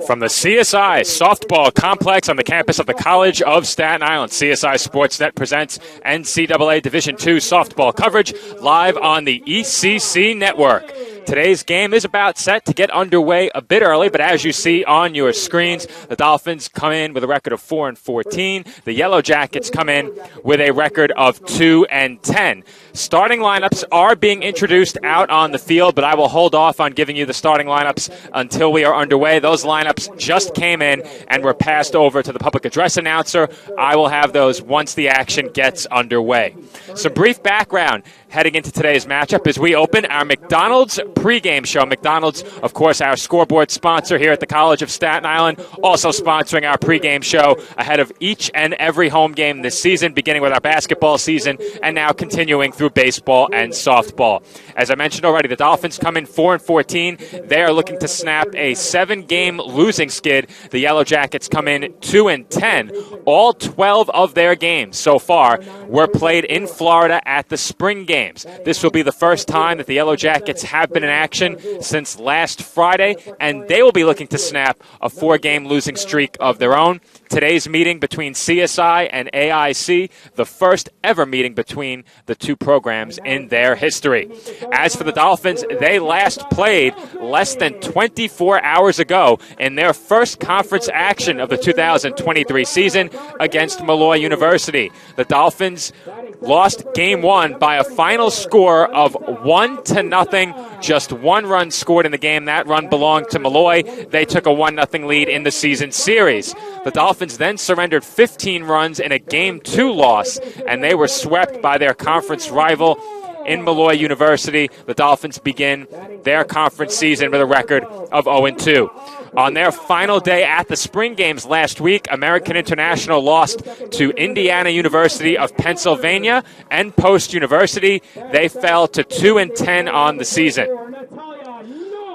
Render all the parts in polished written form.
From the CSI Softball Complex on the campus of the College of Staten Island, CSI Sportsnet presents NCAA Division II softball coverage live on the ECC network. Today's game is about set to get underway a bit early, but as you see on your screens, the Dolphins come in with a record of 4-14. The Yellow Jackets come in with a record of 2-10. Starting lineups are being introduced out on the field, but I will hold off on giving you the starting lineups until we are underway. Those lineups just came in and were passed over to the public address announcer. I will have those once the action gets underway. Some brief background heading into today's matchup as we open our McDonald's pregame show. McDonald's, of course, our scoreboard sponsor here at the College of Staten Island, also sponsoring our pregame show ahead of each and every home game this season, beginning with our basketball season and now continuing through baseball and softball. As I mentioned already, the Dolphins come in 4-14. They are looking to snap a 7-game losing skid. The Yellow Jackets come in 2-10. All 12 of their games so far were played in Florida at the spring games. This will be the first time that the Yellow Jackets have been in action since last Friday, and they will be looking to snap a 4-game losing streak of their own. Today's meeting between CSI and AIC, the first ever meeting between the two programs in their history. As for the Dolphins, they last played less than 24 hours ago in their first conference action of the 2023 season against Malloy University. The Dolphins lost Game 1 by a final score of 1-0. Just one run scored in the game. That run belonged to Malloy. They took a 1-0 lead in the season series. The Dolphins then surrendered 15 runs in a Game 2 loss, and they were swept by their conference rival in Malloy University. The Dolphins begin their conference season with a record of 0-2. On their final day at the spring games last week, American International lost to Indiana University of Pennsylvania and Post University. They fell to 2-10 on the season.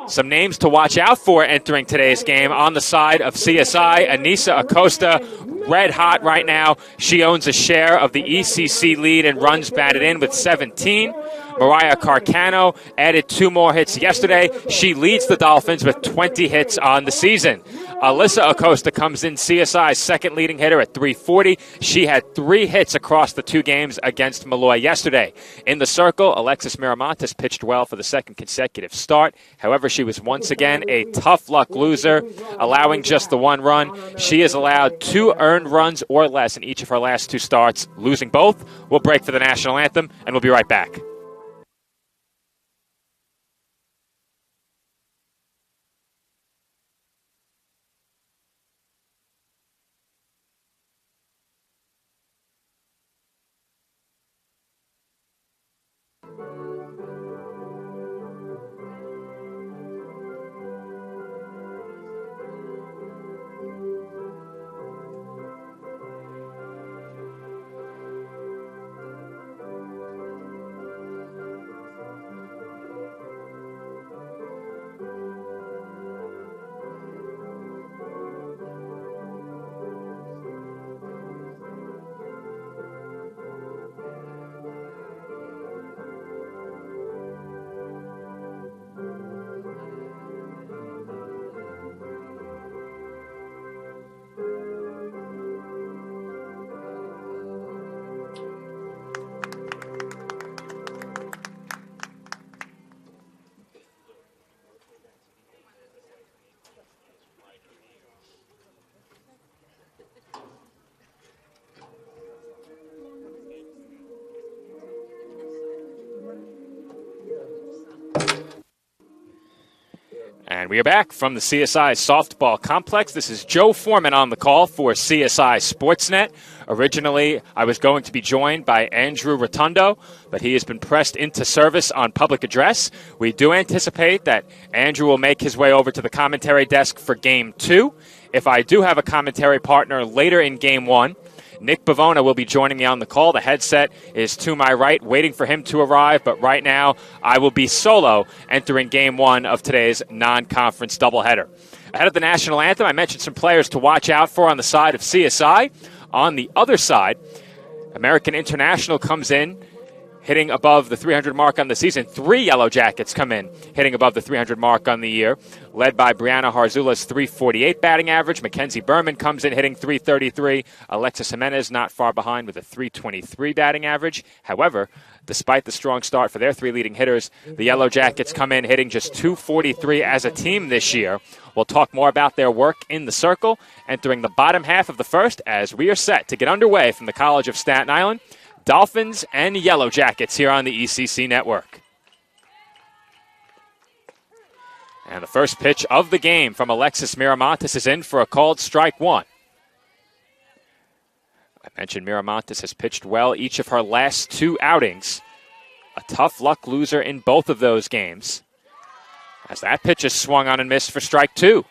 Some names to watch out for entering today's game. On the side of CSI, Anissa Acosta, red hot right now. She owns a share of the ECC lead and runs batted in with 17. Mariah Carcano added 2 more hits yesterday. She leads the Dolphins with 20 hits on the season. Alyssa Acosta comes in CSI's second leading hitter at .340. She had 3 hits across the 2 games against Malloy yesterday. In the circle, Alexis Miramontes pitched well for the second consecutive start. However, she was once again a tough luck loser, allowing just the 1 run. She has allowed 2 earned runs or less in each of her last 2 starts, losing both. We'll break for the national anthem, and we'll be right back. And we are back from the CSI Softball Complex. This is Joe Foreman on the call for CSI Sportsnet. Originally, I was going to be joined by Andrew Rotundo, but he has been pressed into service on public address. We do anticipate that Andrew will make his way over to the commentary desk for Game 2. If I do have a commentary partner later in Game 1, Nick Bavona will be joining me on the call. The headset is to my right, waiting for him to arrive, but right now I will be solo entering Game 1 of today's non-conference doubleheader. Ahead of the national anthem, I mentioned some players to watch out for on the side of CSI. On the other side, American International comes in hitting above the 300 mark on the season. 3 Yellow Jackets come in hitting above the 300 mark on the year, led by Brianna Harzula's 348 batting average. Mackenzie Berman comes in hitting 333. Alexis Jimenez not far behind with a 323 batting average. However, despite the strong start for their 3 leading hitters, the Yellow Jackets come in hitting just 243 as a team this year. We'll talk more about their work in the circle entering the bottom half of the first as we are set to get underway from the College of Staten Island. Dolphins and Yellow Jackets here on the ECC Network. And the first pitch of the game from Alexis Miramontes is in for a called strike 1. I mentioned Miramontes has pitched well each of her last 2 outings. A tough luck loser in both of those games, as that pitch is swung on and missed for strike 2.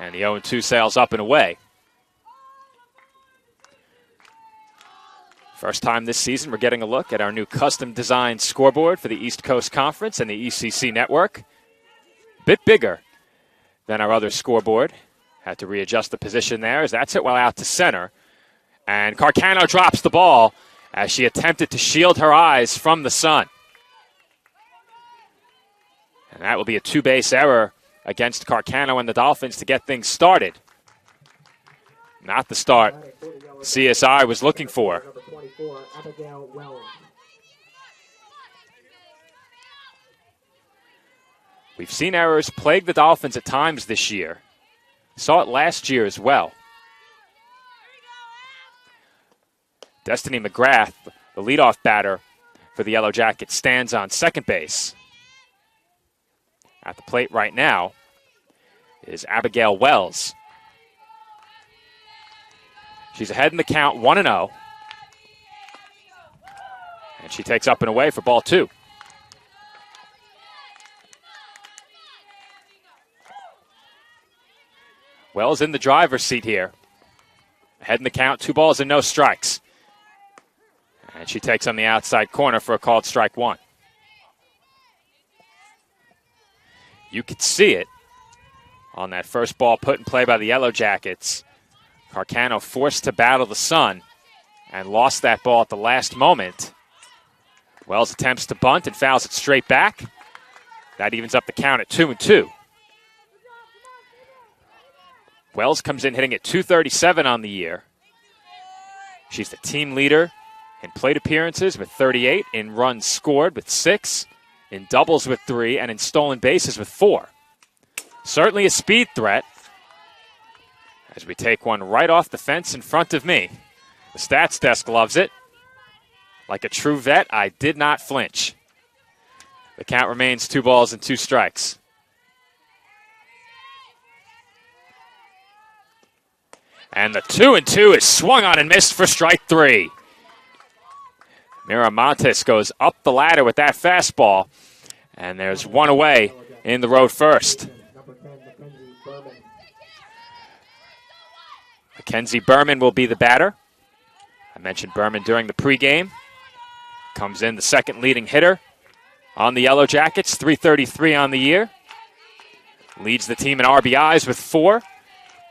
And the 0-2 sails up and away. First time this season we're getting a look at our new custom-designed scoreboard for the East Coast Conference and the ECC Network. Bit bigger than our other scoreboard. Had to readjust the position there as that's hit well out to center. And Carcano drops the ball as she attempted to shield her eyes from the sun. And that will be a 2-base error against Carcano and the Dolphins to get things started. Not the start CSI was looking for. We've seen errors plague the Dolphins at times this year. Saw it last year as well. Destiny McGrath, the leadoff batter for the Yellow Jackets, stands on second base. At the plate right now is Abigail Wells. She's ahead in the count, 1-0. And she takes up and away for ball 2. Wells in the driver's seat here. Ahead in the count, 2 balls and no strikes. And she takes on the outside corner for a called strike 1. You could see it on that first ball put in play by the Yellow Jackets. Carcano forced to battle the sun and lost that ball at the last moment. Wells attempts to bunt and fouls it straight back. That evens up the count at 2-2. Wells comes in hitting at 237 on the year. She's the team leader in plate appearances with 38, in runs scored with 6, in doubles with 3, and in stolen bases with 4. Certainly a speed threat as we take one right off the fence in front of me. The stats desk loves it. Like a true vet, I did not flinch. The count remains 2 balls and 2 strikes. And the 2-2 is swung on and missed for strike 3. Miramontes goes up the ladder with that fastball. And there's one away in the road first. Mackenzie Berman will be the batter. I mentioned Berman during the pregame. Comes in the second leading hitter on the Yellow Jackets, 333 on the year. Leads the team in RBIs with 4.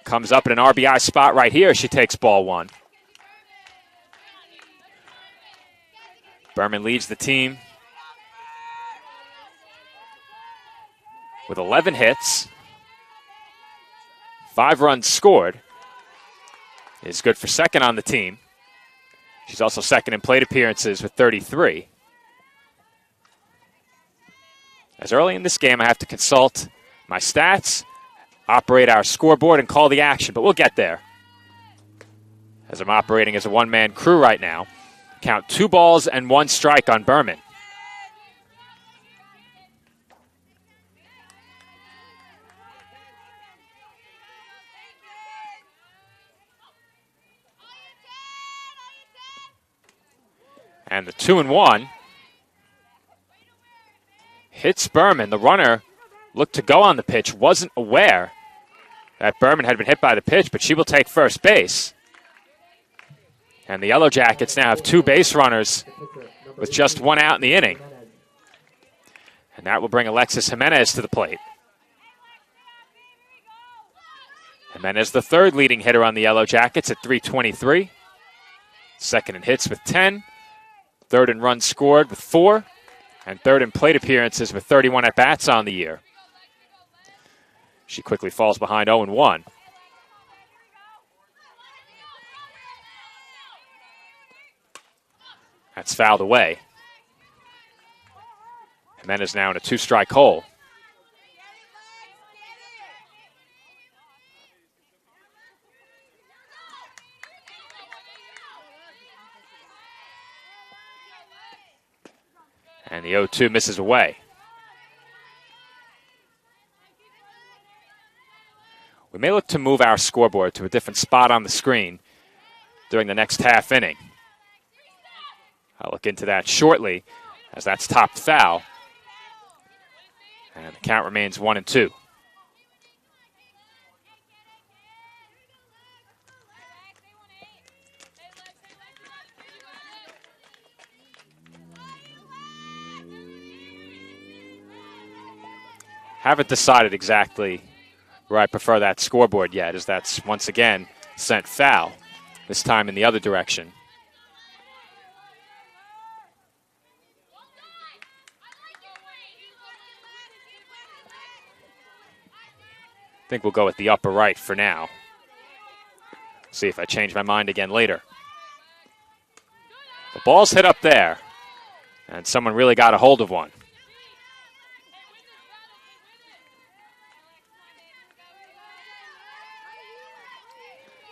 Comes up in an RBI spot right here. She takes ball 1. Berman leads the team with 11 hits, 5 runs scored. Is good for second on the team. She's also second in plate appearances with 33. As early in this game, I have to consult my stats, operate our scoreboard, and call the action, but we'll get there. As I'm operating as a one-man crew right now, count 2 balls and 1 strike on Berman. And the 2-1 hits Berman. The runner looked to go on the pitch, wasn't aware that Berman had been hit by the pitch, but she will take first base. And the Yellow Jackets now have 2 base runners with just 1 out in the inning. And that will bring Alexis Jimenez to the plate. Jimenez, the third leading hitter on the Yellow Jackets at .323. Second in hits with 10. Third in runs scored with 4. And third in plate appearances with 31 at-bats on the year. She quickly falls behind 0-1. That's fouled away. Jimenez now in a 2-strike hole. And the 0-2 misses away. We may look to move our scoreboard to a different spot on the screen during the next half inning. I'll look into that shortly, as that's topped foul. And the count remains 1-2. Haven't decided exactly where I prefer that scoreboard yet, as that's once again sent foul, this time in the other direction. I think we'll go with the upper right for now. See if I change my mind again later. The ball's hit up there, and someone really got a hold of one.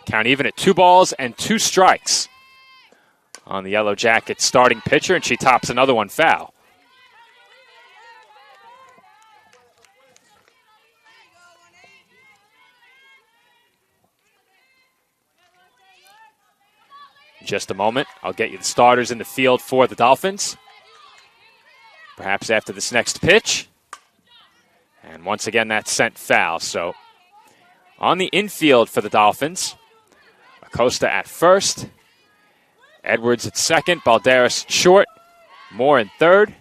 Count even at 2 balls and 2 strikes on the Yellow Jackets starting pitcher, and she tops another one foul. In just a moment, I'll get you the starters in the field for the Dolphins. Perhaps after this next pitch. And once again, that's sent foul. So on the infield for the Dolphins, Acosta at first, Edwards at second, Balderas at short, Moore in third,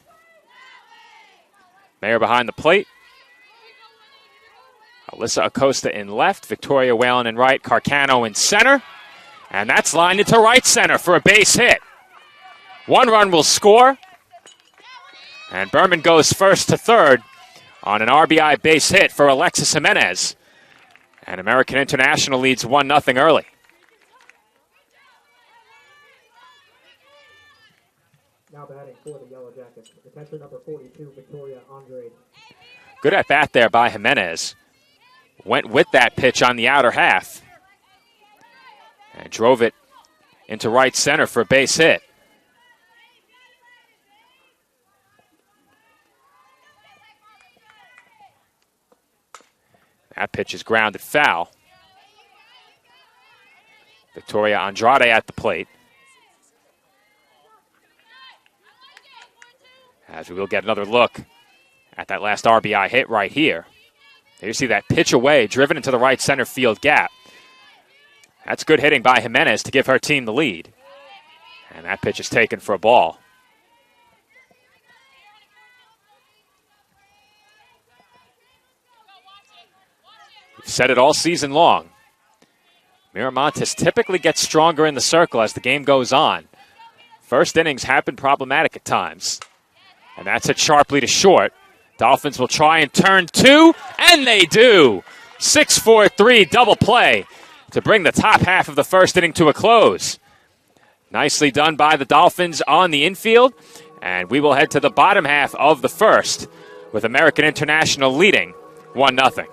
Mayer behind the plate, Alyssa Acosta in left, Victoria Whalen in right, Carcano in center, and that's lined into right center for a base hit. 1 run will score, and Berman goes first to third on an RBI base hit for Alexis Jimenez, and American International leads 1-0 early. Now batting for the Yellow Jackets, the catcher number 42, Victoria Andrade. Good at bat there by Jimenez. Went with that pitch on the outer half and drove it into right center for a base hit. That pitch is grounded foul. Victoria Andrade at the plate. As we will get another look at that last RBI hit right here. There you see that pitch away, driven into the right center field gap. That's good hitting by Jimenez to give her team the lead. And that pitch is taken for a ball. We've said it all season long. Miramontes typically gets stronger in the circle as the game goes on. First innings have been problematic at times. And that's hit sharply to short. Dolphins will try and turn 2, and they do. 6-4-3 double play to bring the top half of the first inning to a close. Nicely done by the Dolphins on the infield. And we will head to the bottom half of the first with American International leading 1-0.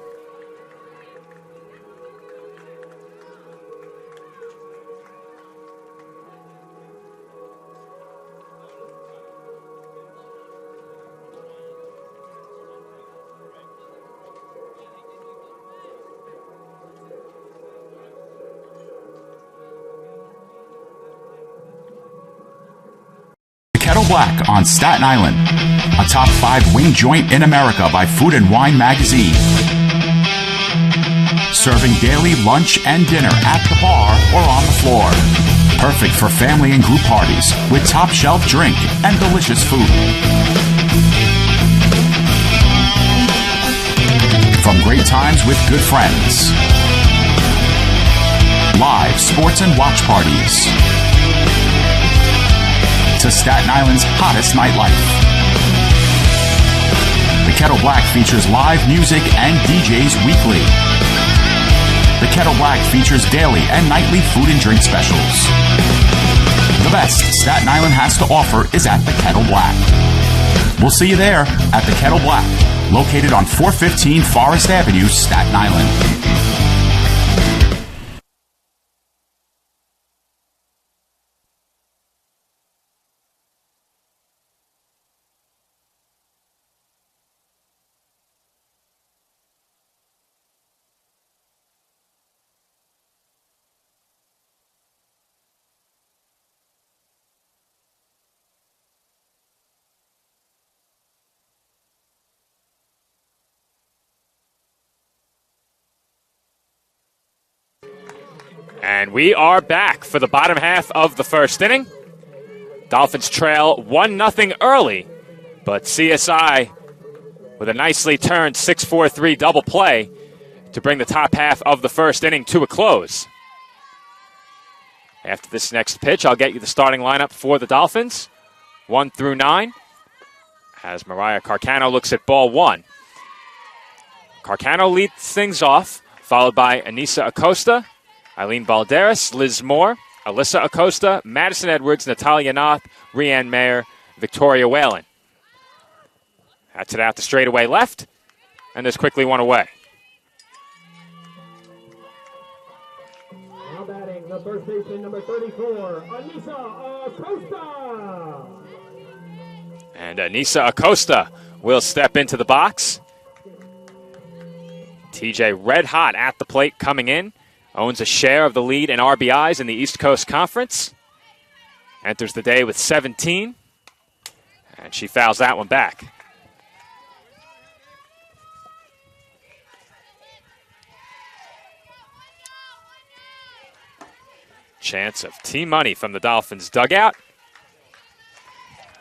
Kettle Black on Staten Island, a top 5 wing joint in America by Food and Wine magazine. Serving daily lunch and dinner at the bar or on the floor. Perfect for family and group parties with top shelf drink and delicious food. from great times with good friends. Live sports and watch parties. To Staten Island's hottest nightlife. The Kettle Black features live music and DJs weekly. The Kettle Black features daily and nightly food and drink specials. The best Staten Island has to offer is at the Kettle Black. We'll see you there at the Kettle Black, located on 415 Forest Avenue, Staten Island. And we are back for the bottom half of the first inning. Dolphins trail 1-0 early, but CSI with a nicely turned 6-4-3 double play to bring the top half of the first inning to a close. After this next pitch, I'll get you the starting lineup for the Dolphins, 1 through 9, as Mariah Carcano looks at ball one. Carcano leads things off, followed by Anissa Acosta, Eileen Balderas, Liz Moore, Alyssa Acosta, Madison Edwards, Natalia Knopf, Rianne Mayer, Victoria Whalen. That's it out to straightaway left, and there's quickly one away. Now batting the first baseman, number 34, Anissa Acosta. And Anissa Acosta will step into the box. TJ red hot at the plate coming in. Owns a share of the lead in RBIs in the East Coast Conference. Enters the day with 17. And she fouls that one back. Chance of T-money from the Dolphins dugout.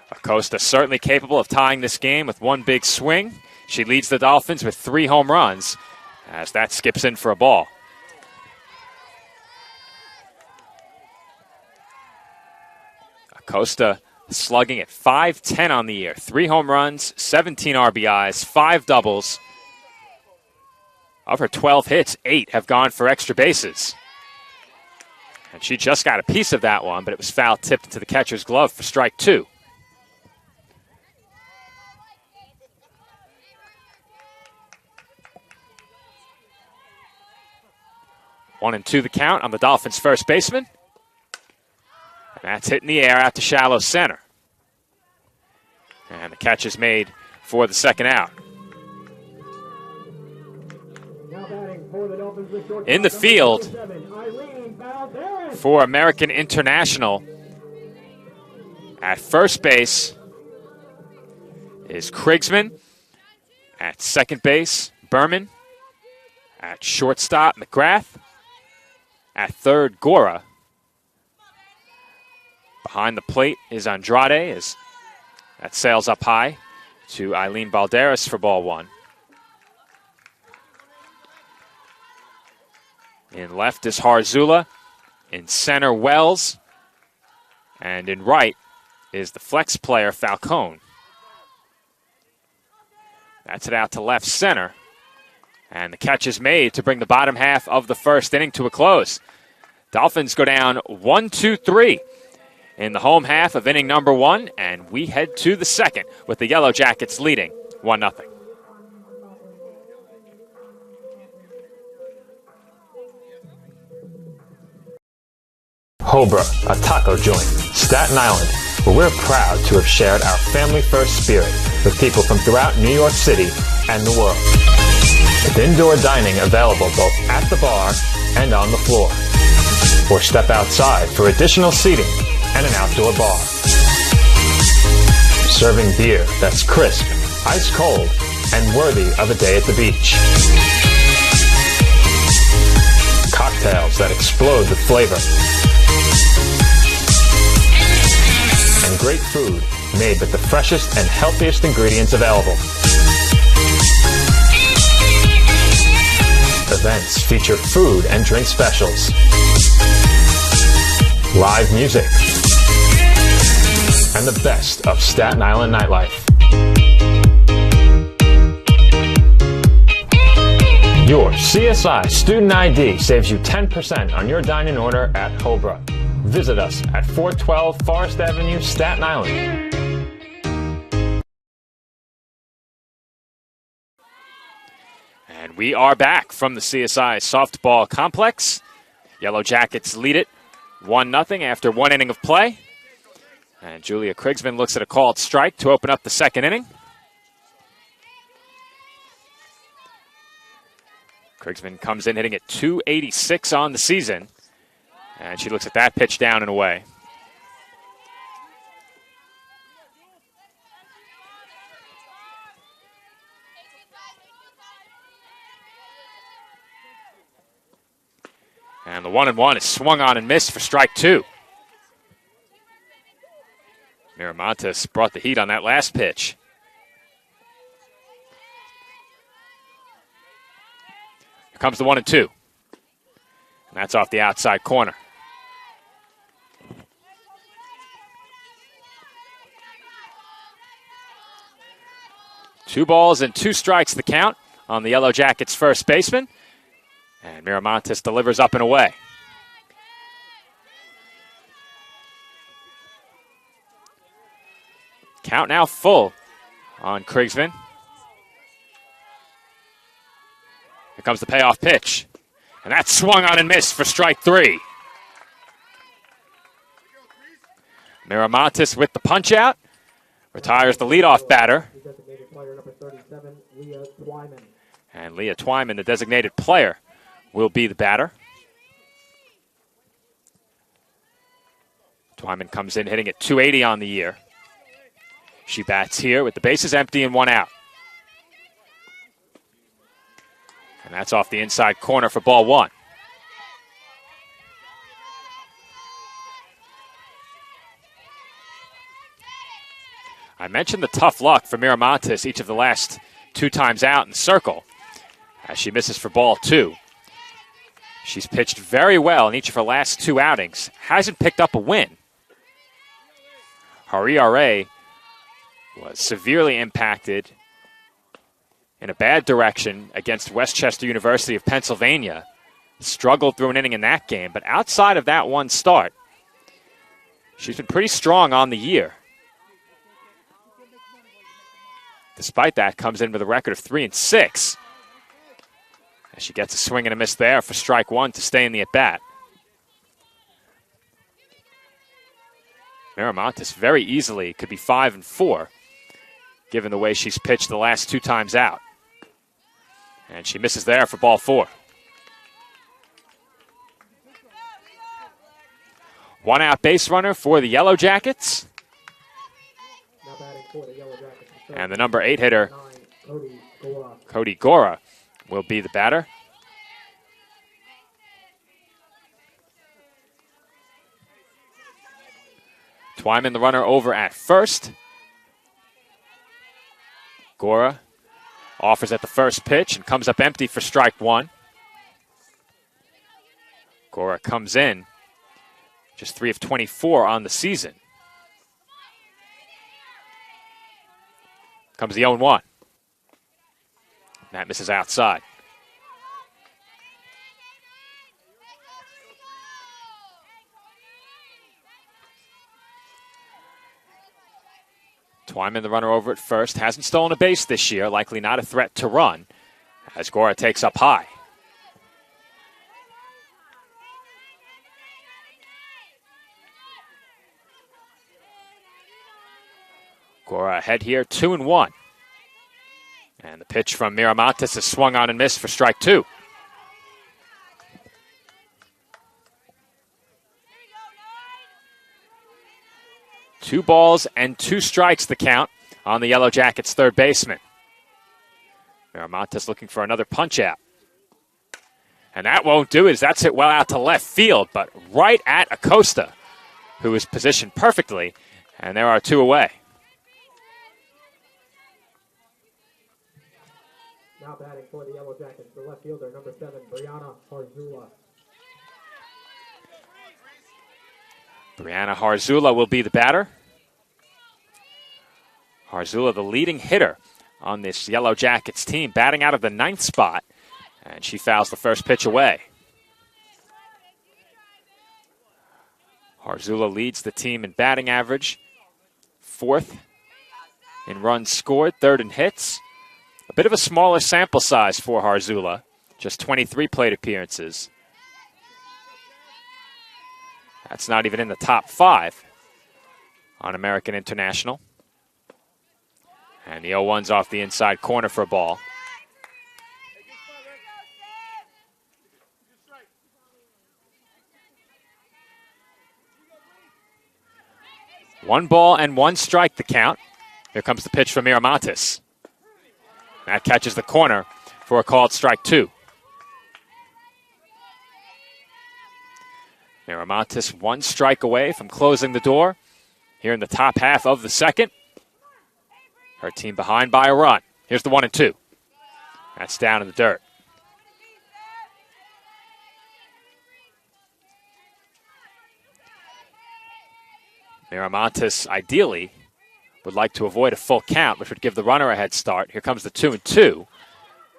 Acosta certainly capable of tying this game with one big swing. She leads the Dolphins with 3 home runs as that skips in for a ball. Acosta slugging at .510 on the year. 3 home runs, 17 RBIs, 5 doubles. Of her 12 hits, 8 have gone for extra bases. And she just got a piece of that one, but it was foul tipped into the catcher's glove for strike 2. One and 2 the count on the Dolphins' first baseman. That's hit in the air out to shallow center. And the catch is made for the second out. In the field for American International at first base is Krigsman. At second base, Berman. At shortstop, McGrath. At third, Gora. Behind the plate is Andrade as that sails up high to Eileen Balderas for ball one. In left is Harzula. In center, Wells. And in right is the flex player, Falcone. That's it out to left center. And the catch is made to bring the bottom half of the first inning to a close. Dolphins go down 1-2-3 in the home half of inning number 1, and we head to the second with the Yellow Jackets leading 1-0. Hobra, a taco joint, Staten Island, where we're proud to have shared our family-first spirit with people from throughout New York City and the world. With indoor dining available both at the bar and on the floor. Or step outside for additional seating and an outdoor bar. Serving beer that's crisp, ice cold, and worthy of a day at the beach. Cocktails that explode with flavor. And great food made with the freshest and healthiest ingredients available. events feature food and drink specials, live music, and the best of Staten Island nightlife. Your CSI Student ID saves you 10% on your dining order at Hobra. Visit us at 412 Forest Avenue, Staten Island. And we are back from the CSI softball complex. Yellow Jackets lead it 1-0 after one inning of play. And Julia Krigsman looks at a called strike to open up the second inning. Krigsman comes in hitting at .286 on the season. And she looks at that pitch down and away. And the 1-1 is swung on and missed for strike two. Miramontes brought the heat on that last pitch. Here comes the 1-2. And that's off the outside corner. Two balls and two strikes the count on the Yellow Jackets' first baseman. And Miramontes delivers up and away. Count now full on Krigsman. Here comes the payoff pitch. And that's swung on and missed for strike three. Miramontes with the punch out. Retires the leadoff batter. Designated player number 37, Leah Twyman. And Leah Twyman, the designated player, will be the batter. Twyman comes in hitting at .280 on the year. She bats here with the bases empty and one out. And that's off the inside corner for ball one. I mentioned the tough luck for Miramontes each of the last two times out in the circle as she misses for ball two. She's pitched very well in each of her last two outings. Hasn't picked up a win. Her ERA was severely impacted in a bad direction against Westchester University of Pennsylvania. Struggled through an inning in that game, but outside of that one start, she's been pretty strong on the year. Despite that, comes in with a record of 3-6. As she gets a swing and a miss there for strike one to stay in the at-bat. Miramontes very easily could be 5-4, given the way she's pitched the last two times out. And she misses there for ball four. One out base runner for the Yellow Jackets. Now batting for the Yellow Jackets. And the number 8 hitter, 9, Cody Gora, will be the batter. Twyman, the runner, over at first. Gora offers at the first pitch and comes up empty for strike one. Gora comes in just 3 of 24 on the season. Comes the 0-1. That misses outside. Twyman, the runner over at first, hasn't stolen a base this year, likely not a threat to run, as Gora takes up high. Gora ahead here, 2-1. And the pitch from Miramontes is swung on and missed for strike two. Two balls and two strikes the count on the Yellow Jackets' third baseman. Miramontes looking for another punch out. And that won't do it as that's hit well out to left field, but right at Acosta, who is positioned perfectly, and there are two away. Now batting for the Yellow Jackets, the left left fielder, number 7, Brianna Harzula. Brianna Harzula will be the batter. Harzula, the leading hitter on this Yellow Jackets team, batting out of the 9th spot, and she fouls the first pitch away. Harzula leads the team in batting average, 4th in runs scored, 3rd in hits. A bit of a smaller sample size for Harzula, just 23 plate appearances. That's not even in the top 5 on American International. And the 0-1's off the inside corner for a ball. One ball and 1 strike the count. Here comes the pitch from Miramontes. That catches the corner for a called strike 2. Miramontes 1 strike away from closing the door here in the top half of the 2nd. Her team behind by a run. Here's the 1-2. That's down in the dirt. Miramontes ideally would like to avoid a full count, which would give the runner a head start. Here comes the 2-2.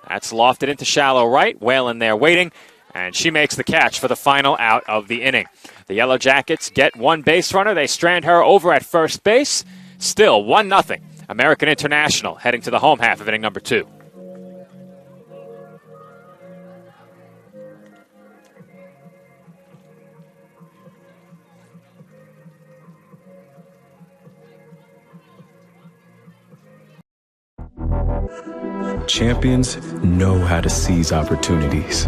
That's lofted into shallow right. Whalen there waiting, and she makes the catch for the final out of the inning. The Yellow Jackets get 1 base runner. They strand her over at first base. Still 1-0. American International heading to the home half of inning number 2. Champions know how to seize opportunities.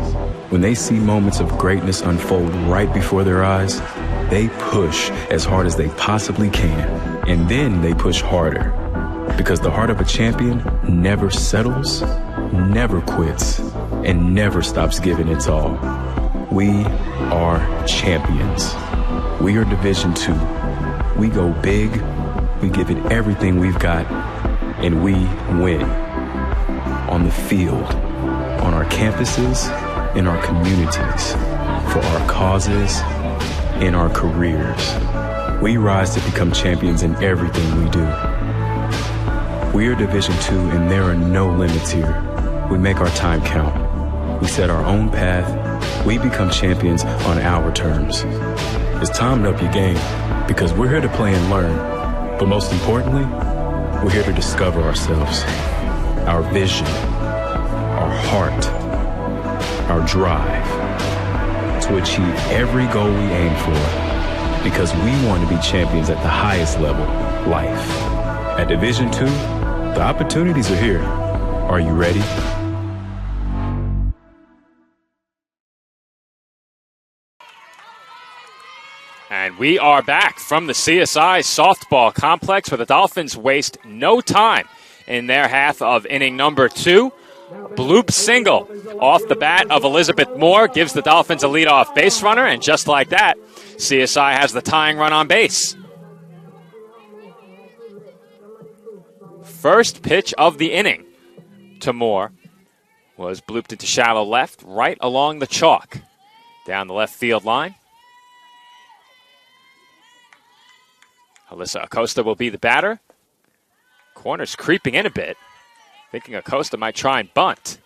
When they see moments of greatness unfold right before their eyes, they push as hard as they possibly can. And then they push harder. Because the heart of a champion never settles, never quits, and never stops giving its all. We are champions. We are Division II. We go big, we give it everything we've got, and we win. On the field, on our campuses, in our communities, for our causes, in our careers. We rise to become champions in everything we do. We are Division II, and there are no limits here. We make our time count. We set our own path. We become champions on our terms. It's time to up your game, because we're here to play and learn. But most importantly, we're here to discover ourselves, our vision, our heart, our drive, to achieve every goal we aim for, because we want to be champions at the highest level, life. At Division II, the opportunities are here. Are you ready? And we are back from the CSI softball complex, where the Dolphins waste no time in their half of inning number 2. Bloop single off the bat of Elizabeth Moore gives the Dolphins a leadoff base runner, and just like that, CSI has the tying run on base. First pitch of the inning to Moore was blooped into shallow left, right along the chalk, down the left field line. Alyssa Acosta will be the batter. Corner's creeping in a bit, thinking Acosta might try and bunt.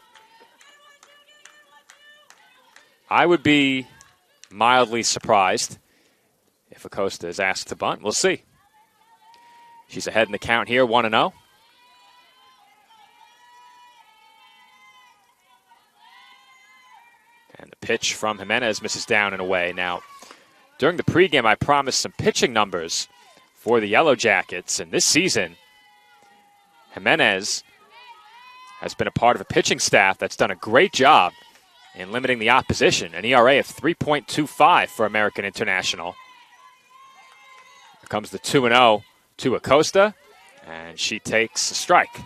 I would be mildly surprised if Acosta is asked to bunt. We'll see. She's ahead in the count here, 1-0. And the pitch from Jimenez misses down and away. Now, during the pregame, I promised some pitching numbers for the Yellow Jackets, and this season, Jimenez has been a part of a pitching staff that's done a great job in limiting the opposition. An ERA of 3.25 for American International. Here comes the 2-0 to Acosta, and she takes a strike.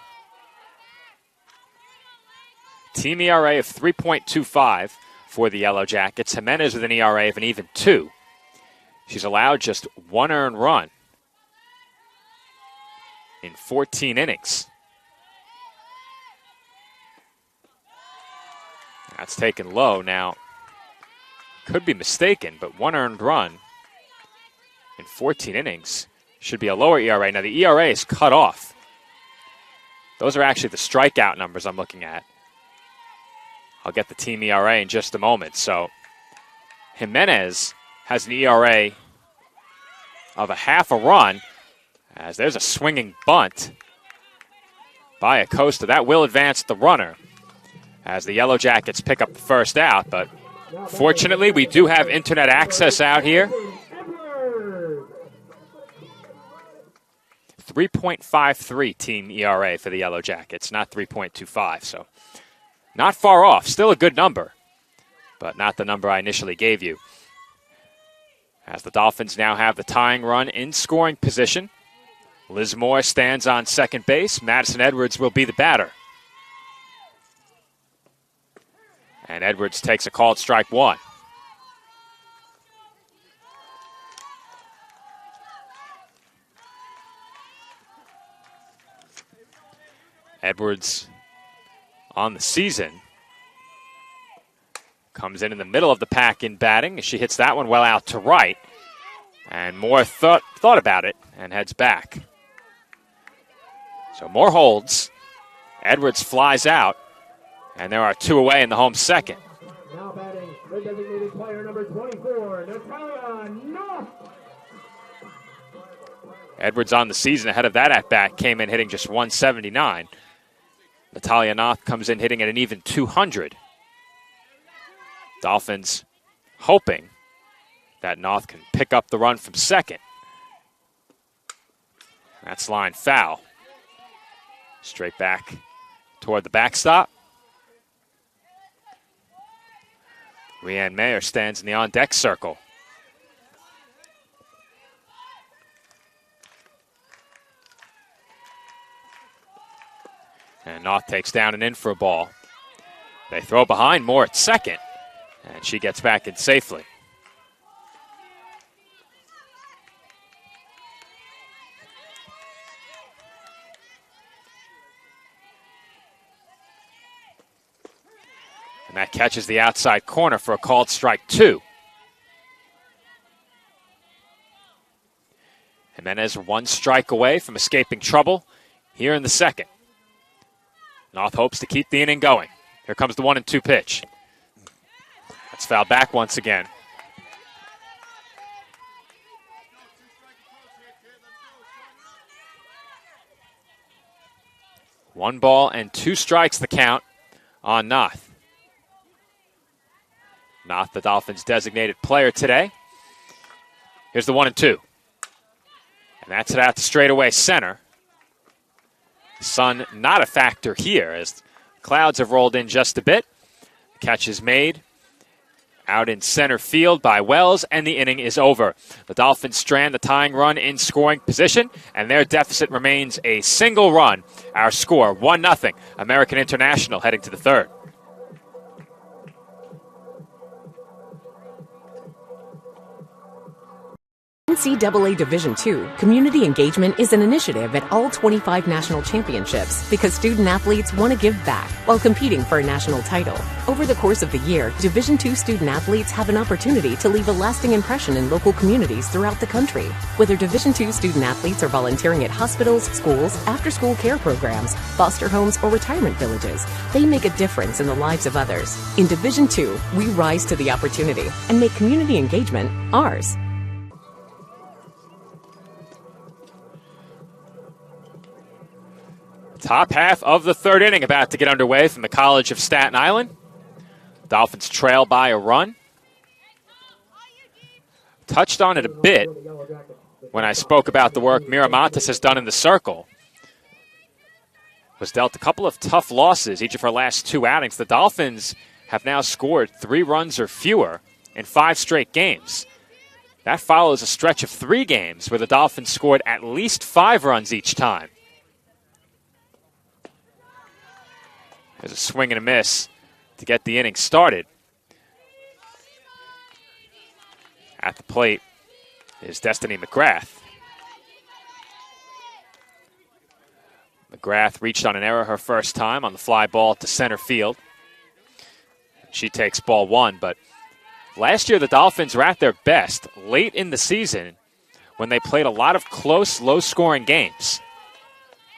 Team ERA of 3.25 for the Yellow Jackets. Jimenez with an ERA of an even 2. She's allowed just 1 earned run in 14 innings. That's taken low now. Could be mistaken, but 1 earned run in 14 innings should be a lower ERA. Now the ERA is cut off. Those are actually the strikeout numbers I'm looking at. I'll get the team ERA in just a moment. So Jimenez has an ERA of a half a run, as there's a swinging bunt by Acosta. That will advance the runner as the Yellow Jackets pick up the first out, but fortunately we do have internet access out here. 3.53 team ERA for the Yellow Jackets, not 3.25, so not far off. Still a good number, but not the number I initially gave you. As the Dolphins now have the tying run in scoring position. Liz Moore stands on second base. Madison Edwards will be the batter. And Edwards takes a called strike 1. Edwards on the season comes in the middle of the pack in batting. She hits that one well out to right. And Moore thought about it and heads back. So Moore holds. Edwards flies out. And there are 2 away in the home second. Now batting, the designated player number 24, Natalia Knopf. Edwards on the season ahead of that at-bat came in hitting just 179. Natalia Knopf comes in hitting at an even 200. Dolphins hoping that Knopf can pick up the run from second. That's line foul. Straight back toward the backstop. Rianne Mayer stands in the on-deck circle. And Knopf takes down and in for a ball. They throw behind Moore at second, and she gets back in safely. And that catches the outside corner for a called strike 2. Jimenez 1 strike away from escaping trouble here in the second. Knopf hopes to keep the inning going. Here comes the 1-2 pitch. That's fouled back once again. One ball and 2 strikes the count on Knopf. Knopf, the Dolphins' designated player today. Here's the 1-2. And that's it out to straightaway center. Sun not a factor here as clouds have rolled in just a bit. Catch is made out in center field by Wells, and the inning is over. The Dolphins strand the tying run in scoring position, and their deficit remains a single run. Our score, 1-0. American International heading to the third. NCAA Division II Community Engagement is an initiative at all 25 national championships because student-athletes want to give back while competing for a national title. Over the course of the year, Division II student-athletes have an opportunity to leave a lasting impression in local communities throughout the country. Whether Division II student-athletes are volunteering at hospitals, schools, after-school care programs, foster homes, or retirement villages, they make a difference in the lives of others. In Division II, we rise to the opportunity and make community engagement ours. Top half of the third inning about to get underway from the College of Staten Island. Dolphins trail by a run. Touched on it a bit when I spoke about the work Miramontes has done in the circle. Was dealt a couple of tough losses each of her last 2 outings. The Dolphins have now scored 3 runs or fewer in 5 straight games. That follows a stretch of 3 games where the Dolphins scored at least 5 runs each time. There's a swing and a miss to get the inning started. At the plate is Destiny McGrath. McGrath reached on an error her first time on the fly ball to center field. She takes ball one, but last year the Dolphins were at their best late in the season when they played a lot of close, low-scoring games.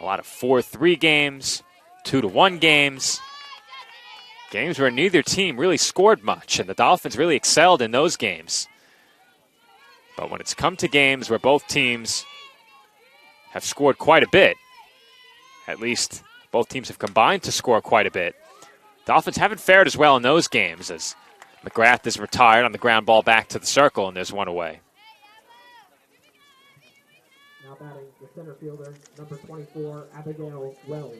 A lot of 4-3 games, 2-1 games. Games where neither team really scored much, and the Dolphins really excelled in those games. But when it's come to games where both teams have scored quite a bit, at least both teams have combined to score quite a bit, Dolphins haven't fared as well in those games as McGrath is retired on the ground ball back to the circle, and there's one away. Now batting the center fielder, number 24, Abigail Wells.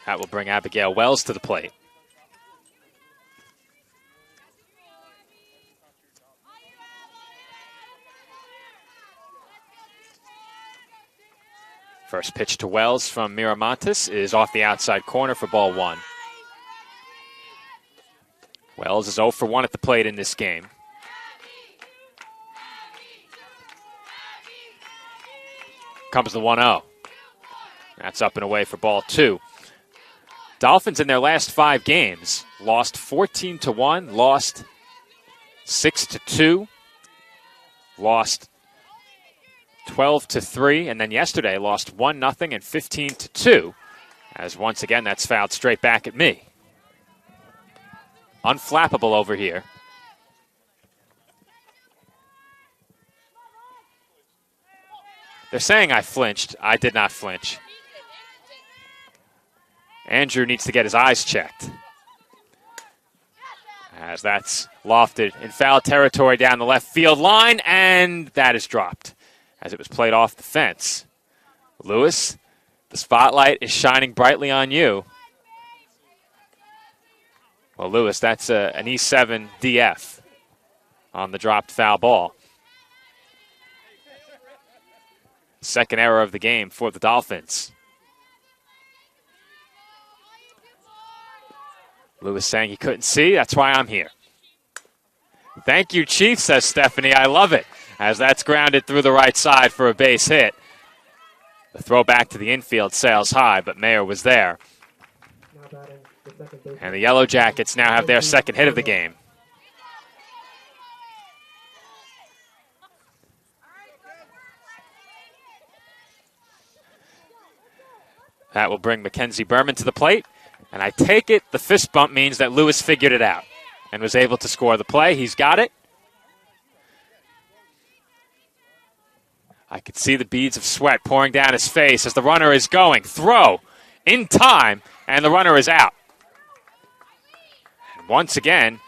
That will bring Abigail Wells to the plate. First pitch to Wells from Miramontes is off the outside corner for ball one. Wells is 0 for 1 at the plate in this game. Comes the 1-0. That's up and away for ball two. Dolphins in their last 5 games lost 14-1, lost 6-2, lost 12-3, and then yesterday lost 1-0 and 15-2. As once again, that's fouled straight back at me. Unflappable over here. They're saying I flinched. I did not flinch. Andrew needs to get his eyes checked, as that's lofted in foul territory down the left field line, and that is dropped as it was played off the fence. Lewis, the spotlight is shining brightly on you. Well, Lewis, that's an E7 DF on the dropped foul ball. Second error of the game for the Dolphins. Lewis saying he couldn't see. That's why I'm here. Thank you, Chief, says Stephanie. I love it, as that's grounded through the right side for a base hit. The throw back to the infield sails high, but Mayer was there. And the Yellow Jackets now have their second hit of the game. That will bring Mackenzie Berman to the plate. And I take it the fist bump means that Lewis figured it out and was able to score the play. He's got it. I could see the beads of sweat pouring down his face as the runner is going. Throw in time, and the runner is out. And once again,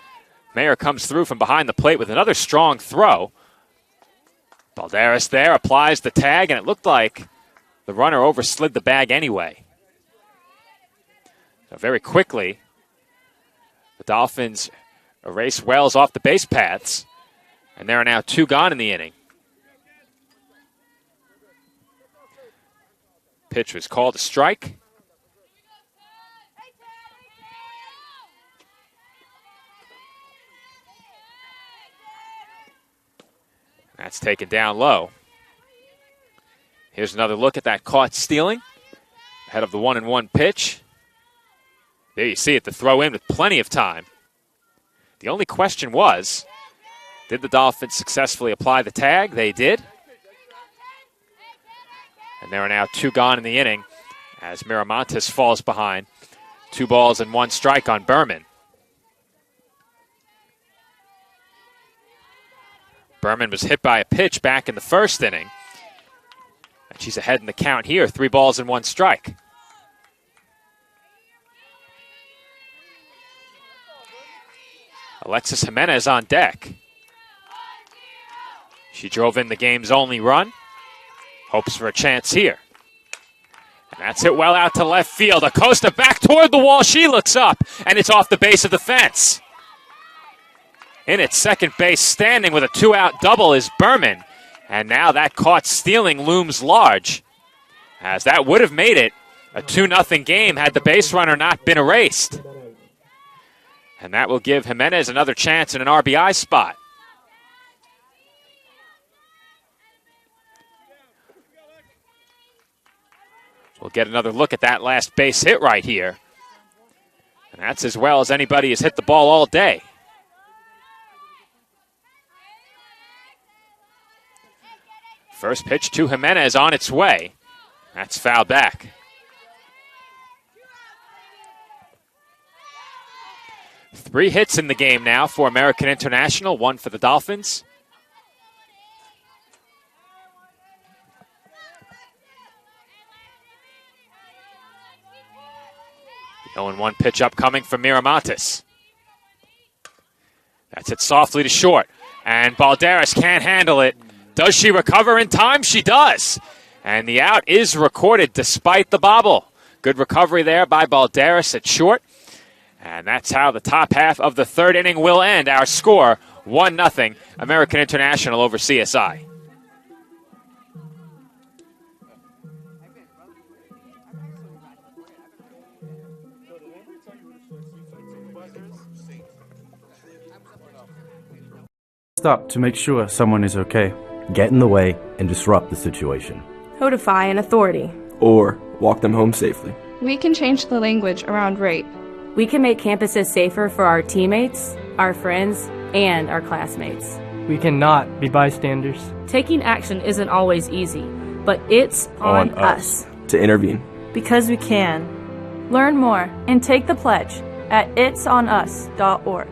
Mayer comes through from behind the plate with another strong throw. Balderas there applies the tag, and it looked like the runner overslid the bag anyway. So very quickly, the Dolphins erase Wells off the base paths, and there are now 2 gone in the inning. Pitch was called a strike. That's taken down low. Here's another look at that caught stealing ahead of the 1-1 pitch. There you see it, the throw in with plenty of time. The only question was, did the Dolphins successfully apply the tag? They did. And there are now 2 gone in the inning as Miramontes falls behind. 2 balls and 1 strike on Berman. Berman was hit by a pitch back in the first inning. And she's ahead in the count here, 3 balls and 1 strike. Alexis Jimenez on deck. She drove in the game's only run. Hopes for a chance here. And that's hit well out to left field. Acosta back toward the wall. She looks up, and it's off the base of the fence. In at second base, standing with a 2-out double is Berman. And now that caught stealing looms large, as that would have made it a 2-0 game had the base runner not been erased. And that will give Jimenez another chance in an RBI spot. We'll get another look at that last base hit right here. And that's as well as anybody has hit the ball all day. First pitch to Jimenez on its way. That's fouled back. Three hits in the game now for American International, one for the Dolphins. The 0-1 pitch upcoming for Miramontes. That's it softly to short. And Balderas can't handle it. Does she recover in time? She does. And the out is recorded despite the bobble. Good recovery there by Balderas at short. And that's how the top half of the third inning will end. Our score, 1-0, American International over CSI. Stop to make sure someone is okay. Get in the way and disrupt the situation. Notify an authority. Or walk them home safely. We can change the language around rape. We can make campuses safer for our teammates, our friends, and our classmates. We cannot be bystanders. Taking action isn't always easy, but it's on us to intervene. Because we can. Learn more and take the pledge at itsonus.org.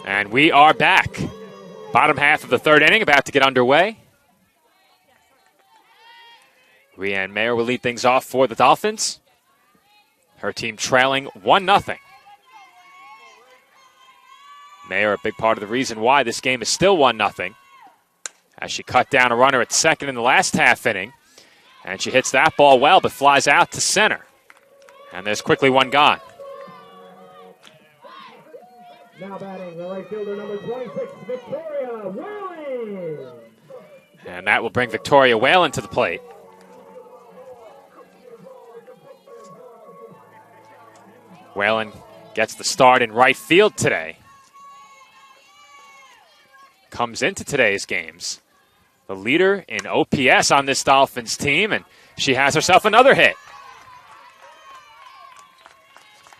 And we are back. Bottom half of the third inning about to get underway. Rianne Mayer will lead things off for the Dolphins. Her team trailing 1-0. Mayer, a big part of the reason why this game is still 1-0, as she cut down a runner at second in the last half inning. And she hits that ball well, but flies out to center. And there's quickly one gone. Now batting, the right fielder, number 26, Victoria Whalen. And that will bring Victoria Whalen to the plate. Whalen gets the start in right field today. Comes into today's games the leader in OPS on this Dolphins team, and she has herself another hit.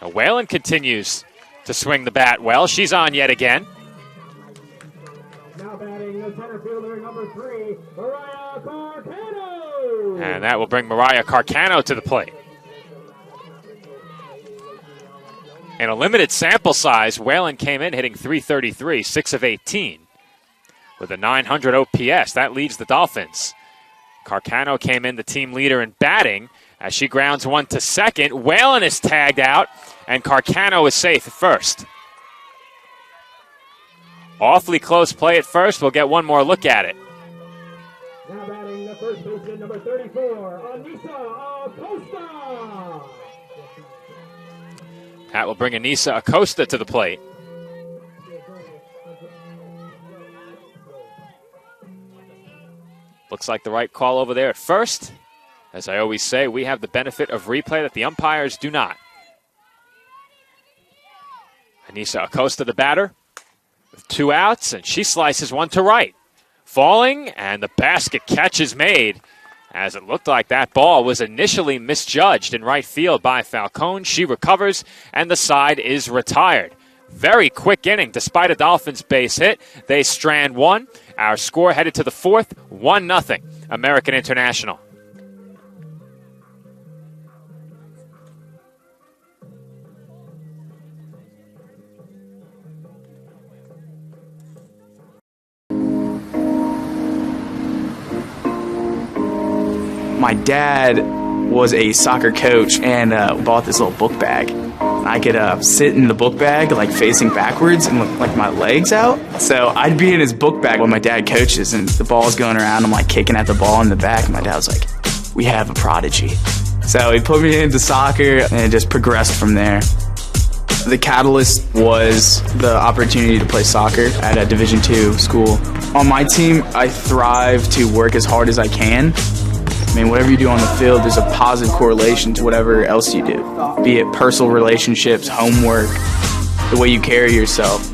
Now Whalen continues to swing the bat well. She's on yet again. Now batting the center fielder, number 3, Mariah Carcano. And that will bring Mariah Carcano to the plate. In a limited sample size, Whalen came in hitting .333, 6 of 18, with a 900 OPS. That leads the Dolphins. Carcano came in the team leader in batting as she grounds one to second. Whalen is tagged out, and Carcano is safe at first. Awfully close play at first. We'll get one more look at it. Now batting the first baseman, number 34, Anissa Acosta. That will bring Anissa Acosta to the plate. Looks like the right call over there at first. As I always say, we have the benefit of replay that the umpires do not. Anissa Acosta, the batter, with 2 outs, and she slices one to right. Falling, and the basket catch is made, as it looked like that ball was initially misjudged in right field by Falcone. She recovers, and the side is retired. Very quick inning, despite a Dolphins base hit. They strand one. Our score headed to the fourth, 1-0, American International. My dad was a soccer coach and bought this little book bag. I could sit in the book bag like facing backwards and with like my legs out. So I'd be in his book bag when my dad coaches and the ball's going around. I'm like kicking at the ball in the back. And my dad was like, "We have a prodigy." So he put me into soccer and it just progressed from there. The catalyst was the opportunity to play soccer at a Division II school. On my team, I thrive to work as hard as I can. I mean, whatever you do on the field, there's a positive correlation to whatever else you do, be it personal relationships, homework, the way you carry yourself.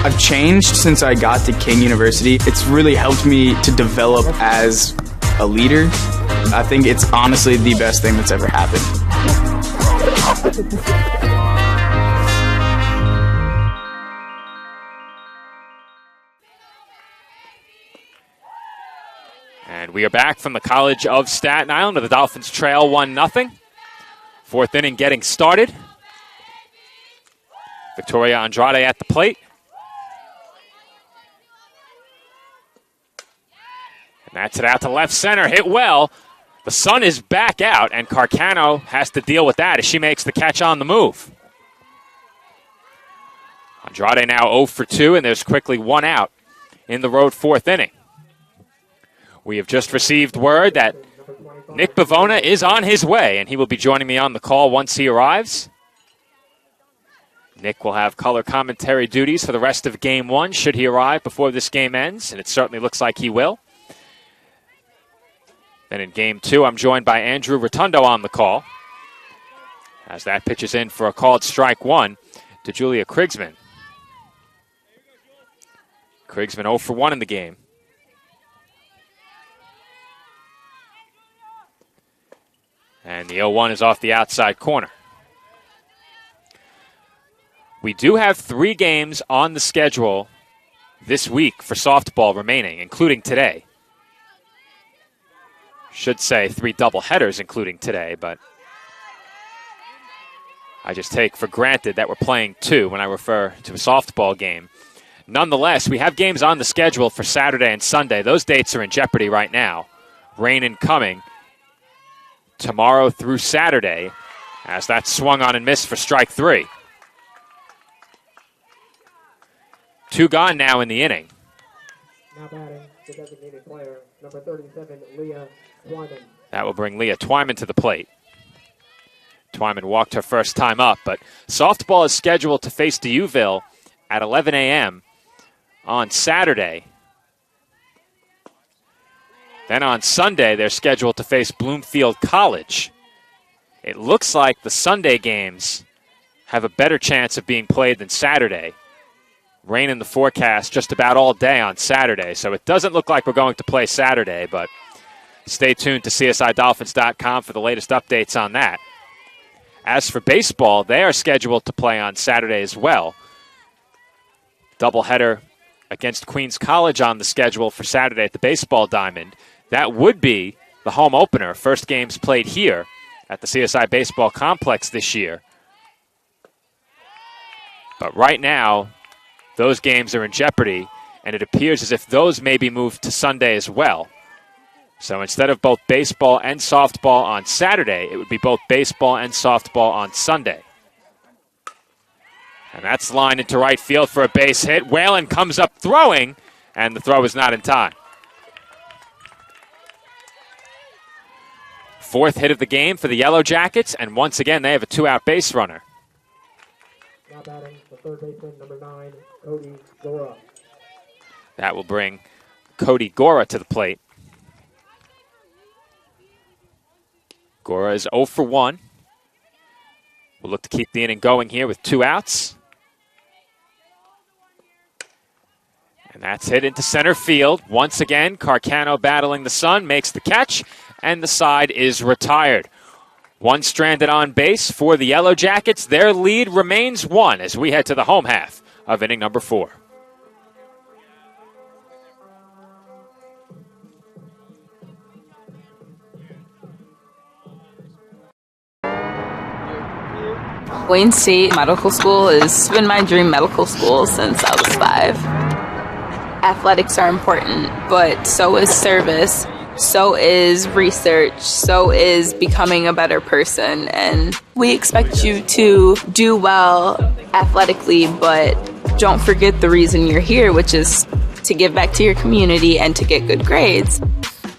I've changed since I got to King University. It's really helped me to develop as a leader. I think it's honestly the best thing that's ever happened. And we are back from the College of Staten Island, where the Dolphins trail 1-0. Fourth inning getting started. Victoria Andrade at the plate. And that's it out to left center. Hit well. The sun is back out, and Carcano has to deal with that as she makes the catch on the move. Andrade now 0 for 2, and there's quickly one out in the road fourth inning. We have just received word that Nick Bavona is on his way, and he will be joining me on the call once he arrives. Nick will have color commentary duties for the rest of Game 1 should he arrive before this game ends, and it certainly looks like he will. Then in Game 2, I'm joined by Andrew Rotundo on the call, as that pitches in for a called strike one to Julia Krigsman. Krigsman 0 for 1 in the game. And the 0-1 is off the outside corner. We do have 3 games on the schedule this week for softball remaining, including today. Should say 3 doubleheaders, including today, but I just take for granted that we're playing 2 when I refer to a softball game. Nonetheless, we have games on the schedule for Saturday and Sunday. Those dates are in jeopardy right now. Rain incoming tomorrow through Saturday, as that swung on and missed for strike 3. 2 gone now in the inning. Now batting, the designated player, number 37, Leah Twyman. That will bring Leah Twyman to the plate. Twyman walked her first time up, but softball is scheduled to face DeUville at 11 a.m. on Saturday. Then on Sunday, they're scheduled to face Bloomfield College. It looks like the Sunday games have a better chance of being played than Saturday. Rain in the forecast just about all day on Saturday, so it doesn't look like we're going to play Saturday, but stay tuned to CSIDolphins.com for the latest updates on that. As for baseball, they are scheduled to play on Saturday as well. Doubleheader against Queens College on the schedule for Saturday at the Baseball Diamond. That would be the home opener. First games played here at the CSI Baseball Complex this year. But right now, those games are in jeopardy, and it appears as if those may be moved to Sunday as well. So instead of both baseball and softball on Saturday, it would be both baseball and softball on Sunday. And that's lined into right field for a base hit. Whalen comes up throwing, and the throw is not in time. 4th hit of the game for the Yellow Jackets, and once again they have a 2-out base runner. Now batting, the third baseman, number 9, Cody Gora. That will bring Cody Gora to the plate. Gora is 0 for 1. We'll look to keep the inning going here with 2 outs. And that's hit into center field. Once again, Carcano battling the sun, makes the catch, and the side is retired. 1 stranded on base for the Yellow Jackets. Their lead remains 1 as we head to the home half of inning number 4. Wayne State Medical School has been my dream medical school since I was 5. Athletics are important, but so is service. so is research, so is becoming a better person. And we expect you to do well athletically, but don't forget the reason you're here, which is to give back to your community and to get good grades.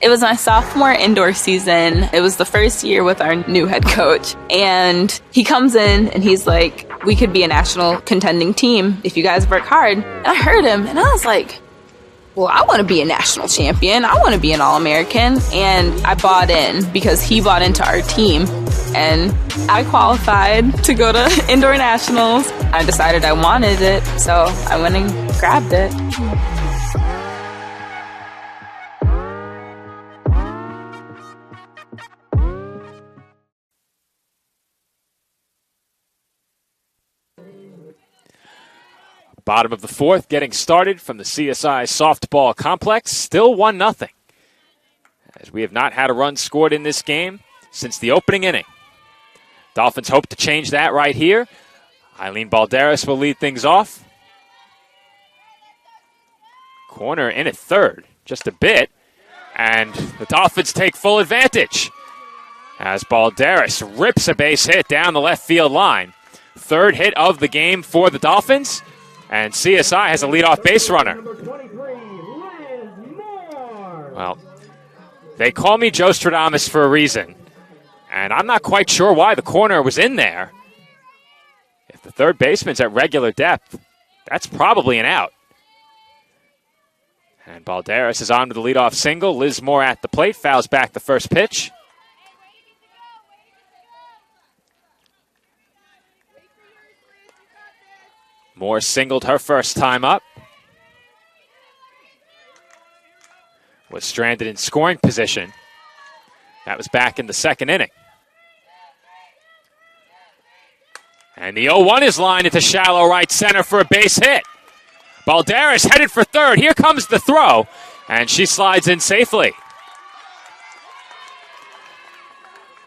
It was my sophomore indoor season. It was the first year with our new head coach. And he comes in and he's like, we could be a national contending team if you guys work hard. And I heard him and I was like, well, I want to be a national champion. I want to be an All-American. And I bought in because he bought into our team. And I qualified to go to indoor nationals. I decided I wanted it, so I went and grabbed it. Bottom of the fourth, getting started from the CSI softball complex. Still 1-0. As we have not had a run scored in this game since the opening inning. Dolphins hope to change that right here. Eileen Balderas will lead things off. Corner in at third, just a bit. And the Dolphins take full advantage as Balderas rips a base hit down the left field line. Third hit of the game for the Dolphins. And CSI has a leadoff base runner. Well, they call me Joe Stradamus for a reason. And I'm not quite sure why the corner was in there. If the third baseman's at regular depth, that's probably an out. And Balderas is on to the leadoff single. Liz Moore at the plate, fouls back the first pitch. Moore singled her first time up. Was stranded in scoring position. That was back in the second inning. And the 0-1 is lined into shallow right center for a base hit. Balderas headed for third. Here comes the throw. And she slides in safely.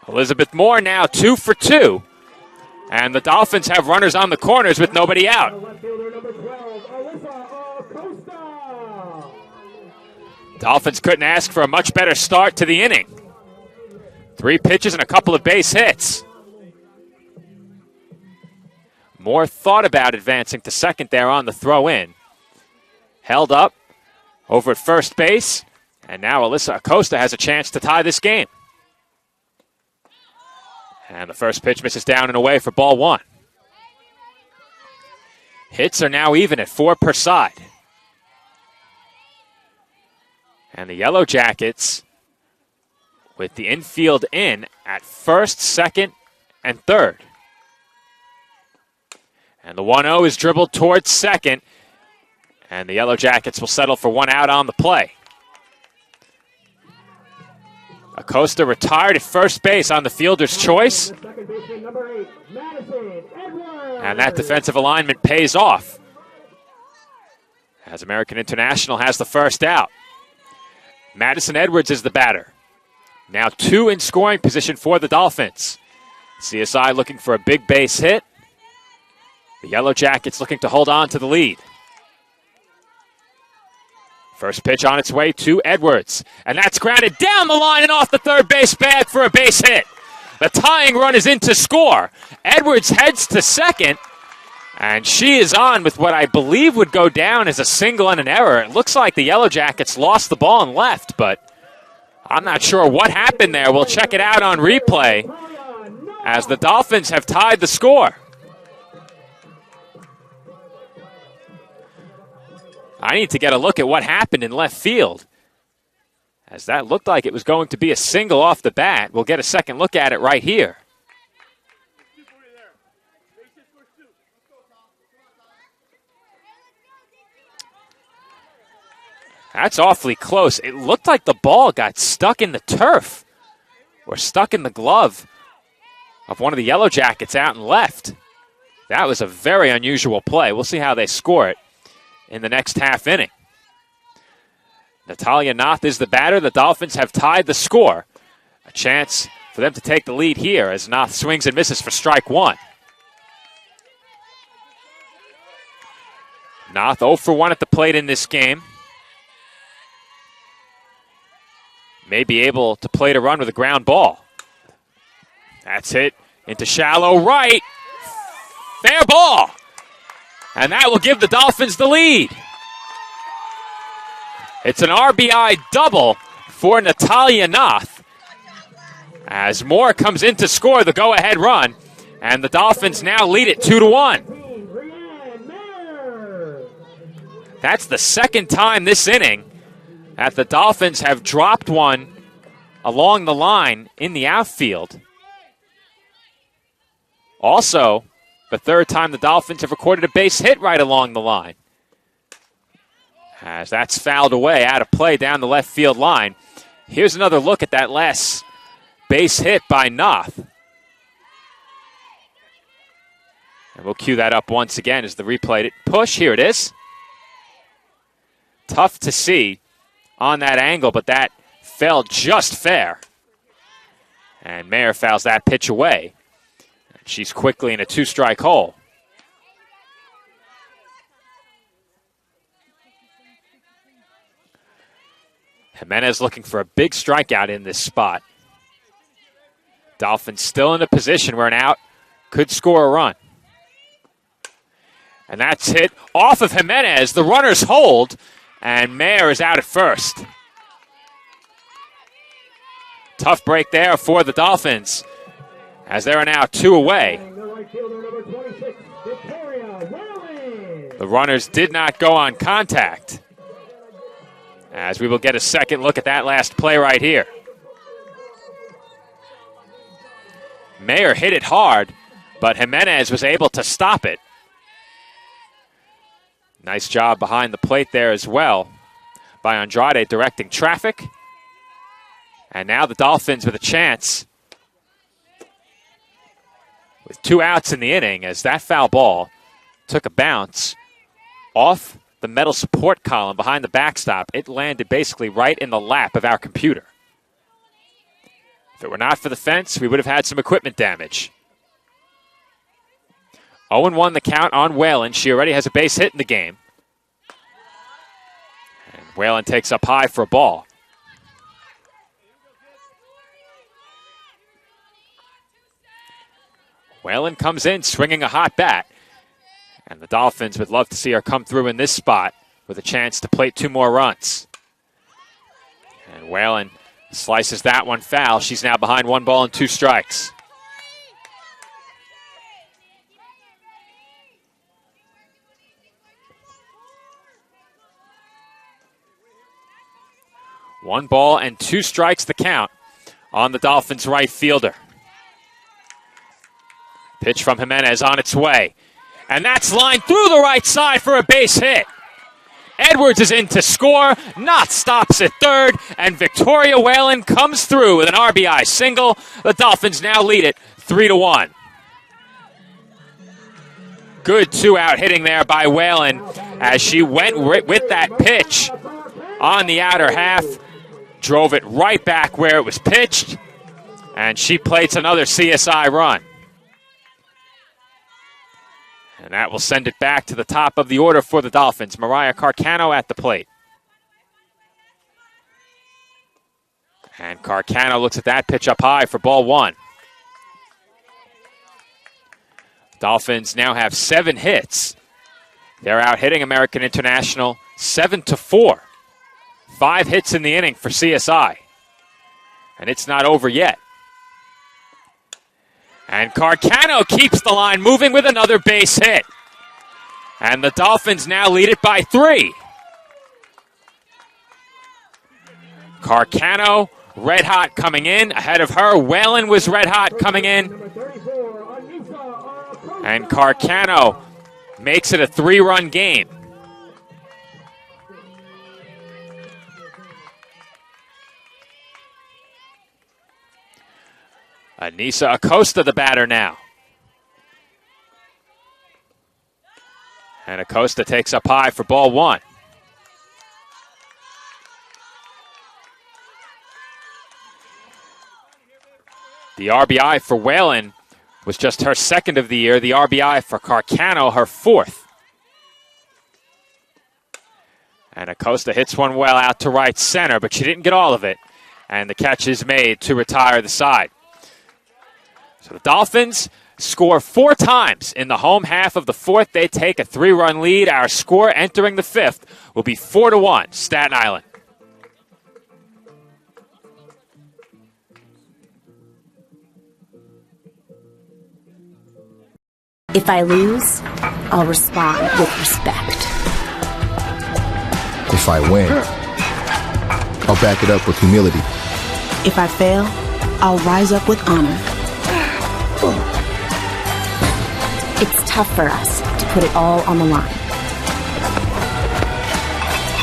Elizabeth Moore now 2 for 2. And the Dolphins have runners on the corners with nobody out. Dolphins couldn't ask for a much better start to the inning. 3 pitches and a couple of base hits. Moore thought about advancing to second there on the throw in. Held up over at first base. And now Alyssa Acosta has a chance to tie this game. And the first pitch misses down and away for ball 1. Hits are now even at 4 per side. And the Yellow Jackets with the infield in at first, second, and third. And the 1-0 is dribbled towards second. And the Yellow Jackets will settle for 1 out on the play. Acosta retired at first base on the fielder's choice. And that defensive alignment pays off, as American International has the first out. Madison Edwards is the batter. Now 2 in scoring position for the Dolphins. CSI looking for a big base hit. The Yellow Jackets looking to hold on to the lead. First pitch on its way to Edwards. And that's grounded down the line and off the third base bag for a base hit. The tying run is in to score. Edwards heads to second. And she is on with what I believe would go down as a single and an error. It looks like the Yellow Jackets lost the ball and left, but I'm not sure what happened there. We'll check it out on replay as the Dolphins have tied the score. I need to get a look at what happened in left field, as that looked like it was going to be a single off the bat. We'll get a second look at it right here. That's awfully close. It looked like the ball got stuck in the turf or stuck in the glove of one of the Yellow Jackets out and left. That was a very unusual play. We'll see how they score it in the next half inning. Natalia Noth is the batter. The Dolphins have tied the score. A chance for them to take the lead here as Noth swings and misses for strike 1. Noth 0 for 1 at the plate in this game. may be able to play to run with a ground ball. That's hit into shallow right. Fair ball. And that will give the Dolphins the lead. It's an RBI double for Natalia Noth, as Moore comes in to score the go-ahead run, and the Dolphins now lead it 2-1. That's the second time this inning that the Dolphins have dropped one along the line in the outfield. Also, the third time the Dolphins have recorded a base hit right along the line, as that's fouled away out of play down the left field line. Here's another look at that last base hit by Noth. And we'll cue that up once again as the replay push. Here it is. Tough to see on that angle, but that fell just fair. And Mayer fouls that pitch away. She's quickly in a 2-strike hole. Jimenez looking for a big strikeout in this spot. Dolphins still in a position where an out could score a run. And that's hit off of Jimenez. The runners hold, and Mayer is out at first. Tough break there for the Dolphins, as they are now 2 away. The runners did not go on contact, as we will get a second look at that last play right here. Mayer hit it hard, but Jimenez was able to stop it. Nice job behind the plate there as well by Andrade directing traffic. And now the Dolphins with a chance with 2 outs in the inning, as that foul ball took a bounce off the metal support column behind the backstop. It landed basically right in the lap of our computer. If it were not for the fence, we would have had some equipment damage. 0-1 the count on Whalen. She already has a base hit in the game. And Whalen takes up high for a ball. Whalen comes in swinging a hot bat. And the Dolphins would love to see her come through in this spot with a chance to plate 2 more runs. And Whalen slices that one foul. She's now behind 1 ball and 2 strikes. One ball and 2 strikes the count on the Dolphins' right fielder. Pitch from Jimenez on its way. And that's lined through the right side for a base hit. Edwards is in to score. Knott stops at third. And Victoria Whalen comes through with an RBI single. The Dolphins now lead it 3-1. Good 2-out hitting there by Whalen as she went with that pitch on the outer half. Drove it right back where it was pitched. And she plates another CSI run. And that will send it back to the top of the order for the Dolphins. Mariah Carcano at the plate. And Carcano looks at that pitch up high for ball 1. Dolphins now have 7 hits. They're out hitting American International 7-4. 5 hits in the inning for CSI. And it's not over yet. And Carcano keeps the line moving with another base hit. And the Dolphins now lead it by 3. Carcano, red hot coming in. Ahead of her, Whalen was red hot coming in. And Carcano makes it a 3-run game. Anissa Acosta, the batter now. And Acosta takes up high for ball 1. The RBI for Whalen was just her 2nd of the year. The RBI for Carcano, her 4th. And Acosta hits one well out to right center, but she didn't get all of it. And the catch is made to retire the side. So the Dolphins score 4 times in the home half of the fourth. They take a 3-run lead. Our score entering the fifth will be 4-1, Staten Island. If I lose, I'll respond with respect. If I win, I'll back it up with humility. If I fail, I'll rise up with honor. It's tough for us to put it all on the line.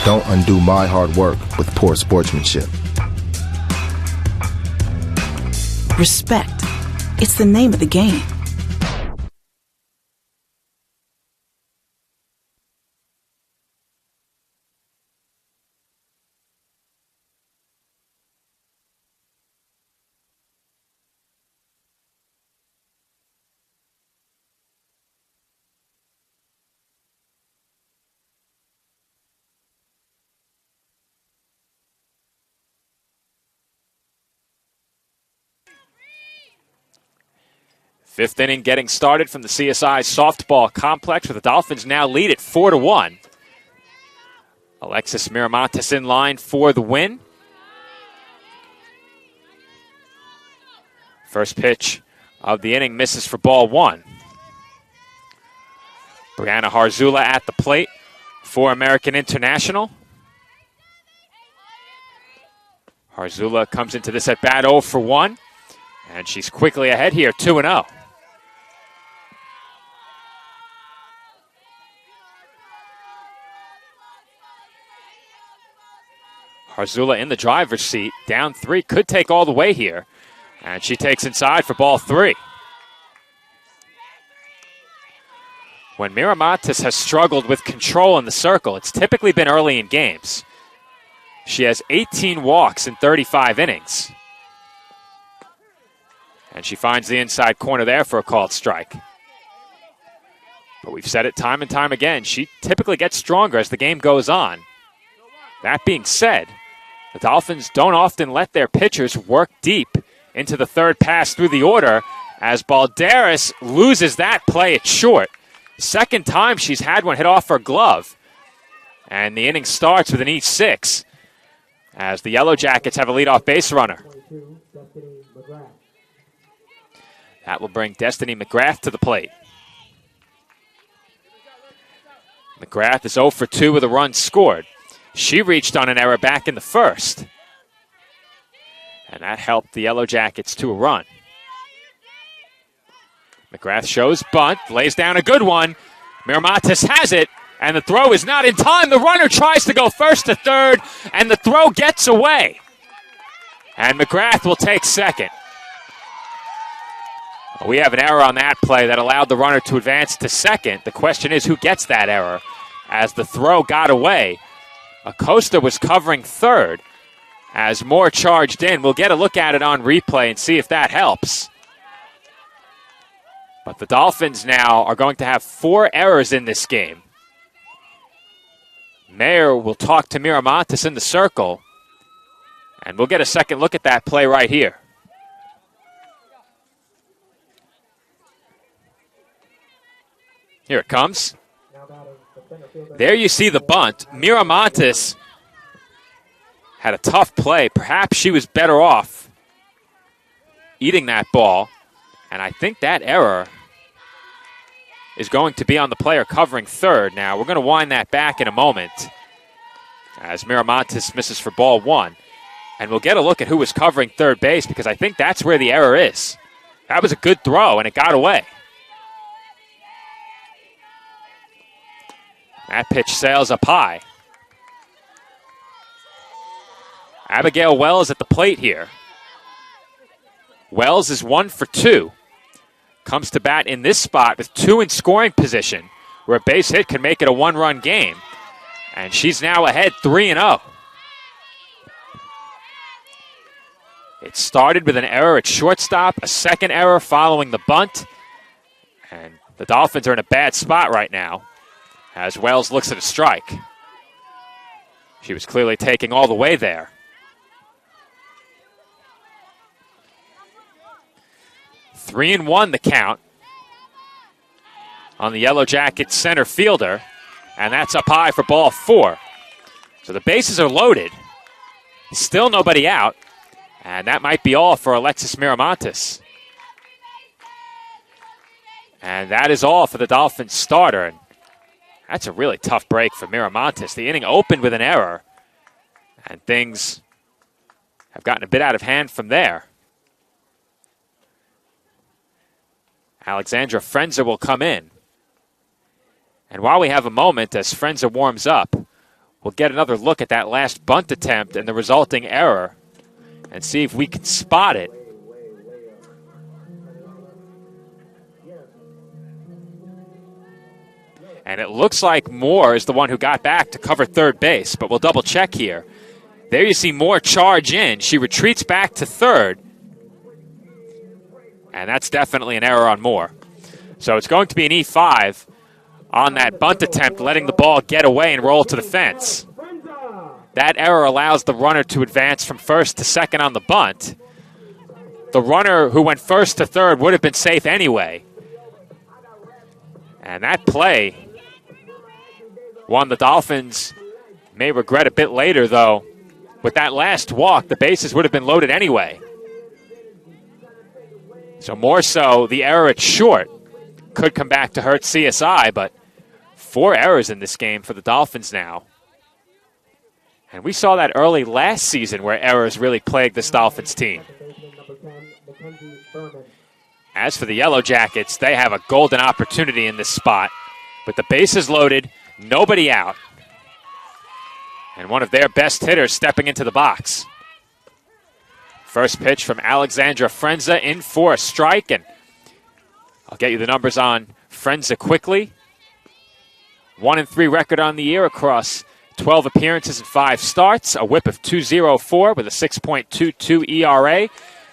Don't undo my hard work with poor sportsmanship. Respect. It's the name of the game. Fifth inning getting started from the CSI softball complex, where the Dolphins now lead at 4-1. Alexis Miramontes in line for the win. First pitch of the inning misses for ball 1. Brianna Harzula at the plate for American International. Harzula comes into this at bat 0 for 1, and she's quickly ahead here, 2-0. Harzula in the driver's seat, down 3, could take all the way here. And she takes inside for ball 3. When Miramontes has struggled with control in the circle, it's typically been early in games. She has 18 walks in 35 innings. And she finds the inside corner there for a called strike. But we've said it time and time again, she typically gets stronger as the game goes on. That being said, the Dolphins don't often let their pitchers work deep into the third pass through the order, as Balderas loses that play at short. Second time she's had one hit off her glove. And the inning starts with an E6 as the Yellow Jackets have a leadoff base runner. That will bring Destiny McGrath to the plate. McGrath is 0 for 2 with a run scored. She reached on an error back in the first. And that helped the Yellow Jackets to a run. McGrath shows bunt, lays down a good one. Miramontes has it, and the throw is not in time. The runner tries to go first to third, and the throw gets away. And McGrath will take second. We have an error on that play that allowed the runner to advance to second. The question is, who gets that error? As the throw got away, Acosta was covering third as Moore charged in. We'll get a look at it on replay and see if that helps. But the Dolphins now are going to have 4 errors in this game. Mayer will talk to Miramontes in the circle, and we'll get a second look at that play right here. Here it comes. There you see the bunt. Miramontes had a tough play. Perhaps she was better off eating that ball. And I think that error is going to be on the player covering third. Now, we're going to wind that back in a moment as Miramontes misses for ball 1. And we'll get a look at who was covering third base, because I think that's where the error is. That was a good throw, and it got away. That pitch sails up high. Abigail Wells at the plate here. Wells is 1 for 2. Comes to bat in this spot with 2 in scoring position, where a base hit can make it a 1-run game. And she's now ahead 3-0. It started with an error at shortstop, a second error following the bunt. And the Dolphins are in a bad spot right now as Wells looks at a strike. She was clearly taking all the way there. 3-1 the count on the Yellow Jackets center fielder, and that's up high for ball 4. So the bases are loaded. Still nobody out, and that might be all for Alexis Miramontes. And that is all for the Dolphins starter. And that's a really tough break for Miramontes. The inning opened with an error, and things have gotten a bit out of hand from there. Alexandra Frenza will come in. And while we have a moment as Frenza warms up, we'll get another look at that last bunt attempt and the resulting error and see if we can spot it. And it looks like Moore is the one who got back to cover third base, but we'll double check here. There you see Moore charge in. She retreats back to third. And that's definitely an error on Moore. So it's going to be an E5 on that bunt attempt, letting the ball get away and roll to the fence. That error allows the runner to advance from first to second on the bunt. The runner who went first to third would have been safe anyway. And that play, one the Dolphins may regret a bit later, though. With that last walk, the bases would have been loaded anyway. So more so, the error at short could come back to hurt CSI, but 4 errors in this game for the Dolphins now. And we saw that early last season where errors really plagued this Dolphins team. As for the Yellow Jackets, they have a golden opportunity in this spot. With the bases loaded, nobody out, and one of their best hitters stepping into the box. First pitch from Alexandra Frenza in for a strike, and I'll get you the numbers on Frenza quickly. 1-3 record on the year across 12 appearances and 5 starts, a whip of .204 with a 6.22 ERA.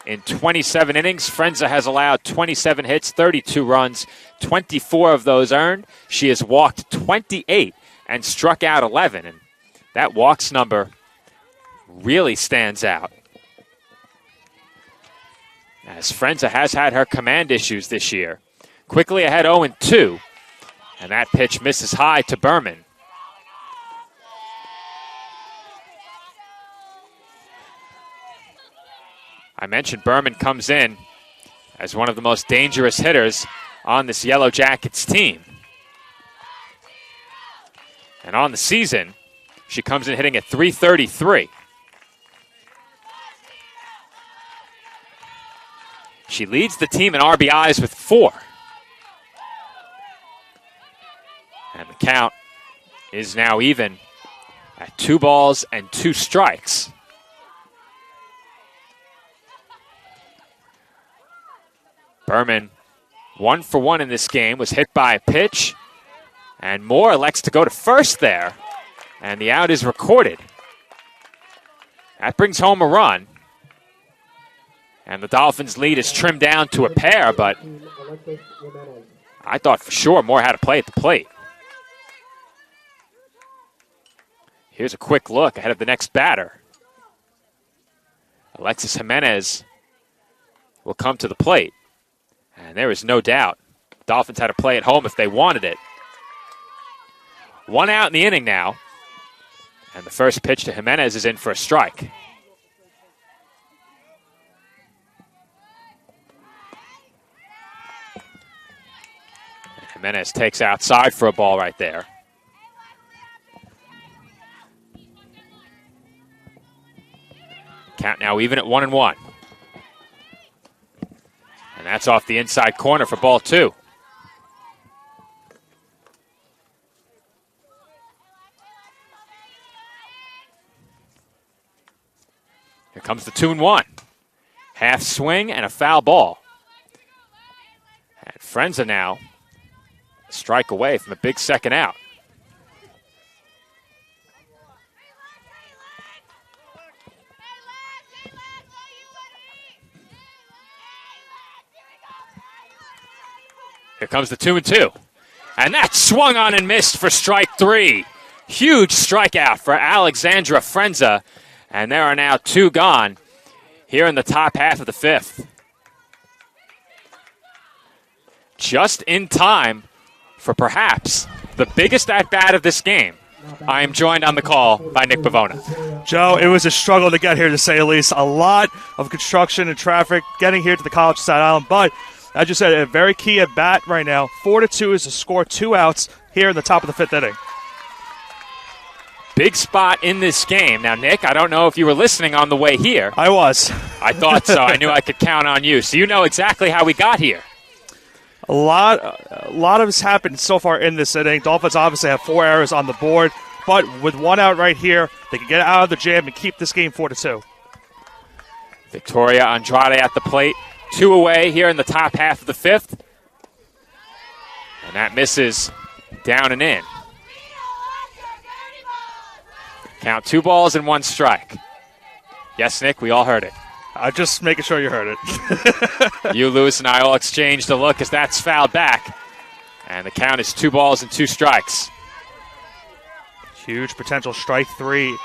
In 27 innings, Frenza has allowed 27 hits, 32 runs, 24 of those earned. She has walked 28 and struck out 11, and that walks number really stands out, as Frenza has had her command issues this year. Quickly ahead 0-2, and that pitch misses high to Berman. I mentioned Berman comes in as one of the most dangerous hitters on this Yellow Jackets team. And on the season, she comes in hitting at .333. She leads the team in RBIs with 4. And the count is now even at 2 balls and 2 strikes. Berman, 1 for 1 in this game, was hit by a pitch, and Moore elects to go to first there, and the out is recorded. That brings home a run, and the Dolphins' lead is trimmed down to a pair, but I thought for sure Moore had to play at the plate. Here's a quick look ahead of the next batter. Alexis Jimenez will come to the plate. And there is no doubt the Dolphins had to play at home if they wanted it. 1 out in the inning now. And the first pitch to Jimenez is in for a strike. And Jimenez takes outside for a ball right there. Count now even at 1-1. And that's off the inside corner for ball 2. Here comes the 2-1. Half swing and a foul ball. And Frenza now a strike away from a big second out. Here comes the 2-2. And that swung on and missed for strike 3. Huge strikeout for Alexandra Frenza. And there are now 2 gone here in the top half of the 5th. just in time for perhaps the biggest at-bat of this game. I am joined on the call by Nick Pavona. Joe, it was a struggle to get here, to say the least. A lot of construction and traffic getting here to the College of Staten Island, but as you said, a very key at-bat right now. 4-2 is the score, 2 outs here in the top of the 5th inning. Big spot in this game. Now, Nick, I don't know if you were listening on the way here. I was. I thought so. I knew I could count on you. So you know exactly how we got here. A lot of has happened so far in this inning. Dolphins obviously have 4 errors on the board, but with 1 out right here, they can get out of the jam and keep this game 4-2. Victoria Andrade at the plate. 2 away here in the top half of the 5th. And that misses down and in. Count 2 balls and 1 strike. Yes, Nick, we all heard it. I'm just making sure you heard it. You, Lewis, and I all exchanged a look as that's fouled back. And the count is 2 balls and 2 strikes. Huge potential strike 3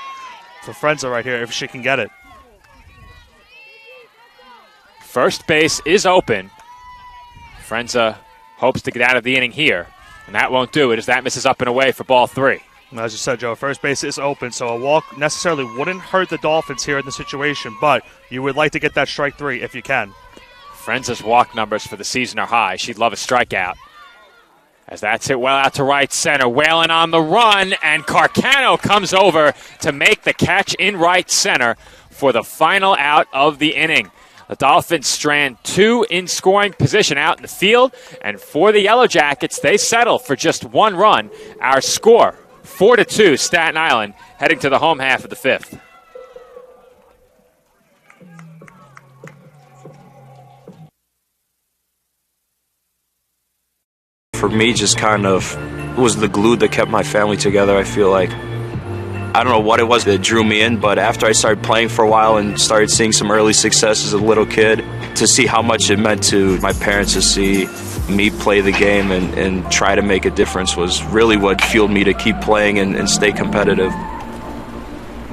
for Frenza right here if she can get it. First base is open. Frenza hopes to get out of the inning here. And that won't do it as that misses up and away for ball 3. As you said, Joe, first base is open, so a walk necessarily wouldn't hurt the Dolphins here in the situation, but you would like to get that strike 3 if you can. Frenza's walk numbers for the season are high. She'd love a strikeout. As that's hit well out to right center. Whalen on the run, and Carcano comes over to make the catch in right center for the final out of the inning. The Dolphins strand 2 in scoring position out in the field, and for the Yellow Jackets, they settle for just 1 run. Our score, 4-2, Staten Island, heading to the home half of the 5th. For me, just kind of was the glue that kept my family together, I feel like. I don't know what it was that drew me in, but after I started playing for a while and started seeing some early success as a little kid, to see how much it meant to my parents to see me play the game and try to make a difference was really what fueled me to keep playing and stay competitive.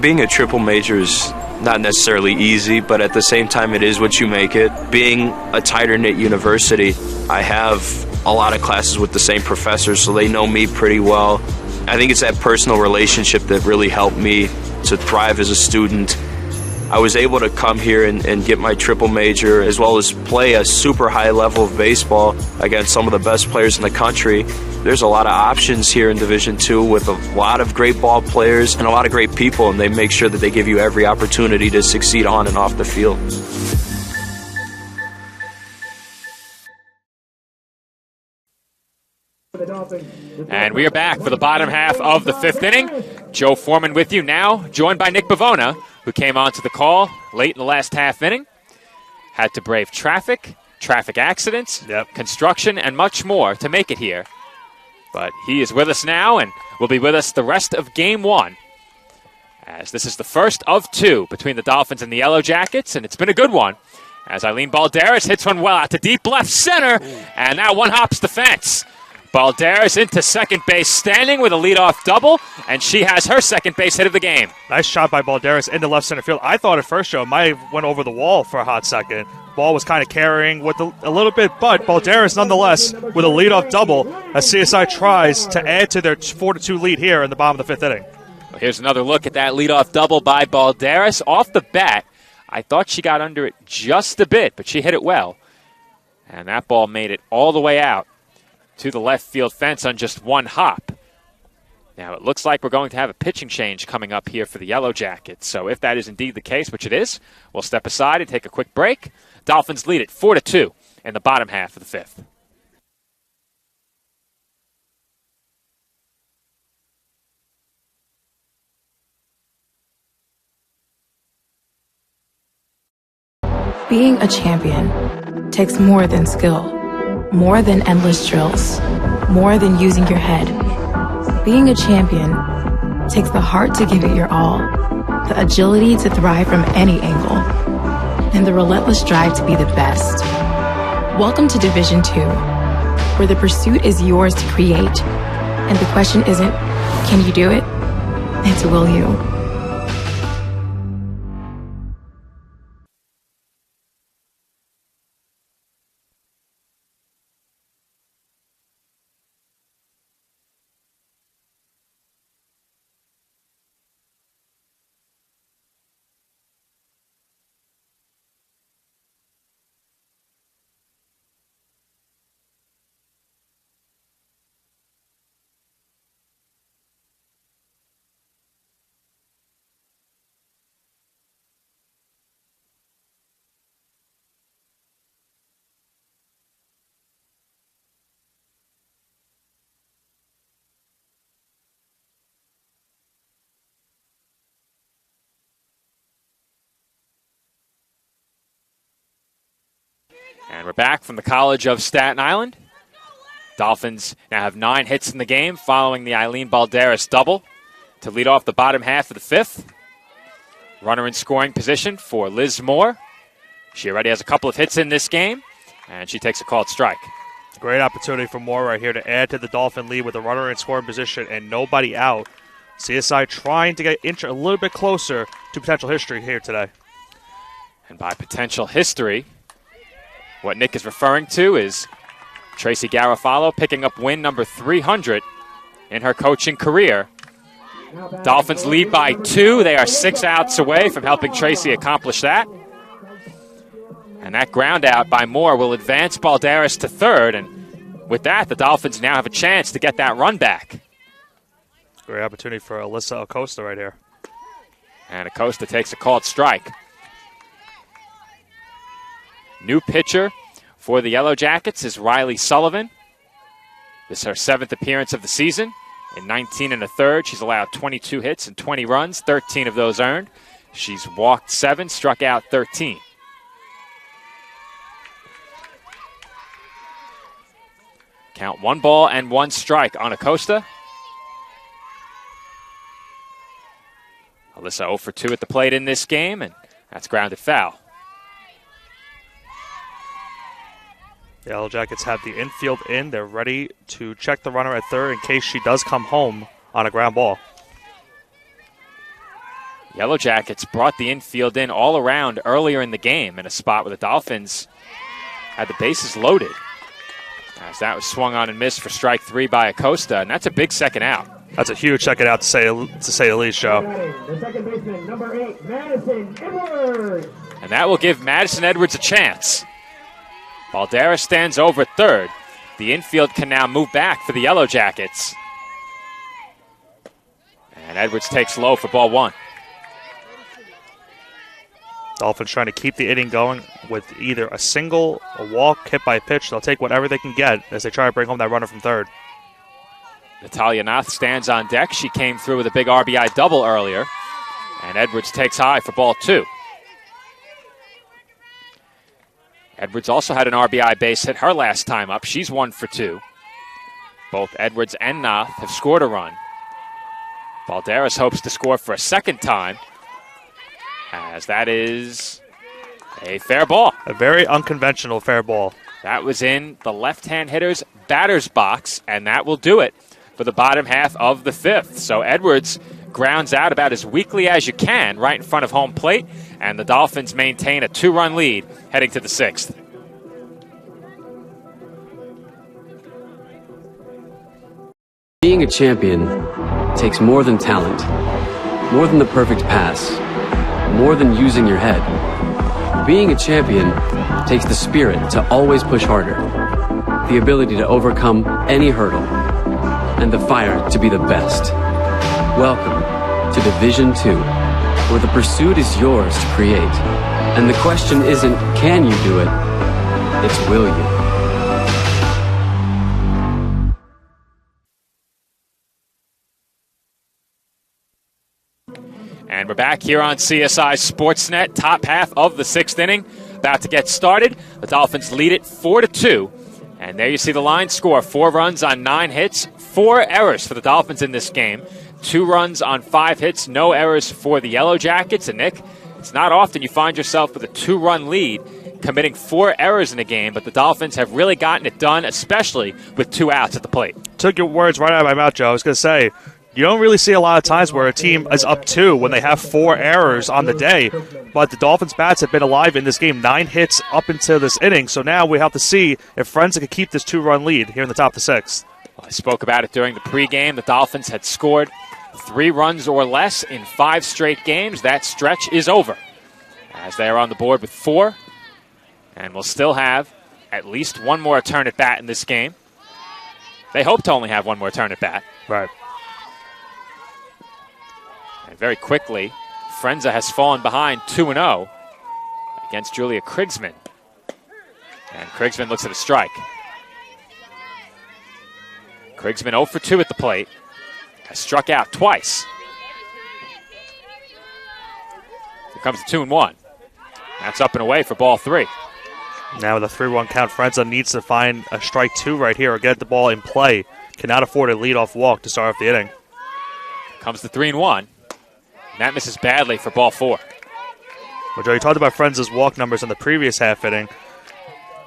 Being a triple major is not necessarily easy, but at the same time it is what you make it. Being a tighter-knit university, I have a lot of classes with the same professors, so they know me pretty well. I think it's that personal relationship that really helped me to thrive as a student. I was able to come here and get my triple major, as well as play a super high level of baseball against some of the best players in the country. There's a lot of options here in Division II with a lot of great ball players and a lot of great people, and they make sure that they give you every opportunity to succeed on and off the field. And we are back for the bottom half of the 5th inning. Joe Foreman with you now, joined by Nick Pavona, who came onto the call late in the last half inning. Had to brave traffic accidents, construction, and much more to make it here. But he is with us now and will be with us the rest of Game 1. As this is the first of 2 between the Dolphins and the Yellow Jackets, and it's been a good one. As Eileen Balderas hits one well out to deep left center, and that one hops the fence. Balderas into second base standing with a leadoff double, and she has her second base hit of the game. Nice shot by Balderas into left center field. I thought at first, Joe, it might have went over the wall for a hot second. Ball was kind of carrying with a little bit, but Balderas nonetheless with a leadoff double as CSI tries to add to their 4-2 lead here in the bottom of the 5th inning. Well, here's another look at that leadoff double by Balderas. Off the bat, I thought she got under it just a bit, but she hit it well. And that ball made it all the way out to the left field fence on just 1 hop. Now, it looks like we're going to have a pitching change coming up here for the Yellow Jackets. So if that is indeed the case, which it is, we'll step aside and take a quick break. Dolphins lead it 4-2 in the bottom half of the 5th. Being a champion takes more than skill, more than endless drills, more than using your head. Being a champion takes the heart to give it your all, the agility to thrive from any angle, and the relentless drive to be the best. Welcome to Division II, where the pursuit is yours to create, and the question isn't, can you do it? It's, will you? And we're back from the College of Staten Island. Dolphins now have 9 hits in the game following the Eileen Balderas double to lead off the bottom half of the 5th. Runner in scoring position for Liz Moore. She already has a couple of hits in this game, and she takes a called strike. Great opportunity for Moore right here to add to the Dolphin lead with a runner in scoring position and nobody out. CSI trying to get a little bit closer to potential history here today. And by potential history, what Nick is referring to is Tracy Garofalo picking up win number 300 in her coaching career. Dolphins lead by 2. They are 6 outs away from helping Tracy accomplish that. And that ground out by Moore will advance Balderas to third. And with that, the Dolphins now have a chance to get that run back. Great opportunity for Alyssa Acosta right here. And Acosta takes a called strike. New pitcher for the Yellow Jackets is Riley Sullivan. This is her 7th appearance of the season. In 19 1/3, she's allowed 22 hits and 20 runs, 13 of those earned. She's walked 7, struck out 13. Count 1 ball and 1 strike on Acosta. Alyssa 0 for 2 at the plate in this game, and that's grounded foul. The Yellow Jackets have the infield in. They're ready to check the runner at third in case she does come home on a ground ball. Yellow Jackets brought the infield in all around earlier in the game in a spot where the Dolphins had the bases loaded. As that was swung on and missed for strike 3 by Acosta, and that's a big second out. That's a huge second out to say the least, Joe. The second baseman, number 8, Madison Edwards. And that will give Madison Edwards a chance. Balderas stands over at third. The infield can now move back for the Yellow Jackets. And Edwards takes low for ball 1. Dolphins trying to keep the inning going with either a single, a walk, hit by a pitch. They'll take whatever they can get as they try to bring home that runner from third. Natalia Nath stands on deck. She came through with a big RBI double earlier. And Edwards takes high for ball 2. Edwards also had an RBI base hit her last time up. She's 1 for 2. Both Edwards and Nath have scored a run. Balderas hopes to score for a second time, as that is a fair ball. A very unconventional fair ball. That was in the left-hand hitter's batter's box, and that will do it for the bottom half of the 5th. So Edwards grounds out about as weakly as you can right in front of home plate, and the Dolphins maintain a 2-run lead heading to the 6th. Being a champion takes more than talent, more than the perfect pass, more than using your head. Being a champion takes the spirit to always push harder, the ability to overcome any hurdle, and the fire to be the best. Welcome to Division 2, where the pursuit is yours to create. And the question isn't, can you do it? It's, will you? And we're back here on CSI Sportsnet, top half of the 6th inning. About to get started. The Dolphins lead it 4-2. And there you see the line score. 4 runs on 9 hits, 4 errors for the Dolphins in this game. 2 runs on 5 hits, no errors for the Yellow Jackets. And Nick, it's not often you find yourself with a 2-run lead committing 4 errors in a game, but the Dolphins have really gotten it done, especially with 2 outs at the plate. Took your words right out of my mouth, Joe. I was going to say, you don't really see a lot of times where a team is up 2 when they have 4 errors on the day. But the Dolphins' bats have been alive in this game. 9 hits up into this inning. So now we have to see if Forensic can keep this 2-run lead here in the top of the 6th. Well, I spoke about it during the pregame. The Dolphins had scored 3 runs or less in 5 straight games. That stretch is over, as they are on the board with 4. And will still have at least 1 more turn at bat in this game. They hope to only have 1 more turn at bat. Right. And very quickly, Frenza has fallen behind 2-0 against Julia Krigsman. And Krigsman looks at a strike. Krigsman 0 for 2 at the plate. Has struck out twice. Here comes the 2-1. That's up and away for ball 3. Now with a 3-1 count, Frenza needs to find a strike 2 right here or get the ball in play. Cannot afford a leadoff walk to start off the inning. Comes the 3-1. And that misses badly for ball 4. Well, Joe, you talked about Frenza's walk numbers in the previous half inning.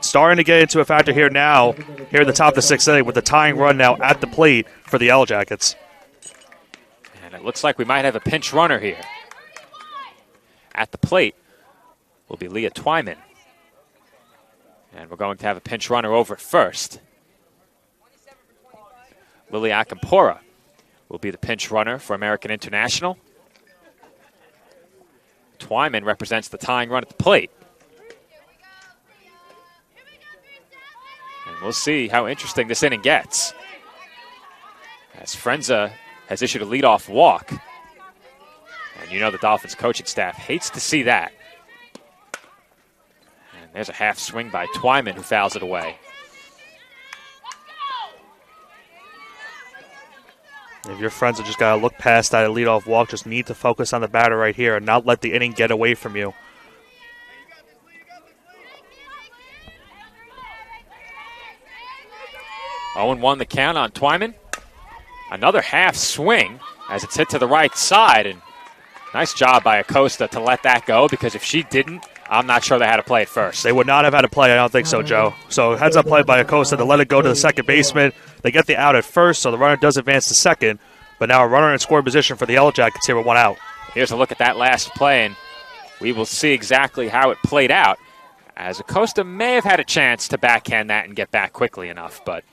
Starting to get into a factor here now, here at the top of the 6th inning with the tying run now at the plate for the Yellow Jackets. And it looks like we might have a pinch runner here. At the plate will be Leah Twyman. And we're going to have a pinch runner over at first. Lily Akampora will be the pinch runner for American International. Twyman represents the tying run at the plate. And we'll see how interesting this inning gets, as Frenza has issued a leadoff walk. And you know the Dolphins coaching staff hates to see that. And there's a half swing by Twyman who fouls it away. If your friends have just got to look past that leadoff walk, just need to focus on the batter right here and not let the inning get away from you. Oh, 0-1 the count on Twyman. Another half swing as it's hit to the right side. And nice job by Acosta to let that go, because if she didn't, I'm not sure they had to play it first. They would not have had to play, I don't think so, Joe. So heads up play by Acosta to let it go to the second baseman. They get the out at first, so the runner does advance to second. But now a runner in scoring position for the Yellow Jackets here with 1 out. Here's a look at that last play, and we will see exactly how it played out, as Acosta may have had a chance to backhand that and get back quickly enough, but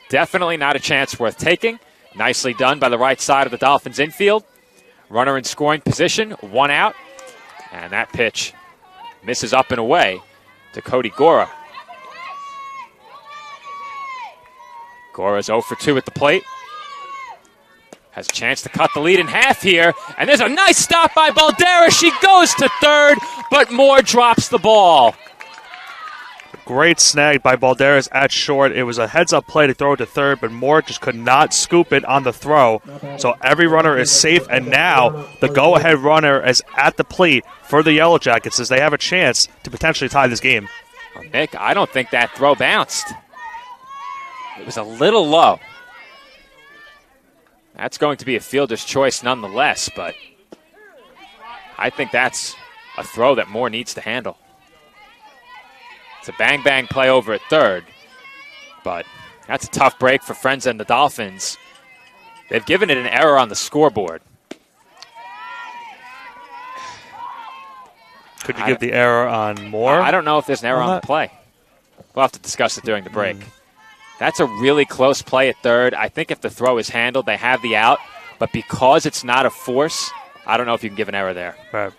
definitely not a chance worth taking. Nicely done by the right side of the Dolphins infield. Runner in scoring position, 1 out, and that pitch misses up and away to Cody Gora. Gora's 0 for 2 at the plate. Has a chance to cut the lead in half here. And there's a nice stop by Balderas. She goes to third, but Moore drops the ball. Great snag by Balderas at short. It was a heads-up play to throw it to third, but Moore just could not scoop it on the throw. So every runner is safe, and now the go-ahead runner is at the plate for the Yellow Jackets as they have a chance to potentially tie this game. Well, Nick, I don't think that throw bounced. It was a little low. That's going to be a fielder's choice nonetheless, but I think that's a throw that Moore needs to handle. It's a bang-bang play over at third, but that's a tough break for Frenza and the Dolphins. They've given it an error on the scoreboard. Could you give the error on Moore? I don't know if there's an error on the play. We'll have to discuss it during the break. That's a really close play at third. I think if the throw is handled, they have the out. But because it's not a force, I don't know if you can give an error there. Right.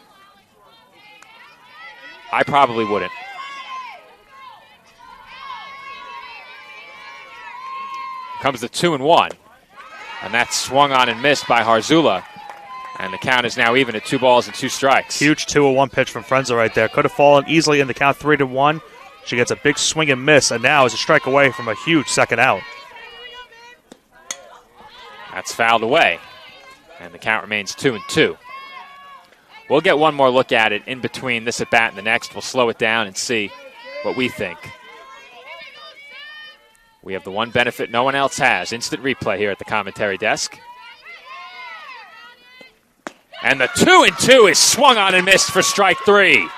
I probably wouldn't. Comes the 2-1. And that's swung on and missed by Harzula. And the count is now even at 2 balls and 2 strikes. Huge 2-1 pitch from Frenza right there. Could have fallen easily in the count 3-1. She gets a big swing and miss, and now is a strike away from a huge second out. That's fouled away, and the count remains 2-2. We'll get one more look at it in between this at bat and the next. We'll slow it down and see what we think. We have the one benefit no one else has, instant replay here at the commentary desk. And the 2-2 is swung on and missed for strike 3.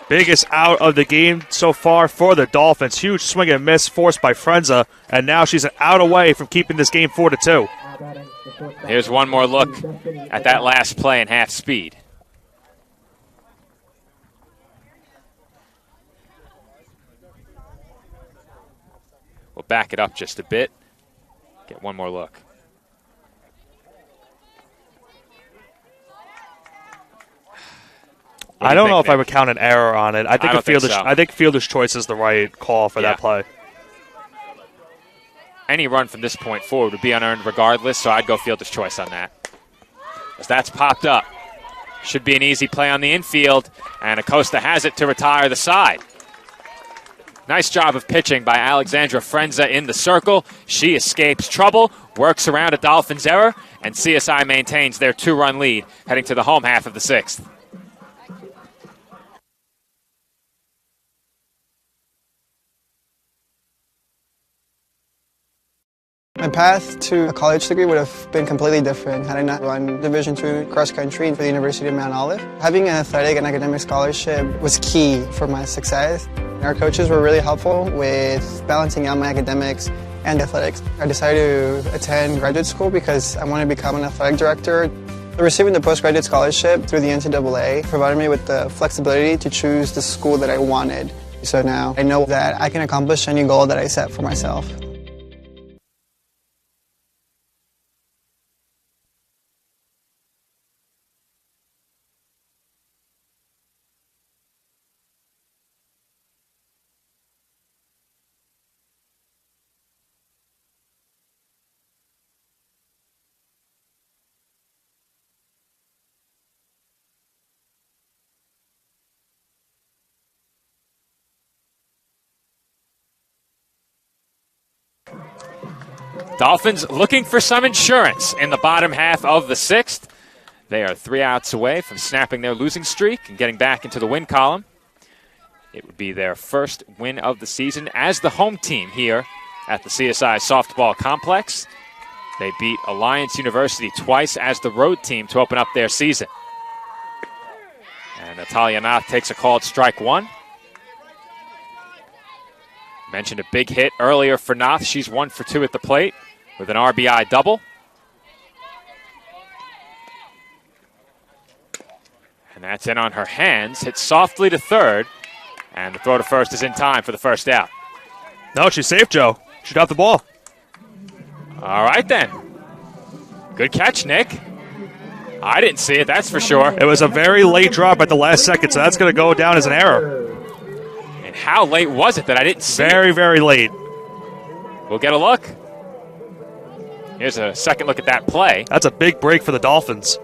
Biggest out of the game so far for the Dolphins. Huge swing and miss forced by Frenza, and now she's an out away from keeping this game 4-2. Here's one more look at that last play in half speed. We'll back it up just a bit. Get one more look. I don't know if I would count an error on it. I think fielder's choice is the right call for that play. Any run from this point forward would be unearned regardless, so I'd go fielder's choice on that. As that's popped up. Should be an easy play on the infield, and Acosta has it to retire the side. Nice job of pitching by Alexandra Frenza in the circle. She escapes trouble, works around a Dolphins error, and CSI maintains their 2-run lead heading to the home half of the 6th. My path to a college degree would have been completely different had I not run Division II cross country for the University of Mount Olive. Having an athletic and academic scholarship was key for my success. Our coaches were really helpful with balancing out my academics and athletics. I decided to attend graduate school because I wanted to become an athletic director. Receiving the postgraduate scholarship through the NCAA provided me with the flexibility to choose the school that I wanted. So now I know that I can accomplish any goal that I set for myself. Dolphins looking for some insurance in the bottom half of the sixth. They are 3 outs away from snapping their losing streak and getting back into the win column. It would be their first win of the season as the home team here at the CSI Softball Complex. They beat Alliance University twice as the road team to open up their season. And Natalia Nath takes a called strike one. Mentioned a big hit earlier for Nath. She's 1 for 2 at the plate with an RBI double. And that's in on her hands. Hit softly to third. And the throw to first is in time for the first out. No, she's safe, Joe. She dropped the ball. All right, then. Good catch, Nick. I didn't see it, that's for sure. It was a very late drop at the last second, so that's going to go down as an error. And how late was it that I didn't see Very, it? very late. We'll get a look. Here's a second look at that play. That's a big break for the Dolphins.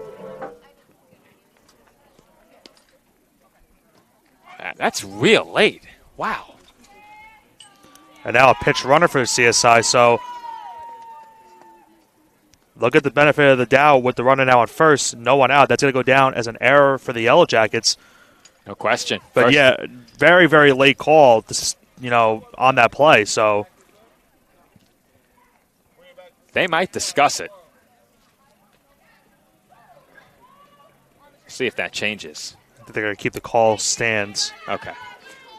That's real late. Wow. And now a pitch runner for CSI, so look at the benefit of the doubt with the runner now on first, no one out. That's going to go down as an error for the Yellow Jackets. No question. But yeah, very, very late call, on that play, so. They might discuss it. See if that changes. I think they're going to keep the call stands. Okay.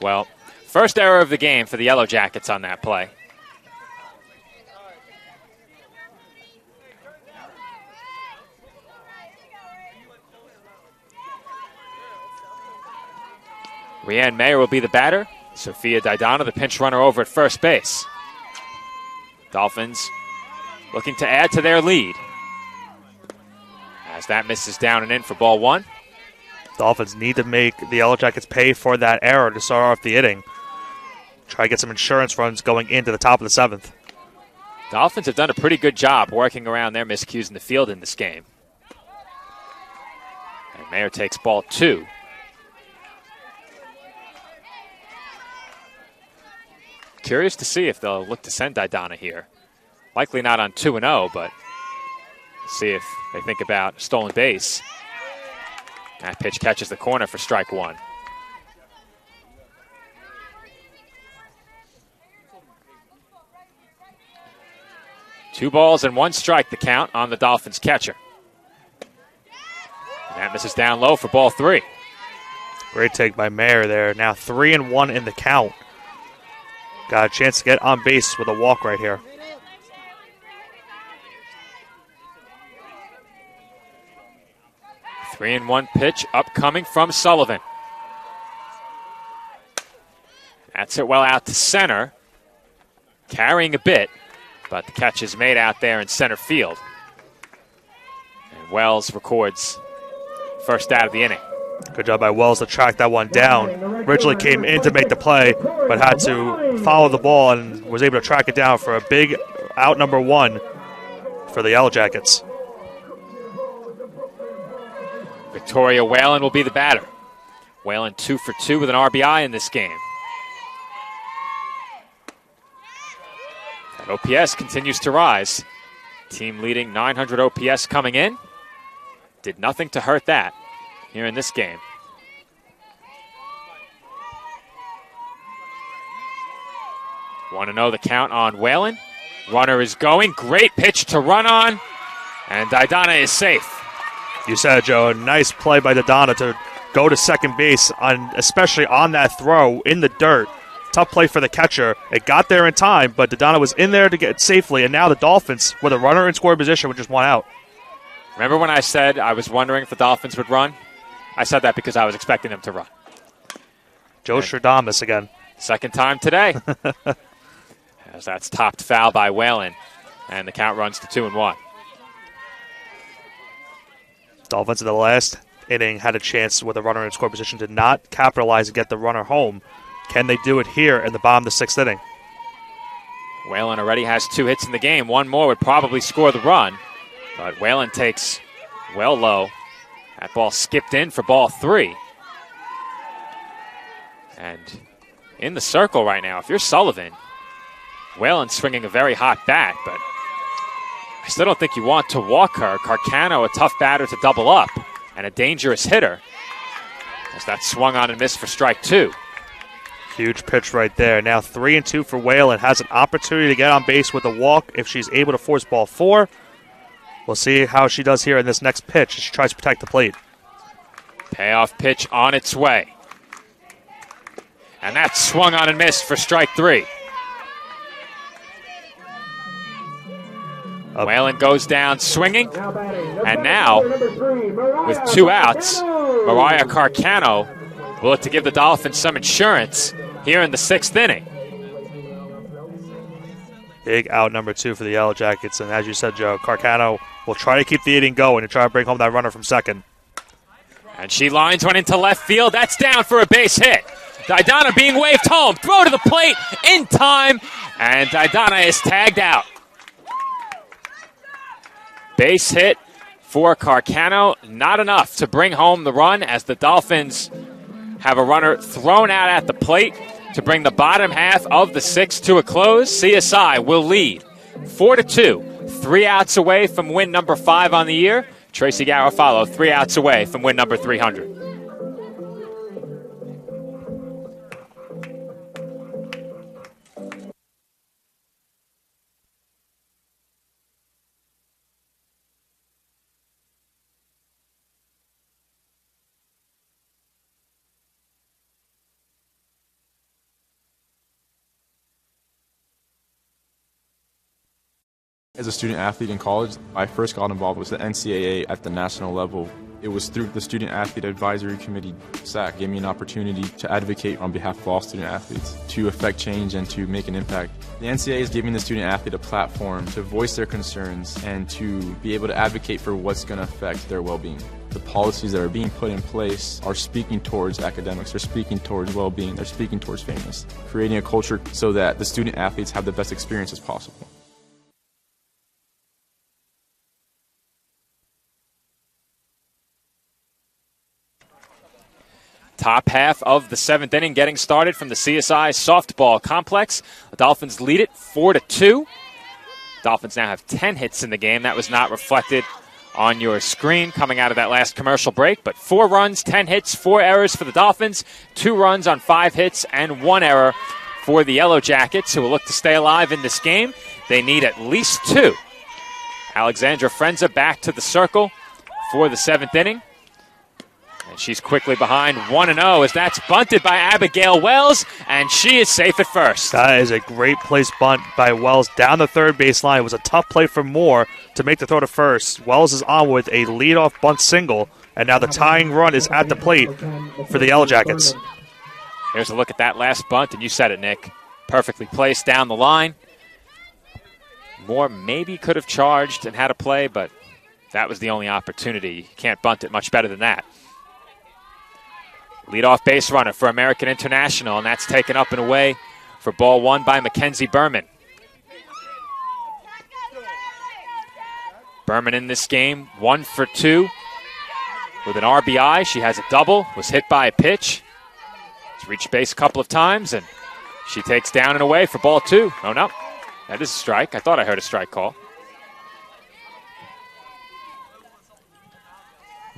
Well, first error of the game for the Yellow Jackets on that play. Rianne Mayer will be the batter. Sophia Didana, the pinch runner, over at first base. Dolphins looking to add to their lead. As that misses down and in for ball one. Dolphins need to make the Yellow Jackets pay for that error to start off the inning. Try to get some insurance runs going into the top of the seventh. Dolphins have done a pretty good job working around their miscues in the field in this game. And Mayer takes ball two. Curious to see if they'll look to send Didana here. Likely not on 2-0, but see if they think about stolen base. That pitch catches the corner for strike one. Two balls and one strike the count on the Dolphins catcher. And that misses down low for ball three. Great take by Mayer there. Now 3-1 in the count. Got a chance to get on base with a walk right here. 3-1 pitch upcoming from Sullivan. That's it well out to center. Carrying a bit, but the catch is made out there in center field. And Wells records first out of the inning. Good job by Wells to track that one down. Originally came in to make the play, but had to follow the ball and was able to track it down for a big out number one for the Yellow Jackets. Victoria Whalen will be the batter. Whalen 2 for 2 with an RBI in this game. That OPS continues to rise. Team leading 900 OPS coming in. Did nothing to hurt that here in this game. Want to know the count on Whalen? Runner is going. Great pitch to run on. And Didana is safe. You said, Joe, a nice play by Didana to go to second base, especially on that throw in the dirt. Tough play for the catcher. It got there in time, but Didana was in there to get it safely, and now the Dolphins, with a runner in scoring position, with just one out. Remember when I said I was wondering if the Dolphins would run? I said that because I was expecting them to run. Joe Stradamus again. Second time today. As that's topped foul by Whalen, and the count runs to 2-1. Dolphins in the last inning had a chance with a runner in scoring position, did not capitalize and get the runner home. Can they do it here in the bottom of the sixth inning? Whalen already has 2 hits in the game. One more would probably score the run, but Whalen takes well low. That ball skipped in for ball 3. And in the circle right now, if you're Sullivan, Whalen's swinging a very hot bat, but I still don't think you want to walk her. Carcano, a tough batter to double up, and a dangerous hitter, as that swung on and missed for strike 2. Huge pitch right there. Now 3-2 for Whalen. Has an opportunity to get on base with a walk if she's able to force ball 4. We'll see how she does here in this next pitch as she tries to protect the plate. Payoff pitch on its way. And that swung on and missed for strike 3. Whalen goes down swinging, and now, with 2 outs, Mariah Carcano will look to give the Dolphins some insurance here in the 6th inning. Big out number 2 for the Yellow Jackets, and as you said, Joe, Carcano will try to keep the inning going and try to bring home that runner from second. And she lines one into left field. That's down for a base hit. Didana being waved home. Throw to the plate in time, and Didana is tagged out. Base hit for Carcano. Not enough to bring home the run as the Dolphins have a runner thrown out at the plate to bring the bottom half of the 6th to a close. CSI will lead 4-2. 3 outs away from win number 5 on the year. Tracy Garofalo 3 outs away from win number 300. As a student athlete in college, I first got involved with the NCAA at the national level. It was through the Student Athlete Advisory Committee, SAC, gave me an opportunity to advocate on behalf of all student athletes, to affect change and to make an impact. The NCAA is giving the student athlete a platform to voice their concerns and to be able to advocate for what's going to affect their well-being. The policies that are being put in place are speaking towards academics, they're speaking towards well-being, they're speaking towards fairness, creating a culture so that the student athletes have the best experiences possible. Top half of the 7th inning getting started from the CSI softball complex. The Dolphins lead it 4-2. Dolphins now have 10 hits in the game. That was not reflected on your screen coming out of that last commercial break. But 4 runs, 10 hits, 4 errors for the Dolphins. 2 runs on 5 hits and 1 error for the Yellow Jackets, who will look to stay alive in this game. They need at least 2. Alexandra Frenza back to the circle for the 7th inning. And she's quickly behind 1-0 as that's bunted by Abigail Wells, and she is safe at first. That is a great place bunt by Wells down the third baseline. It was a tough play for Moore to make the throw to first. Wells is on with a leadoff bunt single, and now the tying run is at the plate for the Yellow Jackets. Here's a look at that last bunt, and you said it, Nick. Perfectly placed down the line. Moore maybe could have charged and had a play, but that was the only opportunity. You can't bunt it much better than that. Leadoff base runner for American International, and that's taken up and away for ball 1 by Mackenzie Berman. Berman in this game, 1 for 2 with an RBI. She has a double, was hit by a pitch. She's reached base a couple of times, and she takes down and away for ball 2. Oh, no, that is a strike. I thought I heard a strike call.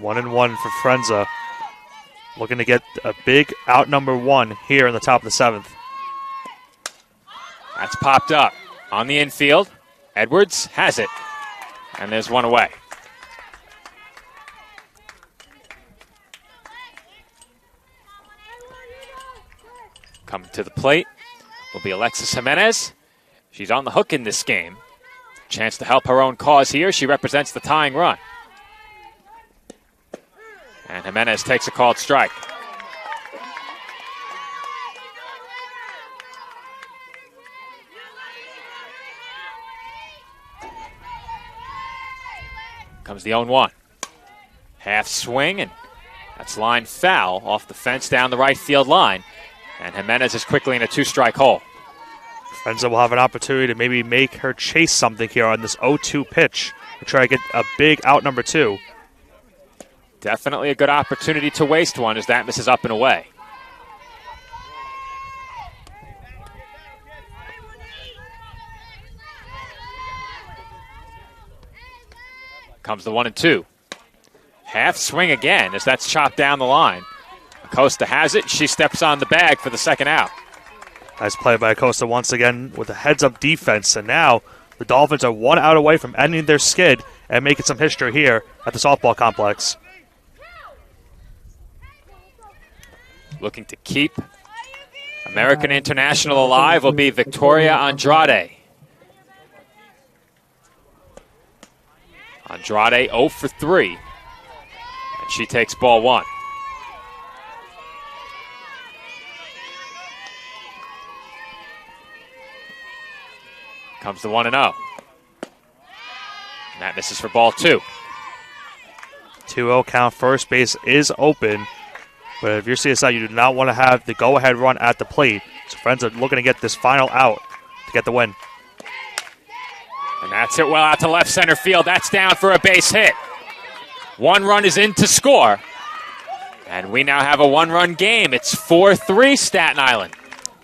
1-1 for Frenza. Looking to get a big out number 1 here in the top of the 7th. That's popped up on the infield. Edwards has it, and there's one away. Coming to the plate will be Alexis Jimenez. She's on the hook in this game. Chance to help her own cause here. She represents the tying run. And Jimenez takes a called strike. Comes the 0-1. Half swing, and that's line foul off the fence down the right field line. And Jimenez is quickly in a 2-strike hole. Frenza will have an opportunity to maybe make her chase something here on this 0-2 pitch to try to get a big out number 2. Definitely a good opportunity to waste one as that misses up and away. Comes the 1-2. Half swing again as that's chopped down the line. Acosta has it. She steps on the bag for the second out. Nice play by Acosta once again with a heads-up defense. And now the Dolphins are 1 out away from ending their skid and making some history here at the softball complex. Looking to keep American International alive will be Victoria Andrade. Andrade 0 for 3. And she takes ball 1. Comes the 1-0. And that misses for ball 2. 2-0 count. First base is open. But if you're CSI, you do not want to have the go-ahead run at the plate. So Friends are looking to get this final out to get the win. And that's it well out to left center field. That's down for a base hit. 1 run is in to score. And we now have a 1-run game. It's 4-3 Staten Island.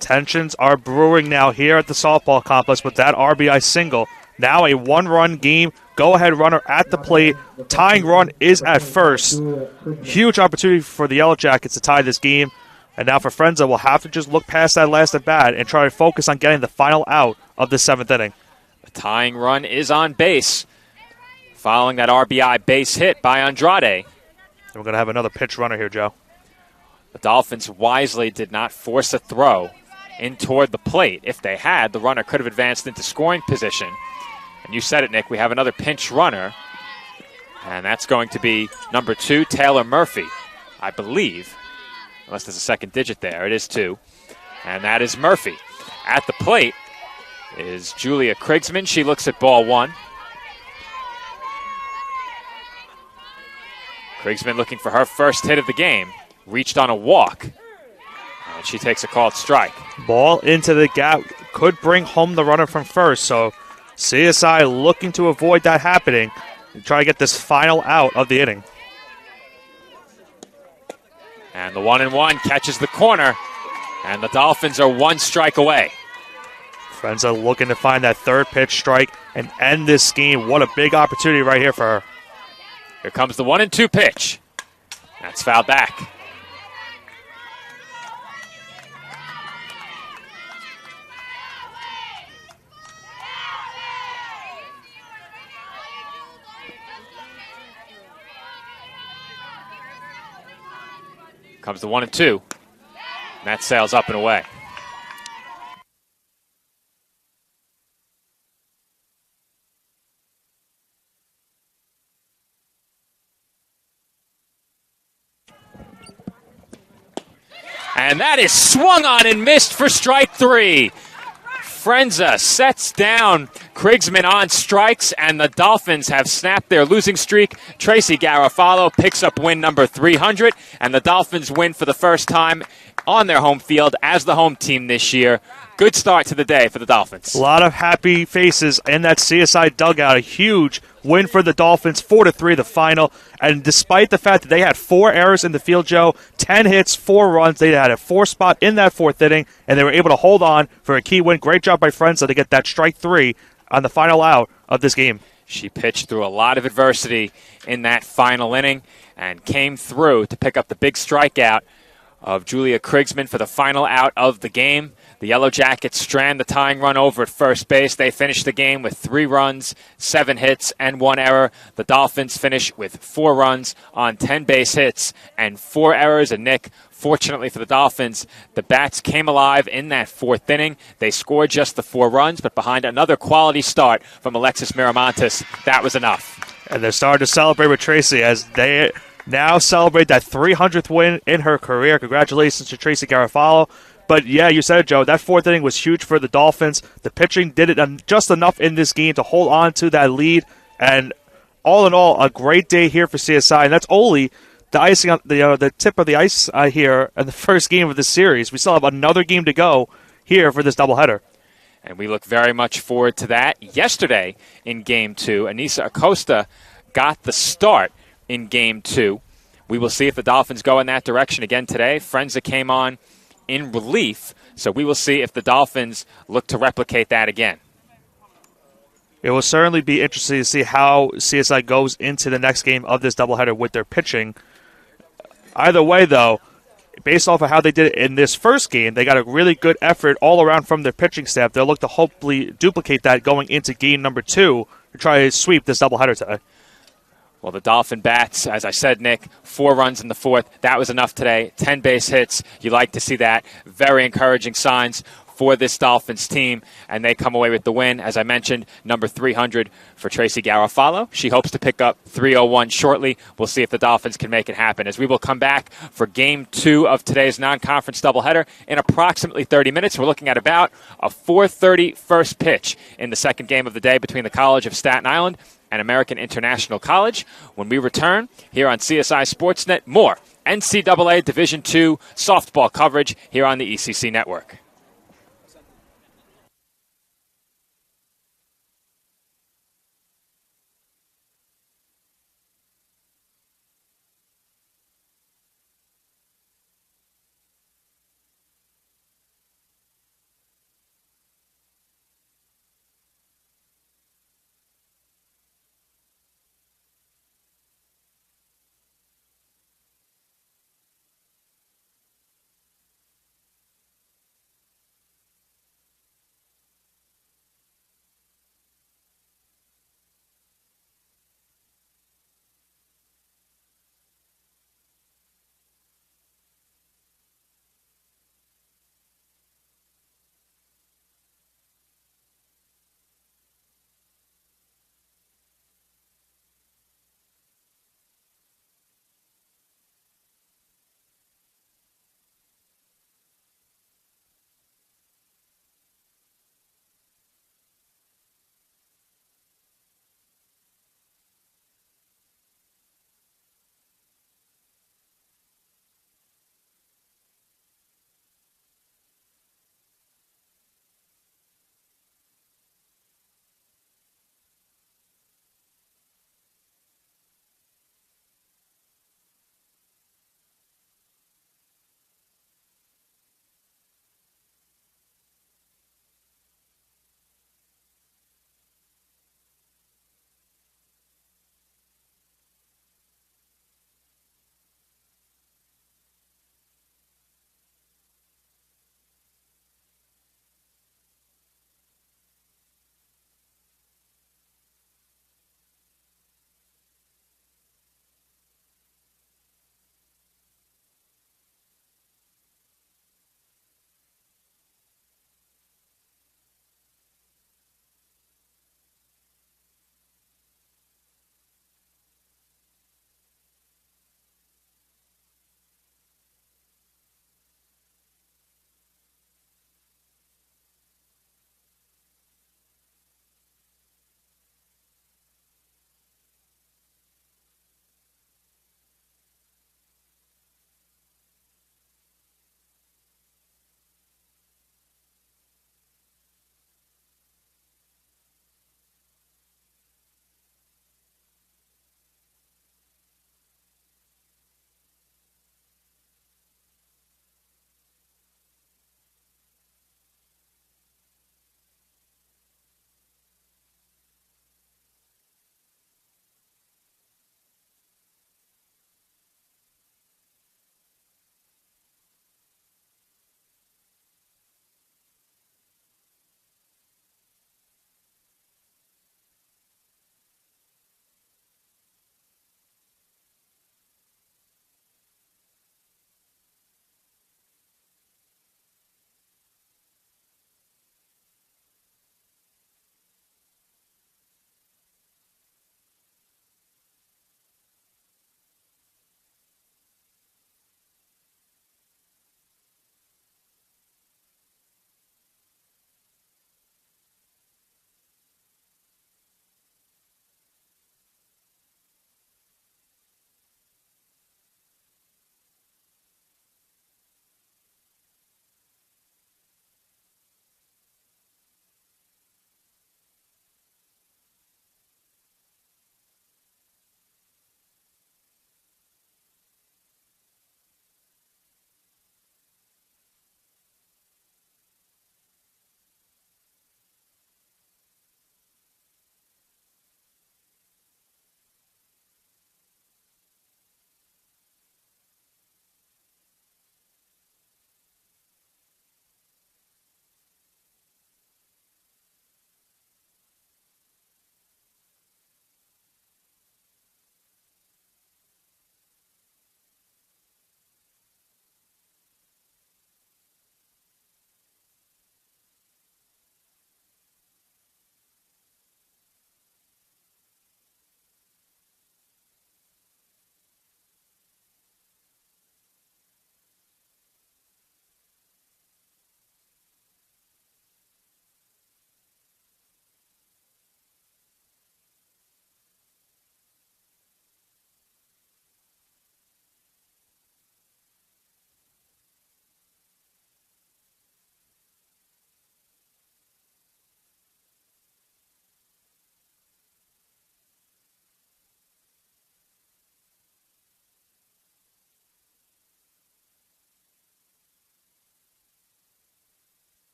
Tensions are brewing now here at the softball complex with that RBI single. Now a 1-run game. Go-ahead runner at the plate. Tying run is at first. Huge opportunity for the Yellow Jackets to tie this game. And now for Frenza, we'll have to just look past that last at-bat and try to focus on getting the final out of this 7th inning. The tying run is on base following that RBI base hit by Andrade. And we're going to have another pitch runner here, Joe. The Dolphins wisely did not force a throw in toward the plate. If they had, the runner could have advanced into scoring position. And you said it, Nick, we have another pinch runner. And that's going to be number 2, Taylor Murphy, I believe. Unless there's a second digit there. It is 2. And that is Murphy. At the plate is Julia Krigsman. She looks at ball 1. Krigsman looking for her first hit of the game. Reached on a walk. And she takes a called strike. Ball into the gap. Could bring home the runner from first. So CSI looking to avoid that happening and try to get this final out of the inning. And the 1-1 catches the corner. And the Dolphins are 1 strike away. Frenza looking to find that third pitch strike and end this game. What a big opportunity right here for her. Here comes the 1-2 pitch. That's fouled back. Comes the 1-2. And that sails up and away. And that is swung on and missed for strike 3. Frenza sets down Krigsman on strikes, and the Dolphins have snapped their losing streak. Tracy Garofalo picks up win number 300, and the Dolphins win for the first time on their home field as the home team this year. Good start to the day for the Dolphins. A lot of happy faces in that CSI dugout. A huge win for the Dolphins, 4-3 the final. And despite the fact that they had 4 errors in the field, Joe, 10 hits, 4 runs, they had a 4 spot in that 4th inning, and they were able to hold on for a key win. Great job by Frenza to get that strike 3 on the final out of this game. She pitched through a lot of adversity in that final inning and came through to pick up the big strikeout of Julia Krigsman for the final out of the game. The Yellow Jackets strand the tying run over at first base. They finish the game with 3 runs, 7 hits, and 1 error. The Dolphins finish with 4 runs on 10 base hits and 4 errors. And Nick, fortunately for the Dolphins, the Bats came alive in that 4th inning. They scored just the 4 runs, but behind another quality start from Alexis Miramontes, that was enough. And they're starting to celebrate with Tracy as they now celebrate that 300th win in her career. Congratulations to Tracy Garofalo. But, yeah, you said it, Joe. That 4th inning was huge for the Dolphins. The pitching did it just enough in this game to hold on to that lead. And all in all, a great day here for CSI. And that's only the icing on the tip of the ice here in the first game of this series. We still have another game to go here for this doubleheader. And we look very much forward to that. Yesterday in Game 2, Anissa Acosta got the start in Game 2. We will see if the Dolphins go in that direction again today. Frenza came on in relief, so we will see if the Dolphins look to replicate that again. It will certainly be interesting to see how CSI goes into the next game of this doubleheader with their pitching. Either way, though, based off of how they did it in this first game, they got a really good effort all around from their pitching staff. They'll look to hopefully duplicate that going into game number 2 to try to sweep this doubleheader today. Well, the Dolphin Bats, as I said, Nick, 4 runs in the 4th. That was enough today. 10 base hits. You like to see that. Very encouraging signs for this Dolphins team, and they come away with the win. As I mentioned, number 300 for Tracy Garofalo. She hopes to pick up 301 shortly. We'll see if the Dolphins can make it happen. As we will come back for Game 2 of today's non-conference doubleheader in approximately 30 minutes. We're looking at about a 4:30 first pitch in the second game of the day between the College of Staten Island and American International College. When we return here on CSI Sportsnet, more NCAA Division II softball coverage here on the ECC Network.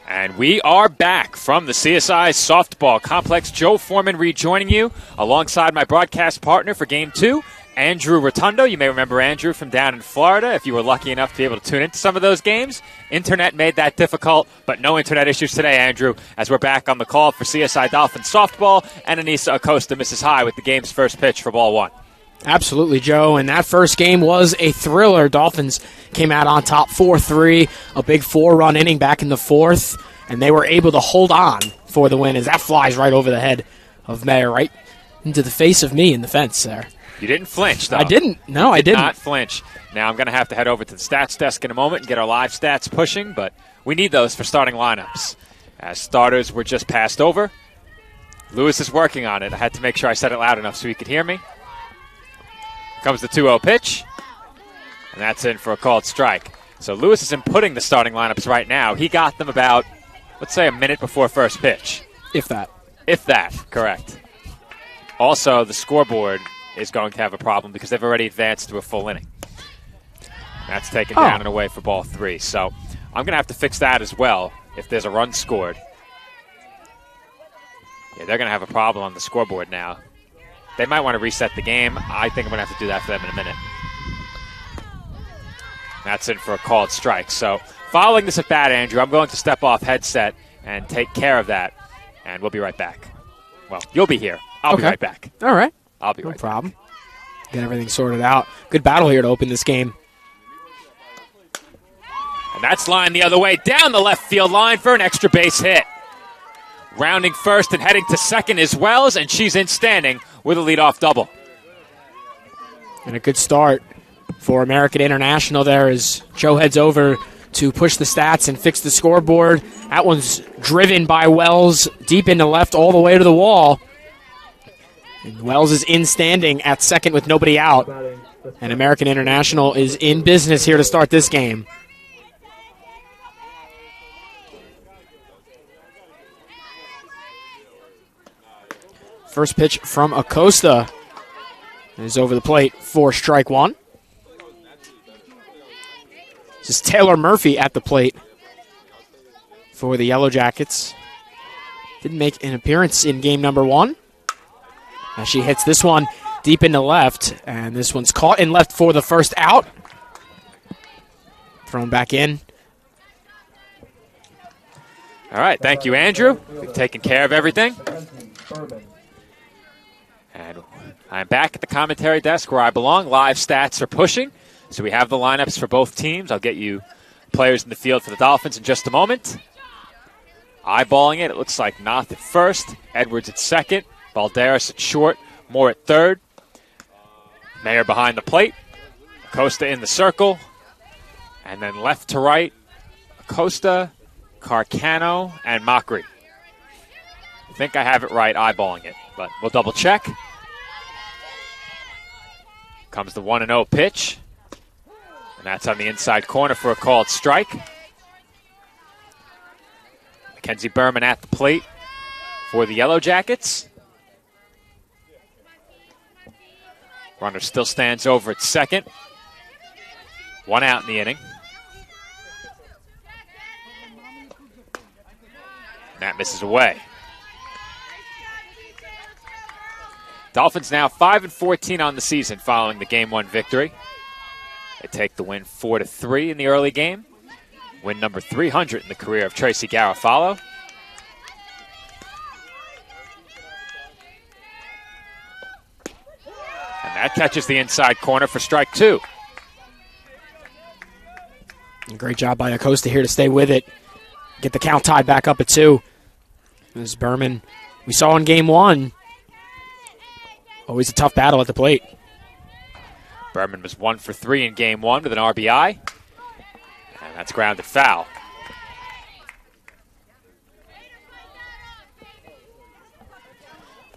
And we are back from the CSI Softball Complex. Joe Foreman rejoining you alongside my broadcast partner for Game 2, Andrew Rotundo. You may remember Andrew from down in Florida if you were lucky enough to be able to tune into some of those games. Internet made that difficult, but no internet issues today, Andrew, as we're back on the call for CSI Dolphins Softball and Anissa Acosta misses high with the game's first pitch for ball one. Absolutely, Joe, and that first game was a thriller. Dolphins came out on top 4-3, a big 4-run inning back in the fourth, and they were able to hold on for the win as that flies right over the head of Mayer, right into the face of me in the fence there. You didn't flinch, though. I didn't. No, I didn't. Not flinch. Now I'm going to have to head over to the stats desk in a moment and get our live stats pushing, but we need those for starting lineups. As starters were just passed over, Lewis is working on it. I had to make sure I said it loud enough so he could hear me. Comes the 2-0 pitch, and that's in for a called strike. So Lewis is inputting the starting lineups right now. He got them about, let's say, a minute before first pitch. If that. If that, correct. Also, the scoreboard is going to have a problem because they've already advanced to a full inning. That's taken down and away for ball 3. So I'm going to have to fix that as well if there's a run scored. Yeah, they're going to have a problem on the scoreboard now. They might want to reset the game. I think I'm going to have to do that for them in a minute. That's in for a called strike. So following this at bat, Andrew, I'm going to step off headset and take care of that, and we'll be right back. Well, you'll be here. I'll be right back. All right. I'll be right back. No problem. Get everything sorted out. Good battle here to open this game. And that's lined the other way down the left field line for an extra base hit. Rounding first and heading to second is Wells, and she's in standing with a leadoff double. And a good start for American International there as Joe heads over to push the stats and fix the scoreboard. That one's driven by Wells deep into left all the way to the wall. And Wells is in standing at second with nobody out. And American International is in business here to start this game. First pitch from Acosta is over the plate for strike one. This is Taylor Murphy at the plate for the Yellow Jackets. Didn't make an appearance in game number one. As she hits this one deep into left, and this one's caught in left for the first out. Thrown back in. All right, thank you, Andrew. We've taken care of everything. And I'm back at the commentary desk where I belong. Live stats are pushing. So we have the lineups for both teams. I'll get you players in the field for the Dolphins in just a moment. Eyeballing it, it looks like Noth at first, Edwards at second, Balderas at short, Moore at third. Mayer behind the plate, Acosta in the circle, and then left to right, Acosta, Carcano, and Macri. I think I have it right eyeballing it, but we'll double check. Comes the 1-0 pitch. And that's on the inside corner for a called strike. Mackenzie Berman at the plate for the Yellow Jackets. Runner still stands over at second. One out in the inning. And that misses away. Dolphins now 5-14 on the season following the Game 1 victory. They take the win 4-3 in the early game. Win number 300 in the career of Tracy Garofalo. And that catches the inside corner for strike two. Great job by Acosta here to stay with it. Get the count tied back up at 2. This is Berman. We saw in game 1. Always a tough battle at the plate. Berman was 1 for 3 in game 1 with an RBI. And that's grounded foul.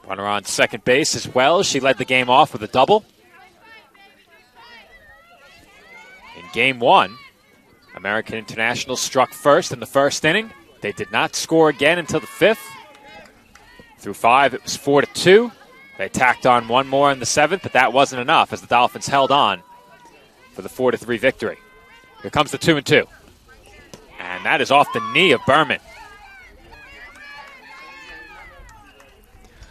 Runner on second base as well. She led the game off with a double. In game 1, American International struck first in the first inning. They did not score again until the 5th. Through 5, it was 4-2. They tacked on one more in the 7th, but that wasn't enough as the Dolphins held on for the 4-3 victory. Here comes the 2-2. And that is off the knee of Berman.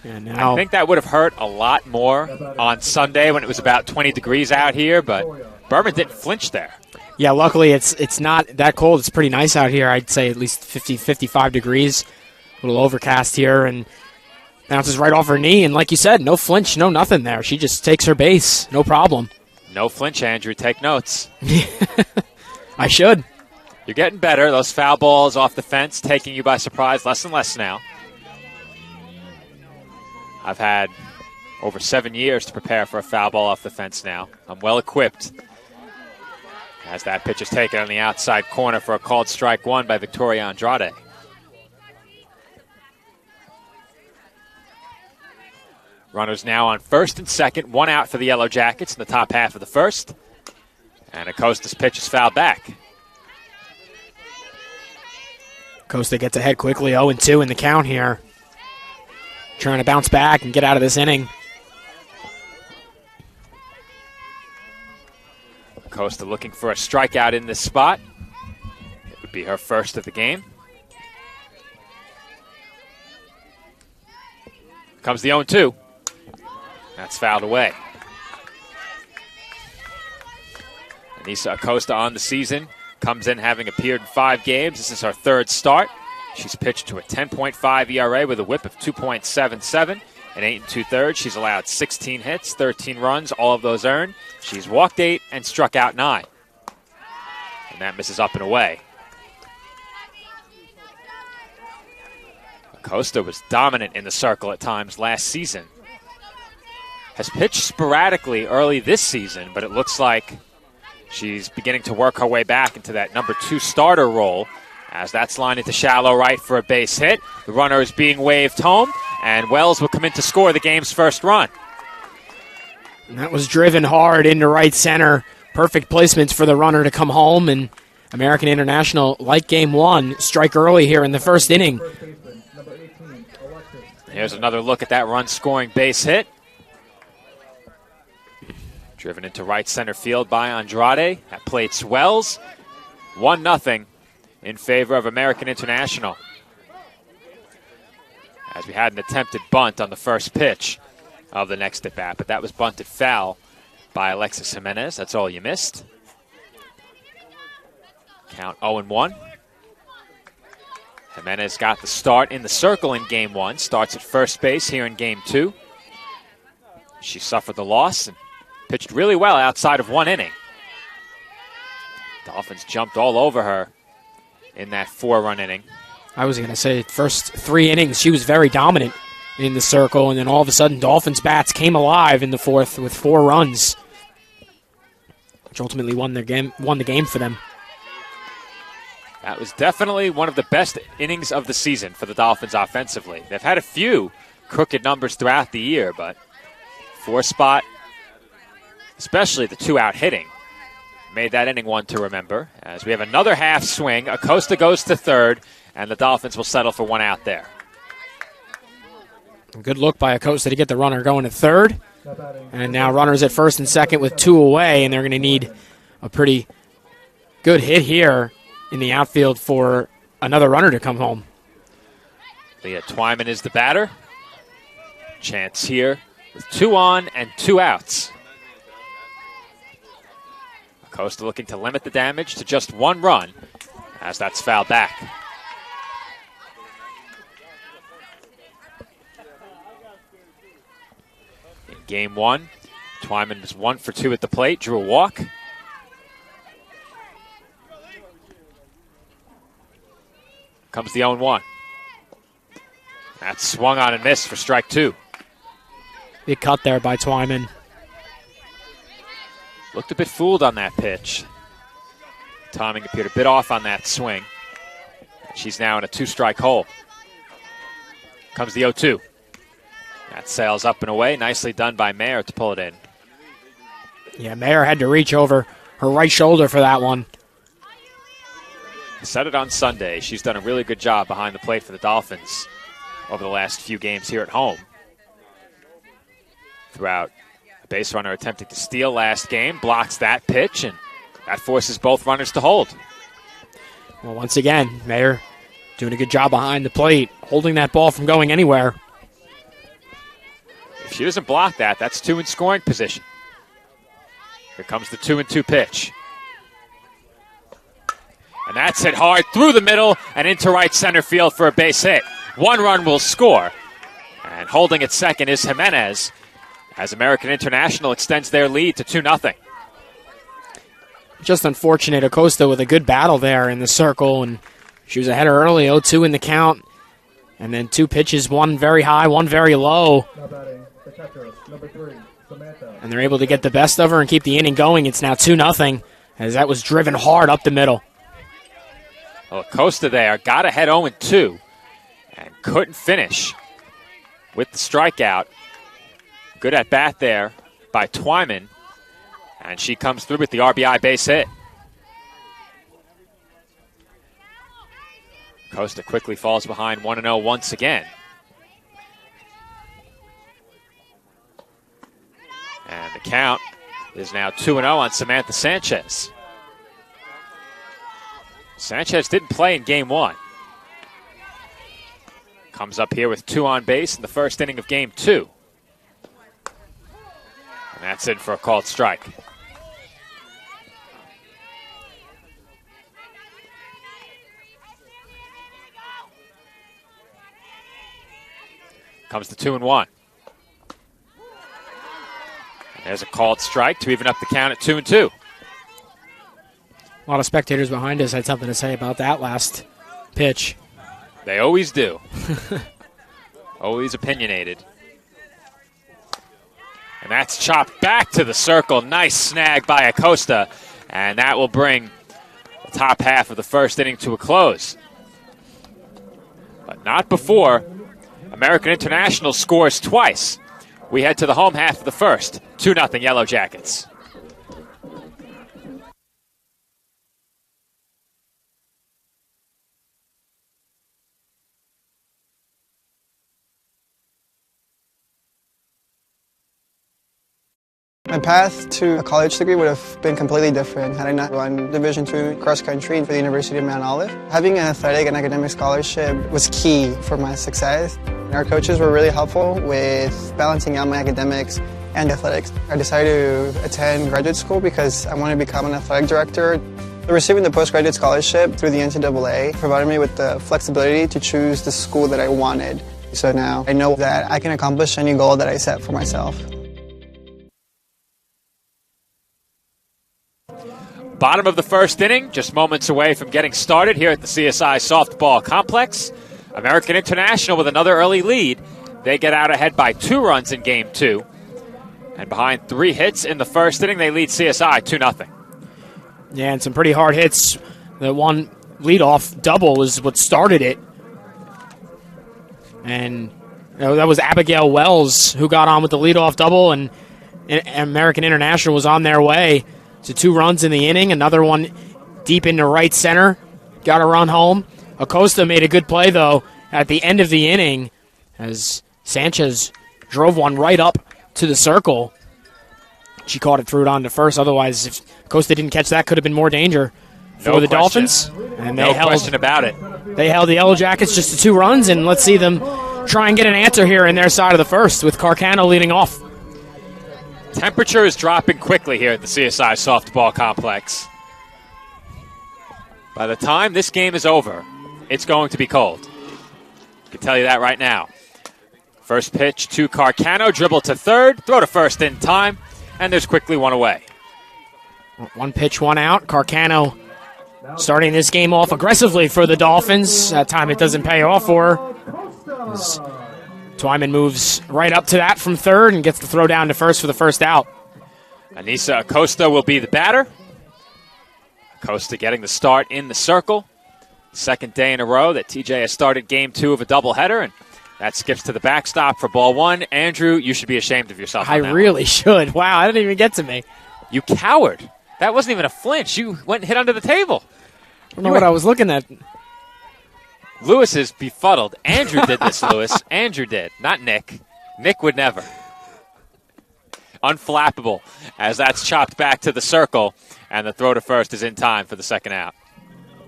And now I think that would have hurt a lot more on Sunday when it was about 20 degrees out here, but Berman didn't flinch there. Yeah, luckily it's not that cold. It's pretty nice out here. I'd say at least 50, 55 degrees. A little overcast here, and bounces right off her knee. And like you said, no flinch, no nothing there. She just takes her base, no problem. No flinch, Andrew. Take notes. I should. You're getting better. Those foul balls off the fence taking you by surprise less and less now. I've had over 7 years to prepare for a foul ball off the fence now. I'm well equipped. As that pitch is taken on the outside corner for a called strike one by Victoria Andrade. Runners now on first and second, one out for the Yellow Jackets in the top half of the first. And Acosta's pitch is fouled back. Acosta gets ahead quickly, 0-2 in the count here. Trying to bounce back and get out of this inning. Acosta looking for a strikeout in this spot. It would be her first of the game. Comes the 0-2. That's fouled away. Anissa Acosta on the season. Comes in having appeared in 5 games. This is her third start. She's pitched to a 10.5 ERA with a whip of 2.77 and 8 2/3. She's allowed 16 hits, 13 runs, all of those earned. She's walked 8 and struck out 9. And that misses up and away. Acosta was dominant in the circle at times last season. Has pitched sporadically early this season, but it looks like she's beginning to work her way back into that number 2 starter role as that's lined into shallow right for a base hit. The runner is being waved home, and Wells will come in to score the game's first run. And that was driven hard into right center. Perfect placements for the runner to come home, and American International, like game 1, strike early here in the first inning. Here's another look at that run-scoring base hit. Driven into right center field by Andrade. That plates Wells. 1-0 in favor of American International. As we had an attempted bunt on the first pitch of the next at-bat, but that was bunted foul by Alexis Jimenez. That's all you missed. Count 0-1. Jimenez got the start in the circle in game 1. Starts at first base here in game 2. She suffered the loss and pitched really well outside of 1 inning. Dolphins jumped all over her in that 4-run inning. I was going to say, first 3 innings, she was very dominant in the circle, and then all of a sudden, Dolphins bats came alive in the 4th with 4 runs, which ultimately won the game for them. That was definitely one of the best innings of the season for the Dolphins offensively. They've had a few crooked numbers throughout the year, but 4-spot, especially the 2-out hitting, made that inning one to remember. As we have another half swing, Acosta goes to third, and the Dolphins will settle for 1 out there. A good look by Acosta to get the runner going to third. And now runners at first and second with 2 away, and they're going to need a pretty good hit here in the outfield for another runner to come home. Leah Twyman is the batter. Chance here with 2 on and 2 outs. Acosta looking to limit the damage to just 1 run as that's fouled back. In game 1, Twyman was 1 for 2 at the plate, drew a walk. Comes the 0-1. That's swung on and missed for strike 2. Big cut there by Twyman. Looked a bit fooled on that pitch. Timing appeared a bit off on that swing. She's now in a 2-strike hole. Comes the 0-2. That sails up and away. Nicely done by Mayer to pull it in. Yeah, Mayer had to reach over her right shoulder for that one. Said it on Sunday. She's done a really good job behind the plate for the Dolphins over the last few games here at home. Throughout a base runner attempting to steal last game, blocks that pitch, and that forces both runners to hold. Well, once again, Mayer doing a good job behind the plate, holding that ball from going anywhere. she doesn't block that. That's 2 in scoring position. Here comes the 2-2 pitch. And that's hit hard through the middle and into right center field for a base hit. 1 run will score. And holding at second is Jimenez as American International extends their lead to 2-0. Just unfortunate. Acosta with a good battle there in the circle, and she was ahead early, 0-2 in the count. And then 2 pitches, one very high, one very low. And they're able to get the best of her and keep the inning going. It's now 2-0 as that was driven hard up the middle. Well, Acosta there got ahead 0-2 and couldn't finish with the strikeout. Good at bat there by Twyman. And she comes through with the RBI base hit. Acosta quickly falls behind 1-0 once again. And the count is now 2-0 on Samantha Sanchez. Sanchez didn't play in game 1. Comes up here with 2 on base in the first inning of game 2. And that's in for a called strike. Comes the 2-1. And there's a called strike to even up the count at 2-2. A lot of spectators behind us had something to say about that last pitch. They always do. Always opinionated. And that's chopped back to the circle. Nice snag by Acosta. And that will bring the top half of the first inning to a close. But not before American International scores twice. We head to the home half of the first. 2-0 Yellow Jackets. My path to a college degree would have been completely different had I not run Division II cross country for the University of Mount Olive. Having an athletic and academic scholarship was key for my success. Our coaches were really helpful with balancing out my academics and athletics. I decided to attend graduate school because I wanted to become an athletic director. Receiving the postgraduate scholarship through the NCAA provided me with the flexibility to choose the school that I wanted. So now I know that I can accomplish any goal that I set for myself. Bottom of the first inning, just moments away from getting started here at the CSI Softball Complex. American International with another early lead. They get out ahead by 2 runs in game 2. And behind 3 hits in the first inning, they lead CSI 2-0. Yeah, and some pretty hard hits. The one leadoff double is what started it. And that was Abigail Wells who got on with the leadoff double, and American International was on their way to 2 runs in the inning. Another one deep into right center. Got a run home. Acosta made a good play, though, at the end of the inning as Sanchez drove one right up to the circle. She caught it, threw it on to first. Otherwise, if Acosta didn't catch that, could have been more danger for the Dolphins. And no question about it. They held the Yellow Jackets just to 2 runs, and let's see them try and get an answer here in their side of the first with Carcano leading off. Temperature is dropping quickly here at the CSI Softball Complex. By the time this game is over, it's going to be cold. I can tell you that right now. First pitch to Carcano, dribble to third, throw to first in time, and there's quickly one away. 1 pitch, 1 out. Carcano starting this game off aggressively for the Dolphins. That time it doesn't pay off for her. As Twyman moves right up to that from third and gets the throw down to first for the first out. Anissa Acosta will be the batter. Acosta getting the start in the circle. Second day in a row that TJ has started game 2 of a doubleheader, and that skips to the backstop for ball 1. Andrew, you should be ashamed of yourself. I really should. Wow, that didn't even get to me. You coward. That wasn't even a flinch. You went and hit under the table. I don't know what I was looking at. Lewis is befuddled. Andrew did this, Lewis. Andrew did, not Nick. Nick would never. Unflappable as that's chopped back to the circle, and the throw to first is in time for the second out.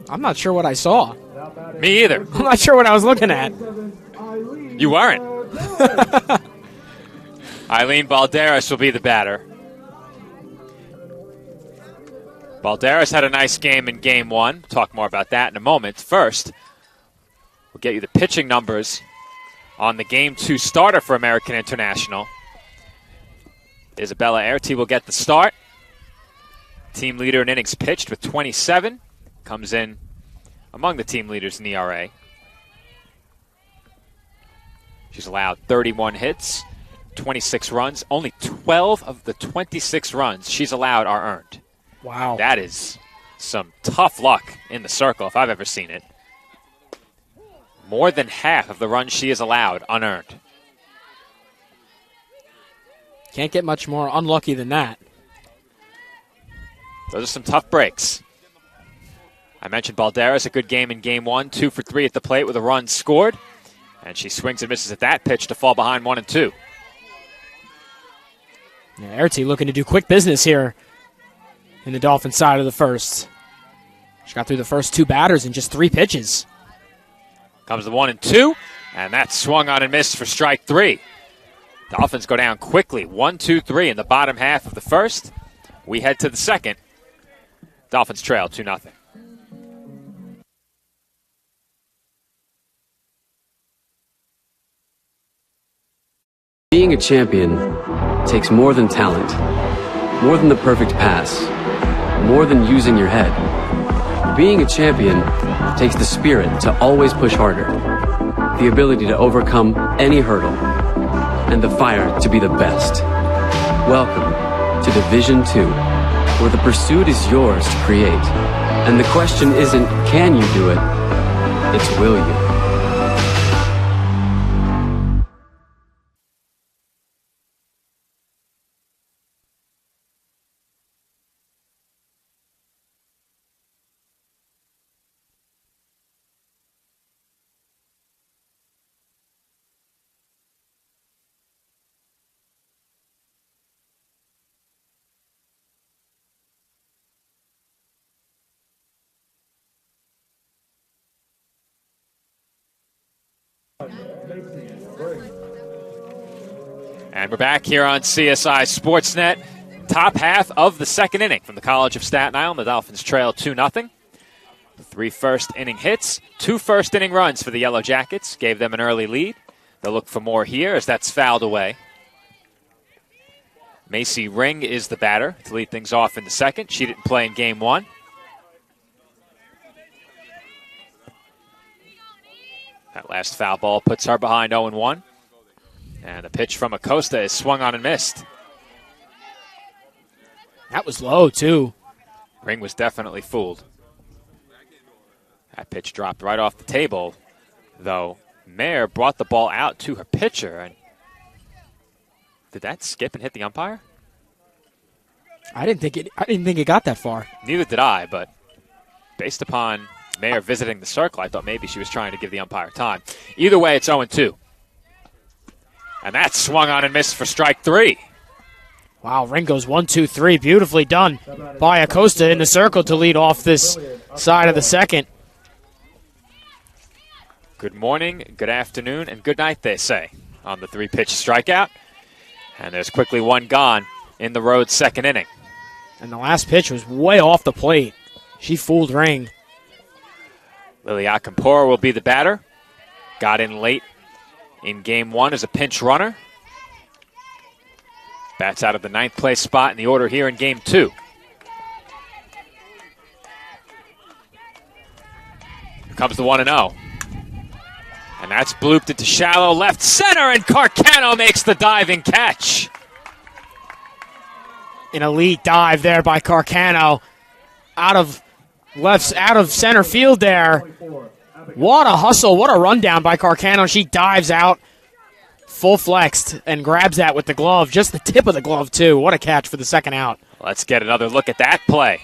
I'm not sure what I saw. Me either. I'm not sure what I was looking at. You weren't. Eileen Balderas will be the batter. Balderas had a nice game in Game 1. Talk more about that in a moment. First, we'll get you the pitching numbers on the Game 2 starter for American International. Isabella Erti will get the start. Team leader in innings pitched with 27. Comes in among the team leaders in ERA. She's allowed 31 hits, 26 runs. Only 12 of the 26 runs she's allowed are earned. Wow. That is some tough luck in the circle if I've ever seen it. More than half of the runs she has allowed unearned. Can't get much more unlucky than that. Those are some tough breaks. I mentioned Balderas, a good game in Game 1, 2 for 3 at the plate with a run scored. And she swings and misses at that pitch to fall behind 1-2. Yeah, Erti looking to do quick business here in the Dolphins side of the first. She got through the first 2 batters in just 3 pitches. Comes the 1-2, and that's swung on and missed for strike 3. Dolphins go down quickly, 1-2-3 in the bottom half of the first. We head to the second. Dolphins trail 2-0. Being a champion takes more than talent, more than the perfect pass, more than using your head. Being a champion takes the spirit to always push harder, the ability to overcome any hurdle, and the fire to be the best. Welcome to Division 2, where the pursuit is yours to create. And the question isn't, can you do it? It's, will you? And we're back here on CSI Sportsnet. Top half of the second inning from the College of Staten Island. The Dolphins trail 2-0. 3 first-inning hits, 2 first-inning runs for the Yellow Jackets. Gave them an early lead. They'll look for more here as that's fouled away. Macy Ring is the batter to lead things off in the second. She didn't play in Game 1. That last foul ball puts her behind 0-1. And the pitch from Acosta is swung on and missed. That was low, too. Ring was definitely fooled. That pitch dropped right off the table, though Mayer brought the ball out to her pitcher. And did that skip and hit the umpire? I didn't think it got that far. Neither did I, but based upon Mayer visiting the circle, I thought maybe she was trying to give the umpire time. Either way, it's 0-2. And that swung on and missed for strike 3. Wow, Ring goes 1-2-3. Beautifully done by Acosta in the circle to lead off this side of the second. Good morning, good afternoon, and good night, they say, on the 3-pitch strikeout. And there's quickly one gone in the road second inning. And the last pitch was way off the plate. She fooled Ring. Lily Akampora will be the batter. Got in late in Game 1 as a pinch runner. Bats out of the 9th place spot in the order here in Game 2. Here comes the 1-0. And that's blooped into shallow left center, and Carcano makes the diving catch. An elite dive there by Carcano. Out of center field there. What a hustle, what a rundown by Carcano. She dives out, full flexed, and grabs that with the glove. Just the tip of the glove, too. What a catch for the second out. Let's get another look at that play.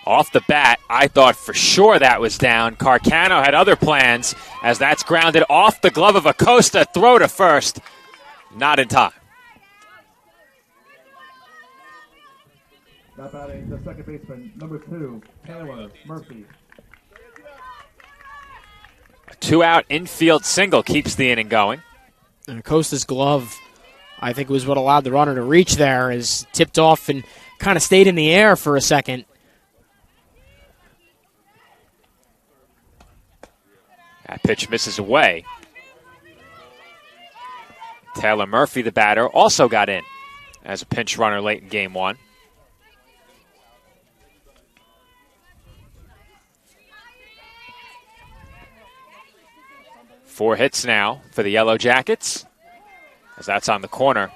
Off the bat, I thought for sure that was down. Carcano had other plans as that's grounded off the glove of Acosta. Throw to first. Not in time. Now batting the second baseman, number 2, Taylor Murphy. A 2-out infield single keeps the inning going. And Acosta's glove I think was what allowed the runner to reach there, as tipped off and kind of stayed in the air for a second. That pitch misses away. Taylor Murphy, the batter, also got in as a pinch runner late in game one. Four hits now for the Yellow Jackets, as that's on the corner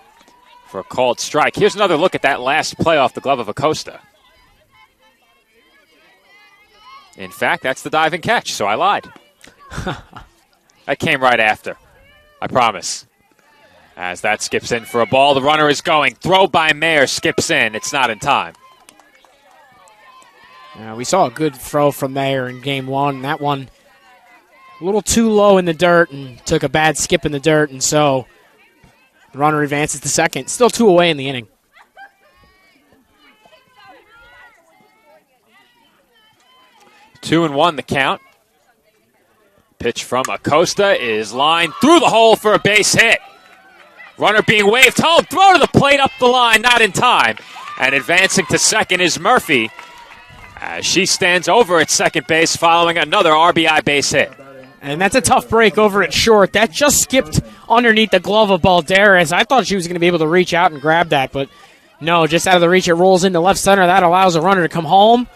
for a called strike. Here's another look at that last play off the glove of Acosta. In fact, that's the diving catch, so I lied. That came right after, I promise. As that skips in for a ball, the runner is going. Throw by Mayer, skips in. It's not in time. We saw a good throw from Mayer in game one. That one a little too low in the dirt and took a bad skip in the dirt, and so the runner advances to second. Still 2 away in the inning. Two and one the count. Pitch from Acosta is lined through the hole for a base hit. Runner being waved home. Throw to the plate up the line, not in time. And advancing to second is Murphy, as she stands over at second base following another RBI base hit. And that's a tough break over at short. That just skipped underneath the glove of Balderas. I thought she was going to be able to reach out and grab that, but no, just out of the reach. It rolls into left center. That allows a runner to come home,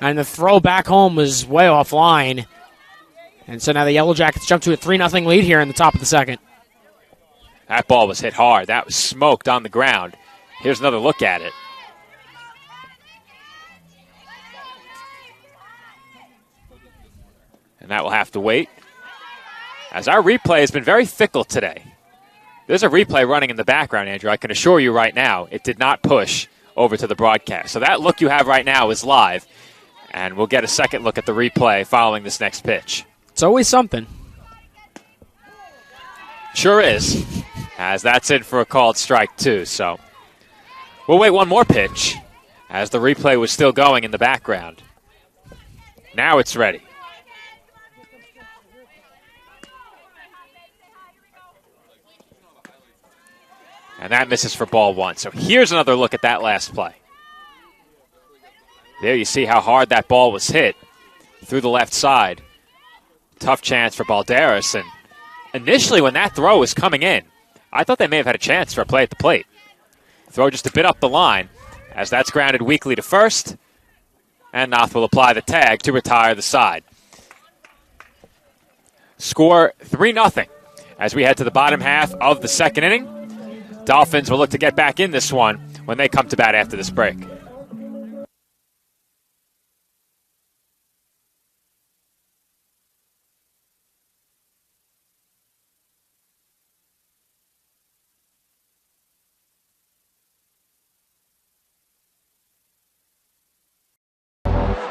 and the throw back home was way offline. And so now the Yellow Jackets jump to a 3-0 lead here in the top of the second. That ball was hit hard. That was smoked on the ground. Here's another look at it. And that will have to wait, as our replay has been very fickle today. There's a replay running in the background, Andrew. I can assure you right now it did not push over to the broadcast. So that look you have right now is live, and we'll get a second look at the replay following this next pitch. It's always something. Sure is, as that's in for a called strike too. So we'll wait one more pitch, as the replay was still going in the background. Now it's ready. And that misses for ball one. So here's another look at that last play. There you see how hard that ball was hit through the left side. Tough chance for Balderas. And initially when that throw was coming in, I thought they may have had a chance for a play at the plate. Throw just a bit up the line, as that's grounded weakly to first. And Noth will apply the tag to retire the side. Score 3-0 as we head to the bottom half of the second inning. Dolphins will look to get back in this one when they come to bat after this break.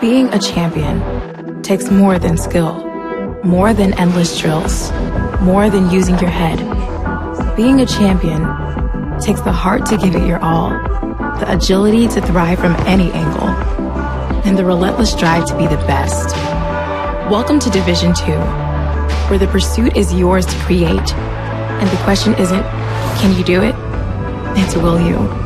Being a champion takes more than skill, more than endless drills, more than using your head. Being a champion takes the heart to give it your all, the agility to thrive from any angle, and the relentless drive to be the best. Welcome to Division 2, where the pursuit is yours to create, and the question isn't, can you do it? It's, will you?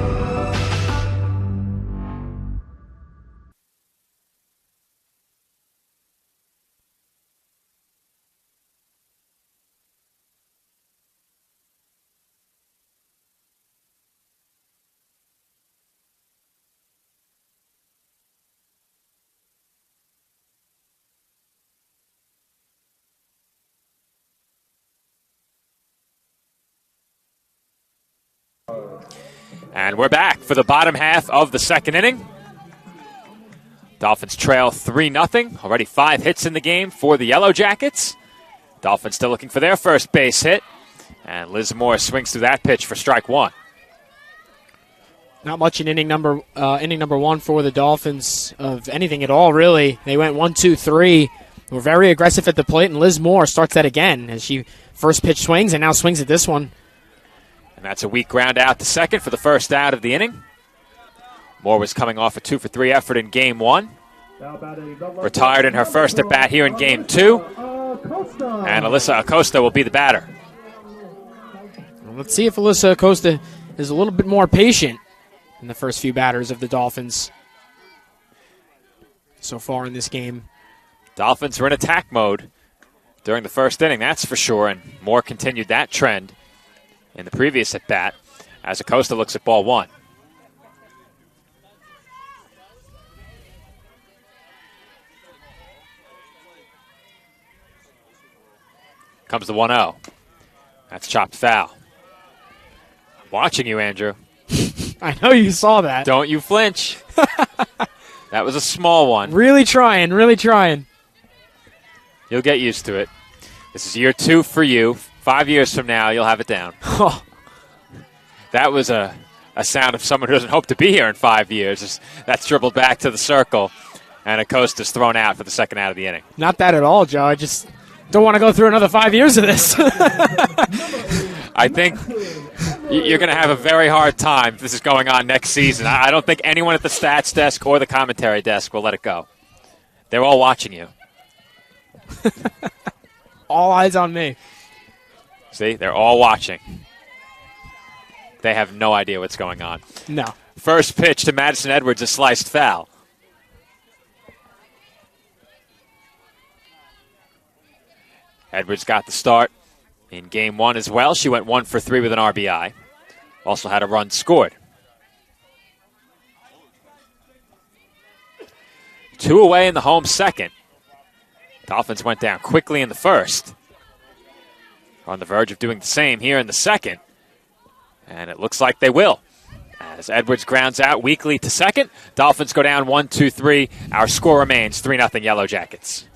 And we're back for the bottom half of the second inning. Dolphins trail 3-0. Already 5 hits in the game for the Yellow Jackets. Dolphins still looking for their first base hit. And Liz Moore swings through that pitch for strike one. Not much in inning number one for the Dolphins of anything at all, really. They went 1-2-3. Were very aggressive at the plate, and Liz Moore starts that again as she first pitch swings and now swings at this one. And that's a weak ground out to second for the first out of the inning. Moore was coming off a 2-for-3 effort in game one. Retired in her first at bat here in game two. And Alyssa Acosta will be the batter. Let's see if Alyssa Acosta is a little bit more patient in the first few batters of the Dolphins so far in this game. Dolphins were in attack mode during the first inning, that's for sure, and Moore continued that trend in the previous at-bat as Acosta looks at ball one. Comes the 1-0. That's chopped foul. I'm watching you, Andrew. I know you saw that. Don't you flinch. That was a small one. Really trying, really trying. You'll get used to it. This is year 2 for you. 5 years from now, you'll have it down. That was a sound of someone who doesn't hope to be here in 5 years. That's dribbled back to the circle, and Acosta's thrown out for the second out of the inning. Not that at all, Joe. I just don't want to go through another 5 years of this. I think you're going to have a very hard time if this is going on next season. I don't think anyone at the stats desk or the commentary desk will let it go. They're all watching you. All eyes on me. See, they're all watching. They have no idea what's going on. No. First pitch to Madison Edwards, a sliced foul. Edwards got the start in game 1 as well. She went 1 for 3 with an RBI. Also had a run scored. 2 away in the home second. Dolphins went down quickly in the first. On the verge of doing the same here in the second. And it looks like they will. As Edwards grounds out weakly to second, Dolphins go down 1-2-3. Our score remains 3-0 Yellow Jackets.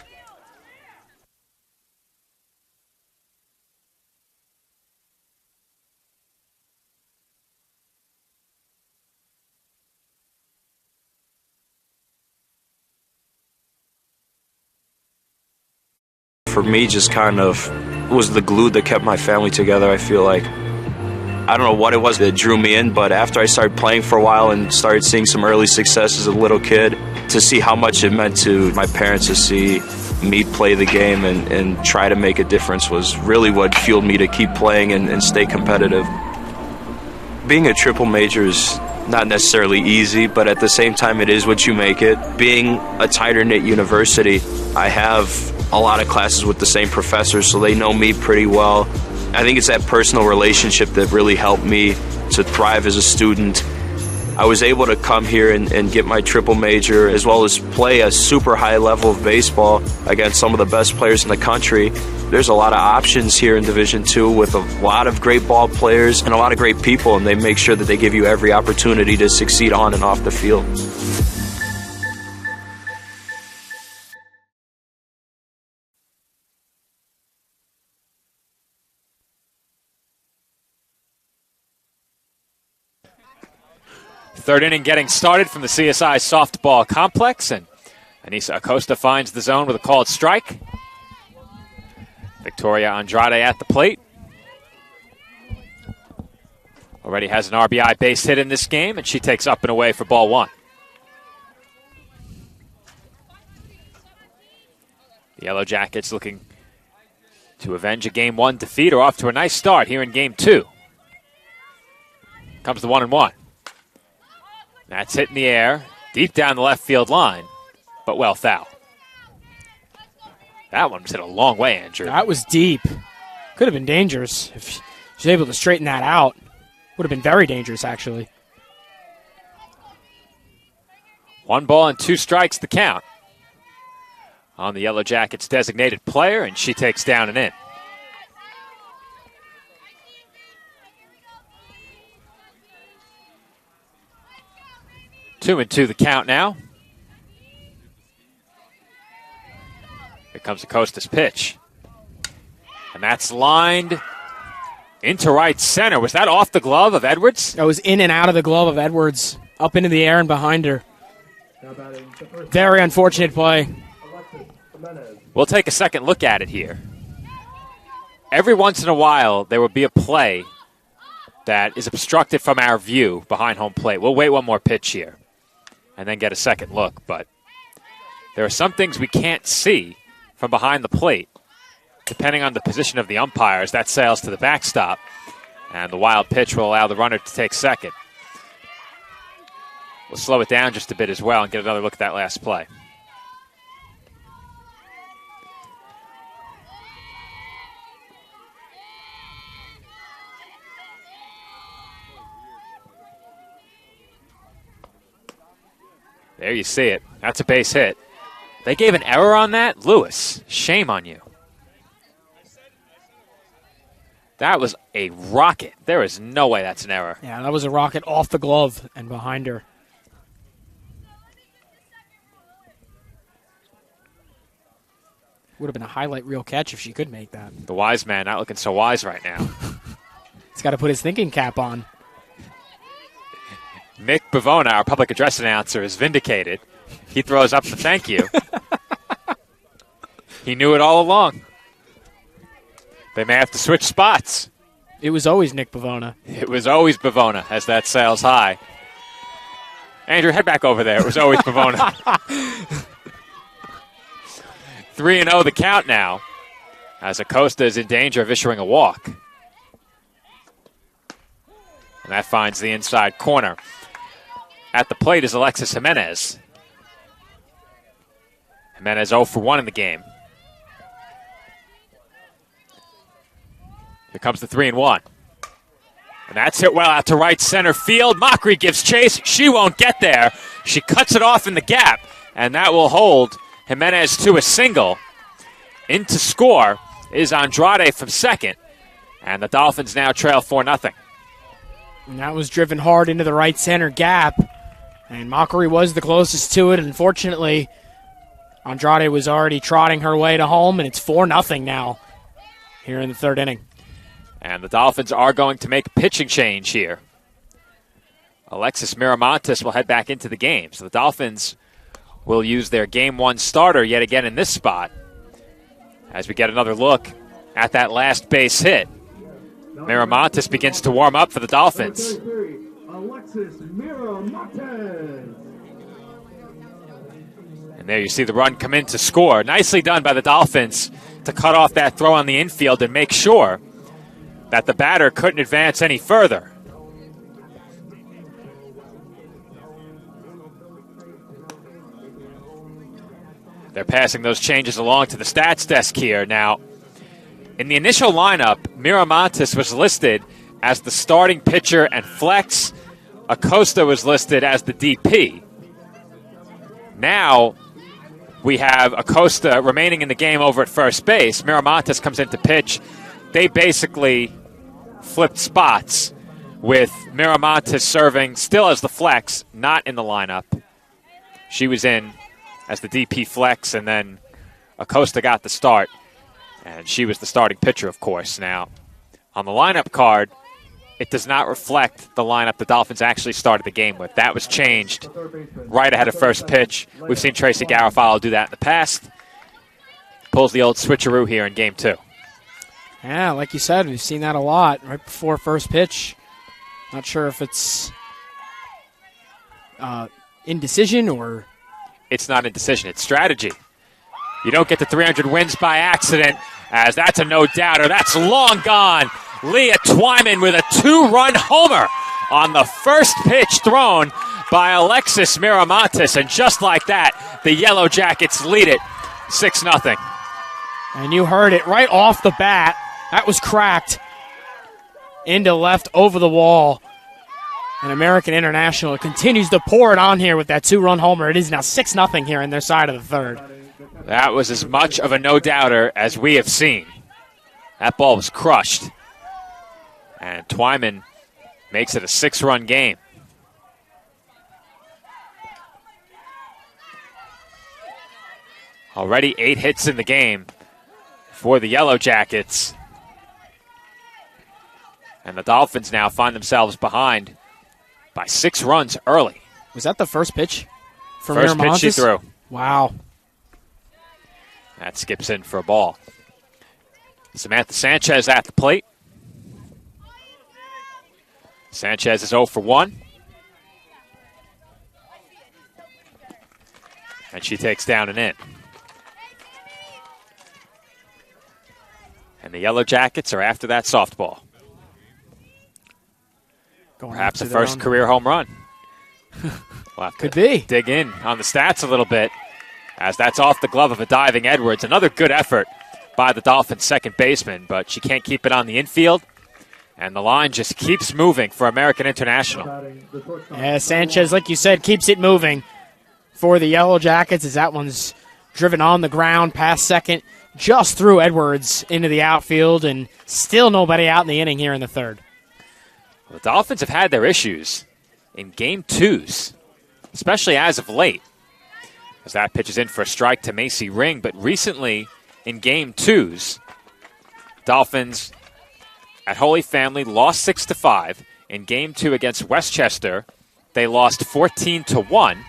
For me, just kind of was the glue that kept my family together. I feel like, I don't know what it was that drew me in, but after I started playing for a while and started seeing some early success as a little kid, to see how much it meant to my parents to see me play the game and try to make a difference was really what fueled me to keep playing and stay competitive. Being a triple major is not necessarily easy, but at the same time, it is what you make it. Being a tighter-knit university, I have a lot of classes with the same professors, so they know me pretty well. I think it's that personal relationship that really helped me to thrive as a student. I was able to come here and get my triple major, as well as play a super high level of baseball against some of the best players in the country. There's a lot of options here in Division II with a lot of great ball players and a lot of great people, and they make sure that they give you every opportunity to succeed on and off the field. Third inning getting started from the CSI softball complex, and Anissa Acosta finds the zone with a called strike. Victoria Andrade at the plate. Already has an RBI base hit in this game, and she takes up and away for ball 1. The Yellow Jackets looking to avenge a Game 1 defeat, or off to a nice start here in Game 2. Comes the 1-1. That's hit in the air, deep down the left field line, but well foul. That one was hit a long way, Andrew. That was deep. Could have been dangerous if she was able to straighten that out. Would have been very dangerous, actually. 1 ball and 2 strikes the count on the Yellow Jackets' designated player, and she takes down and in. Two and 2 the count now. Here comes Acosta's pitch. And that's lined into right center. Was that off the glove of Edwards? That was in and out of the glove of Edwards, up into the air and behind her. Very unfortunate play. We'll take a second look at it here. Every once in a while, there will be a play that is obstructed from our view behind home plate. We'll wait one more pitch here and then get a second look. But there are some things we can't see from behind the plate, depending on the position of the umpires. That sails to the backstop. And the wild pitch will allow the runner to take second. We'll slow it down just a bit as well and get another look at that last play. There you see it. That's a base hit. They gave an error on that? Lewis, shame on you. That was a rocket. There is no way that's an error. Yeah, that was a rocket off the glove and behind her. Would have been a highlight reel catch if she could make that. The wise man not looking so wise right now. He's got to put his thinking cap on. Nick Bavona, our public address announcer, is vindicated. He throws up the thank you. He knew it all along. They may have to switch spots. It was always Nick Bavona. It was always Bavona as that sails high. Andrew, head back over there. It was always Bavona. 3-0 the count now, as Acosta is in danger of issuing a walk. And that finds the inside corner. At the plate is Alexis Jimenez. Jimenez 0 for 1 in the game. Here comes the 3-1. And that's hit well out to right center field. Mockery gives chase. She won't get there. She cuts it off in the gap. And that will hold Jimenez to a single. In to score is Andrade from second. And the Dolphins now trail 4-0. And that was driven hard into the right center gap. And Mockery was the closest to it. Unfortunately, Andrade was already trotting her way to home, and it's 4-0 now here in the third inning. And the Dolphins are going to make a pitching change here. Alexis Miramontes will head back into the game. So the Dolphins will use their Game 1 starter yet again in this spot as we get another look at that last base hit. Miramontes begins to warm up for the Dolphins. Alexis Miramontes. And there you see the run come in to score. Nicely done by the Dolphins to cut off that throw on the infield and make sure that the batter couldn't advance any further. They're passing those changes along to the stats desk here. Now, in the initial lineup, Miramontes was listed as the starting pitcher and flex. Acosta was listed as the DP. Now, we have Acosta remaining in the game over at first base. Miramontes comes in to pitch. They basically flipped spots with Miramontes serving still as the flex, not in the lineup. She was in as the DP flex, and then Acosta got the start. And she was the starting pitcher, of course. Now, on the lineup card, it does not reflect the lineup the Dolphins actually started the game with. That was changed right ahead of first pitch. We've seen Tracy Garofalo do that in the past. Pulls the old switcheroo here in Game 2. Yeah, like you said, we've seen that a lot right before first pitch. Not sure if it's indecision or... It's not indecision, it's strategy. You don't get to 300 wins by accident, as that's a no-doubter. That's long gone. Leah Twyman with a 2-run homer on the first pitch thrown by Alexis Miramontes. And just like that, the Yellow Jackets lead it 6-0. And you heard it right off the bat. That was cracked into left over the wall. And American International continues to pour it on here with that 2-run homer. It is now 6-0 here in their side of the third. That was as much of a no-doubter as we have seen. That ball was crushed. And Twyman makes it a 6-run game. Already 8 hits in the game for the Yellow Jackets. And the Dolphins now find themselves behind by 6 runs early. Was that the first pitch for First Miramontes? pitch she threw. Wow. That skips in for a ball. Samantha Sanchez at the plate. Sanchez is 0 for 1. And she takes down and in. And the Yellow Jackets are after that softball. Perhaps the first career home run. We'll Could be. Dig in on the stats a little bit, as that's off the glove of a diving Edwards. Another good effort by the Dolphins' second baseman, but she can't keep it on the infield. And the line just keeps moving for American International. Yeah, Sanchez, like you said, keeps it moving for the Yellow Jackets as that one's driven on the ground past second, just through Edwards into the outfield, and still nobody out in the inning here in the third. Well, the Dolphins have had their issues in game twos, especially as of late, as that pitch is in for a strike to Macy Ring. But recently in game twos, Dolphins at Holy Family lost 6-5. In game two against Westchester, they lost 14-1.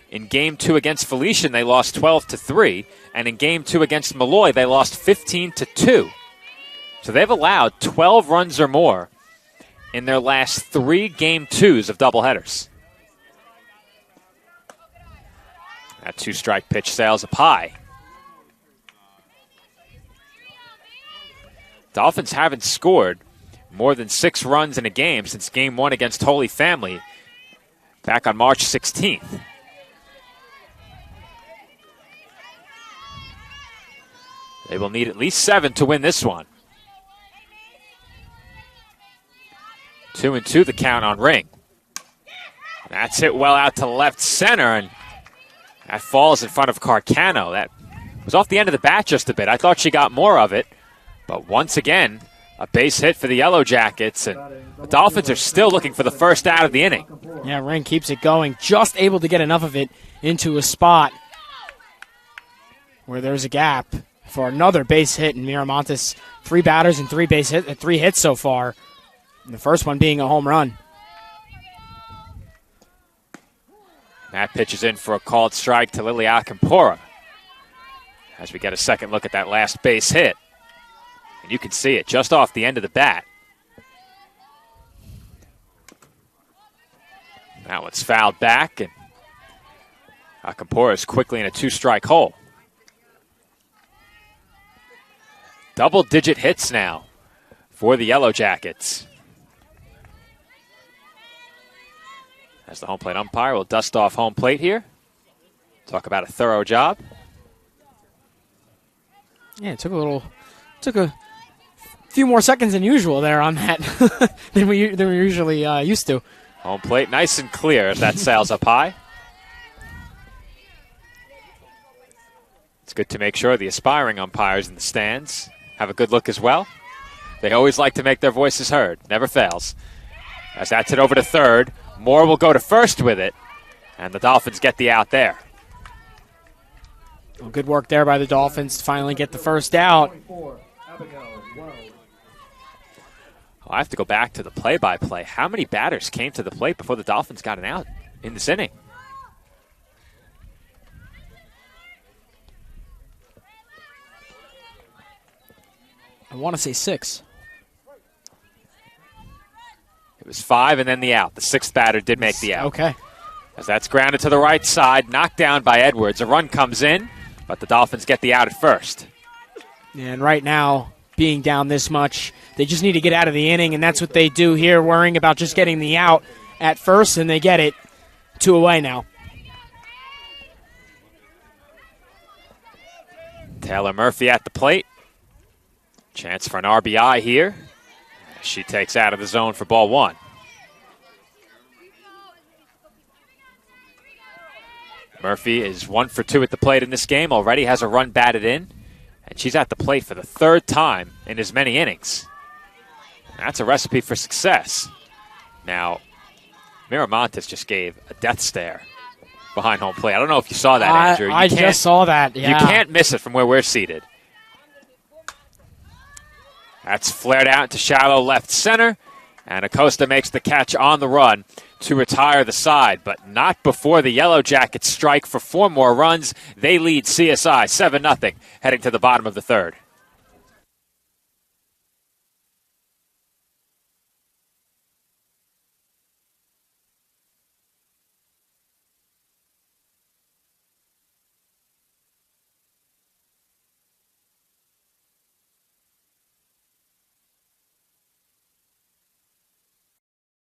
In game two against Felician, they lost 12-3. And in game two against Malloy, they lost 15-2. So they've allowed 12 runs or more in their last 3 game twos of doubleheaders. That 2-strike pitch sails up high. Dolphins haven't scored more than 6 runs in a game since game 1 against Holy Family back on March 16th. They will need at least 7 to win this one. 2-2 the count on Ring. That's hit well out to left center, and that falls in front of Carcano. That was off the end of the bat just a bit. I thought she got more of it, but once again, a base hit for the Yellow Jackets, and the Dolphins are still looking for the first out of the inning. Yeah, Ring keeps it going, just able to get enough of it into a spot where there's a gap for another base hit, and Miramontes, 3 batters and 3 hits so far. And the first one being a home run. That pitch is in for a called strike to Lily Akampora as we get a second look at that last base hit. And you can see it just off the end of the bat. That one's fouled back, and Akampora is quickly in a 2-strike hole. Double-digit hits now for the Yellow Jackets. As the home plate umpire will dust off home plate here. Talk about a thorough job. Yeah, it took a few more seconds than usual there on that than we're usually used to. Home plate nice and clear as that sails up high. It's good to make sure the aspiring umpires in the stands have a good look as well. They always like to make their voices heard. Never fails. As that's hit over to third, Moore will go to first with it, and the Dolphins get the out there. Well, good work there by the Dolphins to finally get the first out. I have to go back to the play-by-play. How many batters came to the plate before the Dolphins got an out in this inning? I want to say 6. It was 5 and then the out. The 6th batter did make the out. Okay. As that's grounded to the right side, knocked down by Edwards. A run comes in, but the Dolphins get the out at first. And right now, being down this much, they just need to get out of the inning, and that's what they do here, worrying about just getting the out at first, and they get it 2 away now. Taylor Murphy at the plate. Chance for an RBI here. She takes out of the zone for ball 1. Murphy is 1 for 2 at the plate in this game. Already has a run batted in. And she's at the plate for the 3rd time in as many innings. That's a recipe for success. Now, Miramontes just gave a death stare behind home plate. I don't know if you saw that, Andrew. I just saw that, yeah. You can't miss it from where we're seated. That's flared out into shallow left center, and Acosta makes the catch on the run to retire the side, but not before the Yellow Jackets strike for 4 more runs. They lead CSI 7-0 heading to the bottom of the 3rd.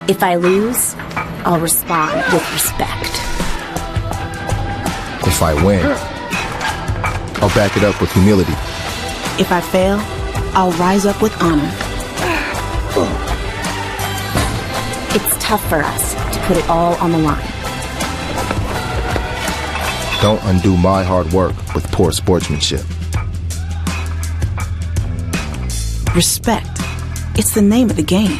If I lose, I'll respond with respect. If I win, I'll back it up with humility. If I fail, I'll rise up with honor. It's tough for us to put it all on the line. Don't undo my hard work with poor sportsmanship. Respect. It's the name of the game.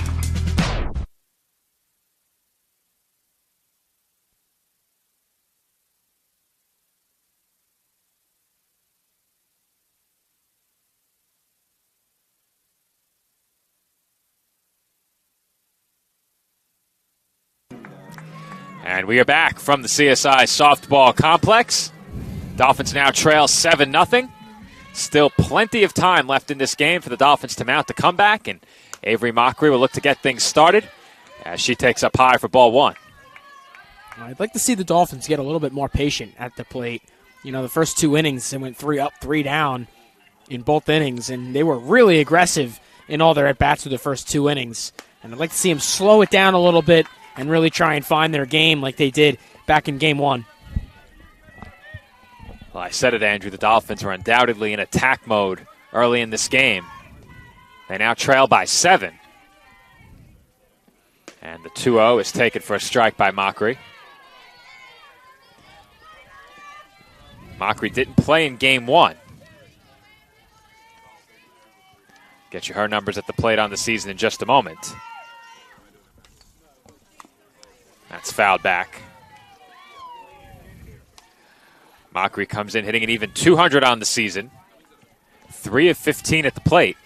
And we are back from the CSI softball complex. Dolphins now trail 7-0. Still plenty of time left in this game for the Dolphins to mount the comeback, and Avery Mockery will look to get things started as she takes up high for ball one. I'd like to see the Dolphins get a little bit more patient at the plate. You know, the first 2 innings, they went 3 up, 3 down in both innings, and they were really aggressive in all their at-bats through the first 2 innings. And I'd like to see them slow it down a little bit and really try and find their game like they did back in Game 1. Well, I said it, Andrew. The Dolphins were undoubtedly in attack mode early in this game. They now trail by 7. And the 2-0 is taken for a strike by Mockery. Mockery didn't play in Game 1. Get you her numbers at the plate on the season in just a moment. That's fouled back. Mockery comes in hitting an even 200 on the season. 3 of 15 at the plate.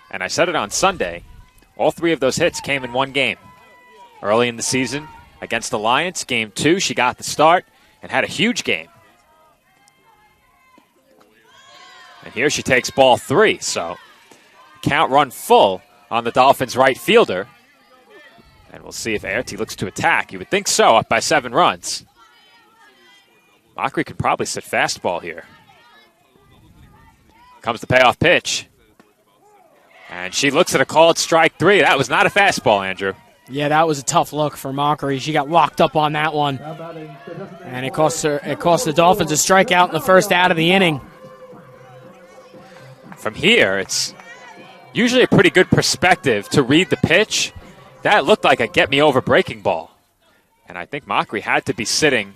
And I said it on Sunday, all 3 of those hits came in one game. Early in the season against the Lions, Game 2, she got the start and had a huge game. And here she takes ball 3, so count run full on the Dolphins' right fielder. And we'll see if Aerti looks to attack. You would think so, up by 7 runs. Mockery could probably sit fastball here. Comes the payoff pitch. And she looks at a called strike 3. That was not a fastball, Andrew. Yeah, that was a tough look for Mockery. She got locked up on that one. And it cost the Dolphins a strikeout in the first out of the inning. From here, it's usually a pretty good perspective to read the pitch. That looked like a get-me-over breaking ball. And I think Mockery had to be sitting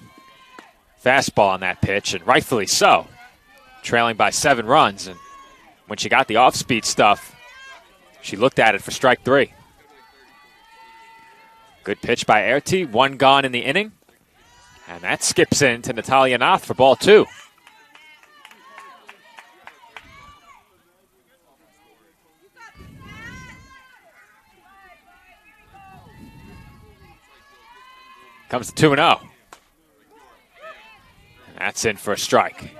fastball on that pitch, and rightfully so. Trailing by 7 runs, and when she got the off-speed stuff, she looked at it for strike 3. Good pitch by Aerti, 1 gone in the inning. And that skips in to Natalia Noth for ball 2. Comes to 2-0. And that's in for a strike.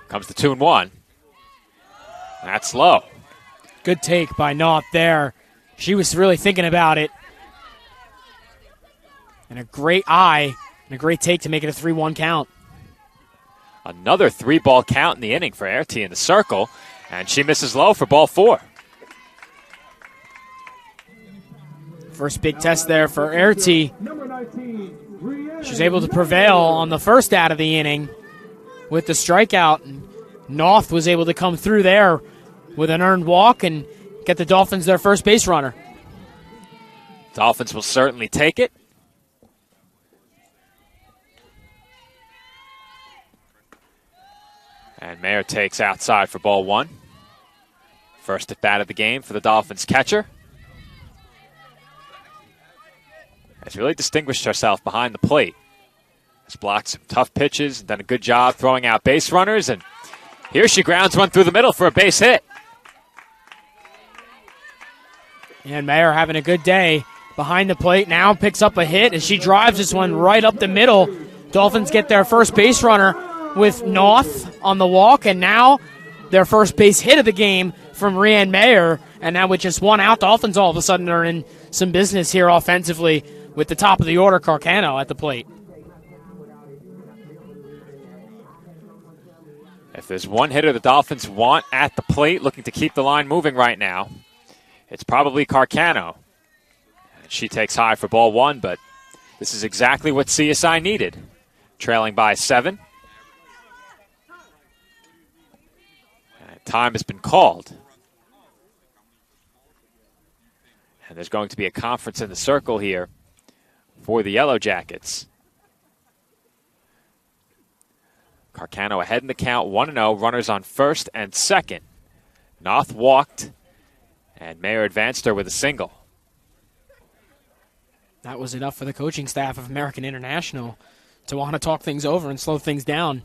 Comes to 2-1. That's low. Good take by Noth there. She was really thinking about it. And a great eye and a great take to make it a 3-1 count. Another 3-ball count in the inning for Aerti in the circle, and she misses low for ball 4. First big test there for Aerti. She's able to prevail on the first out of the inning with the strikeout. Noth was able to come through there with an earned walk and get the Dolphins their first base runner. Dolphins will certainly take it. And Mayer takes outside for ball 1. First at bat of the game for the Dolphins catcher. Has really distinguished herself behind the plate. Has blocked some tough pitches, done a good job throwing out base runners, and here she grounds one through the middle for a base hit. And Mayer having a good day behind the plate, now picks up a hit as she drives this one right up the middle. Dolphins get their first base runner with Noth on the walk, and now their first base hit of the game from Rianne Mayer. And now with just 1 out, Dolphins all of a sudden are in some business here offensively with the top of the order, Carcano, at the plate. If there's one hitter the Dolphins want at the plate, looking to keep the line moving right now, it's probably Carcano. She takes high for ball one, but this is exactly what CSI needed. Trailing by 7. And time has been called. And there's going to be a conference in the circle here for the Yellow Jackets. Carcano ahead in the count, 1-0, runners on first and second. Noth walked, and Mayer advanced her with a single. That was enough for the coaching staff of American International to want to talk things over and slow things down.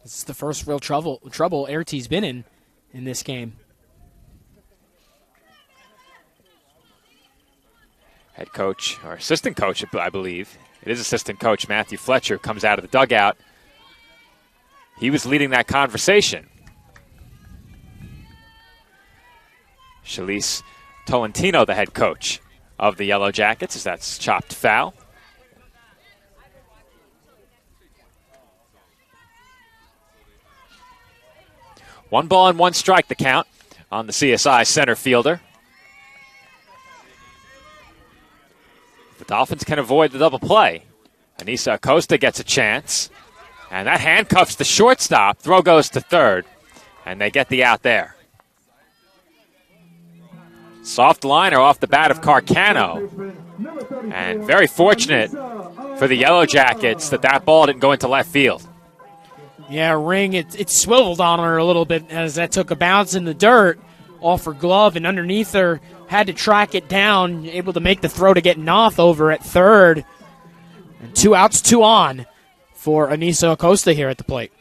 This is the first real trouble Airt's been in this game. Head coach, or assistant coach, I believe. It is assistant coach Matthew Fletcher comes out of the dugout. He was leading that conversation. Shalise Tolentino, the head coach of the Yellow Jackets, as that's chopped foul. One ball and one strike the count on the CSI center fielder. The Dolphins can avoid the double play. Anissa Acosta gets a chance, and that handcuffs the shortstop. Throw goes to third, and they get the out there. Soft liner off the bat of Carcano, and very fortunate for the Yellow Jackets that ball didn't go into left field. Yeah, Ring, it swiveled on her a little bit as that took a bounce in the dirt off her glove, and underneath her had to track it down, able to make the throw to get Noth over at third. And 2 outs, 2 on for Anissa Acosta here at the plate.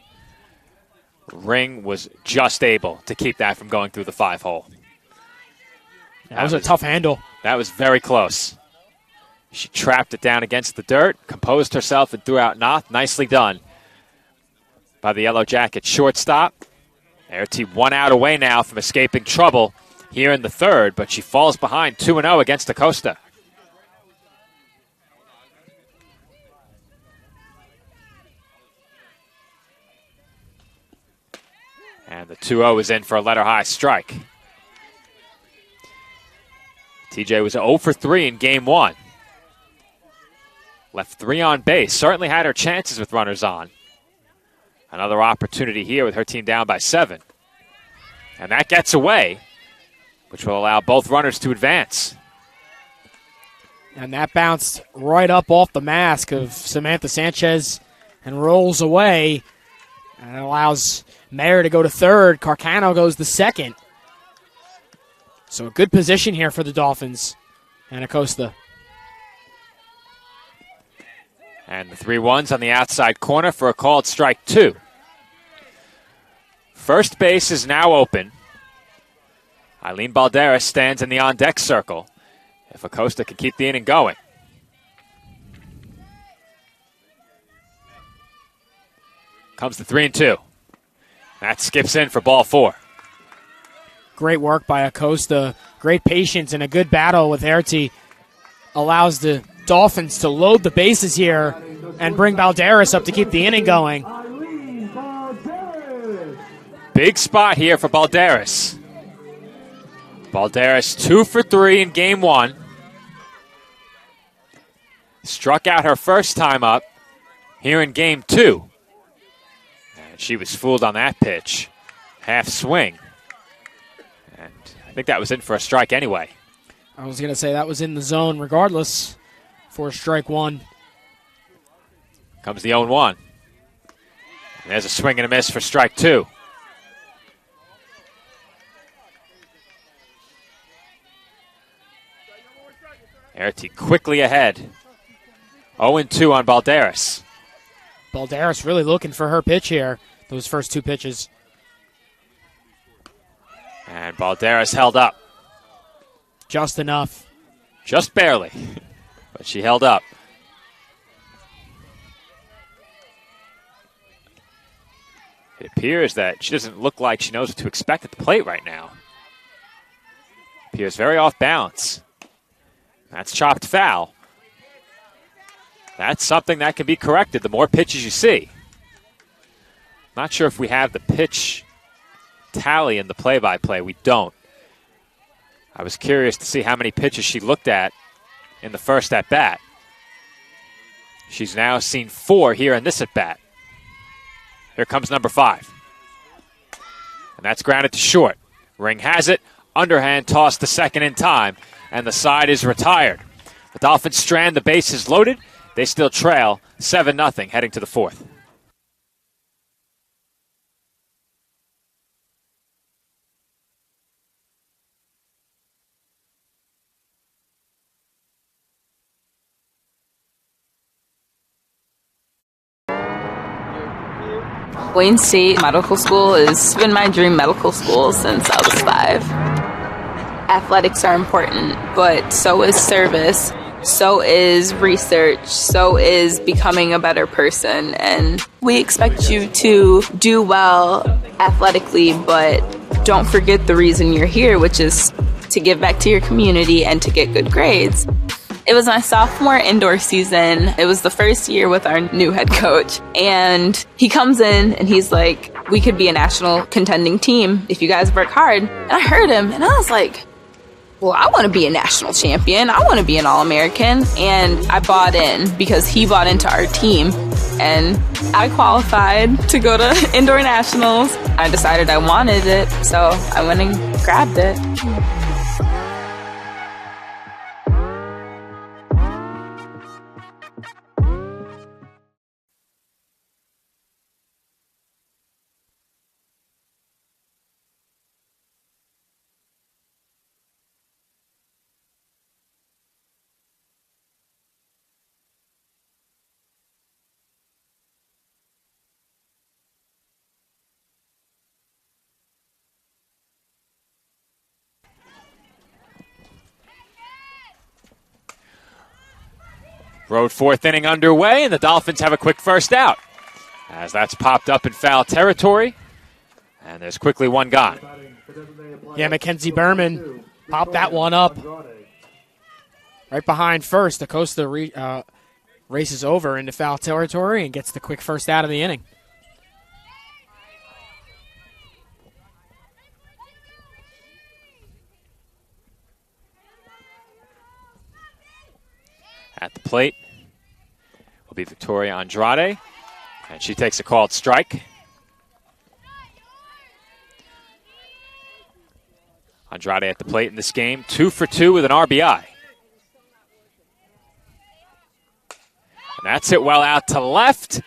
Ring was just able to keep that from going through the 5-hole. That was a tough handle. That was very close. She trapped it down against the dirt, composed herself, and threw out Noth. Nicely done by the Yellow Jacket shortstop. Airty 1 out away now from escaping trouble here in the third, but she falls behind 2-0 against Acosta. And the 2-0 is in for a letter-high strike. TJ was 0 for 3 in game 1. Left 3 on base. Certainly had her chances with runners on. Another opportunity here with her team down by 7. And that gets away, which will allow both runners to advance. And that bounced right up off the mask of Samantha Sanchez and rolls away. And it allows Mayer to go to third. Carcano goes to second. So a good position here for the Dolphins and Acosta. And the 3-1s on the outside corner for a called strike 2. First base is now open. Eileen Balderas stands in the on-deck circle if Acosta can keep the inning going. Comes the 3-2. That skips in for ball 4. Great work by Acosta. Great patience and a good battle with Airty. Allows the Dolphins to load the bases here and bring Balderas up to keep the inning going. Big spot here for Balderas. Balderas 2 for 3 in game 1. Struck out her first time up here in game 2. And she was fooled on that pitch. Half swing. And I think that was in for a strike anyway. I was going to say that was in the zone regardless for strike 1. Comes the 0-1. And there's a swing and a miss for strike 2. Airty quickly ahead. 0-2 on Balderas. Balderas really looking for her pitch here, those first 2 pitches. And Balderas held up. Just enough. Just barely, but she held up. It appears that she doesn't look like she knows what to expect at the plate right now. Appears very off balance. That's chopped foul. That's something that can be corrected the more pitches you see. Not sure if we have the pitch tally in the play-by-play. We don't. I was curious to see how many pitches she looked at in the first at-bat. She's now seen 4 here in this at-bat. Here comes number 5. And that's grounded to short. Ring has it. Underhand toss to second in time. And the side is retired. The Dolphins strand the bases loaded. They still trail 7-0 heading to the 4th. Wayne State Medical School has been my dream medical school since I was 5. Athletics are important, but so is service, so is research, so is becoming a better person. And we expect you to do well athletically, but don't forget the reason you're here, which is to give back to your community and to get good grades. It was my sophomore indoor season. It was the first year with our new head coach. And he comes in and he's like, we could be a national contending team if you guys work hard. And I heard him and I was like, well, I want to be a national champion. I want to be an All-American. And I bought in because he bought into our team. And I qualified to go to indoor nationals. I decided I wanted it, so I went and grabbed it. Road 4th inning underway, and the Dolphins have a quick first out. As that's popped up in foul territory, and there's quickly one gone. Yeah, Mackenzie Berman popped that one up. Right behind first, Acosta races over into foul territory and gets the quick first out of the inning. At the plate will be Victoria Andrade, and she takes a called strike. Andrade at the plate in this game, 2 for 2 with an RBI. And that's it well out to left,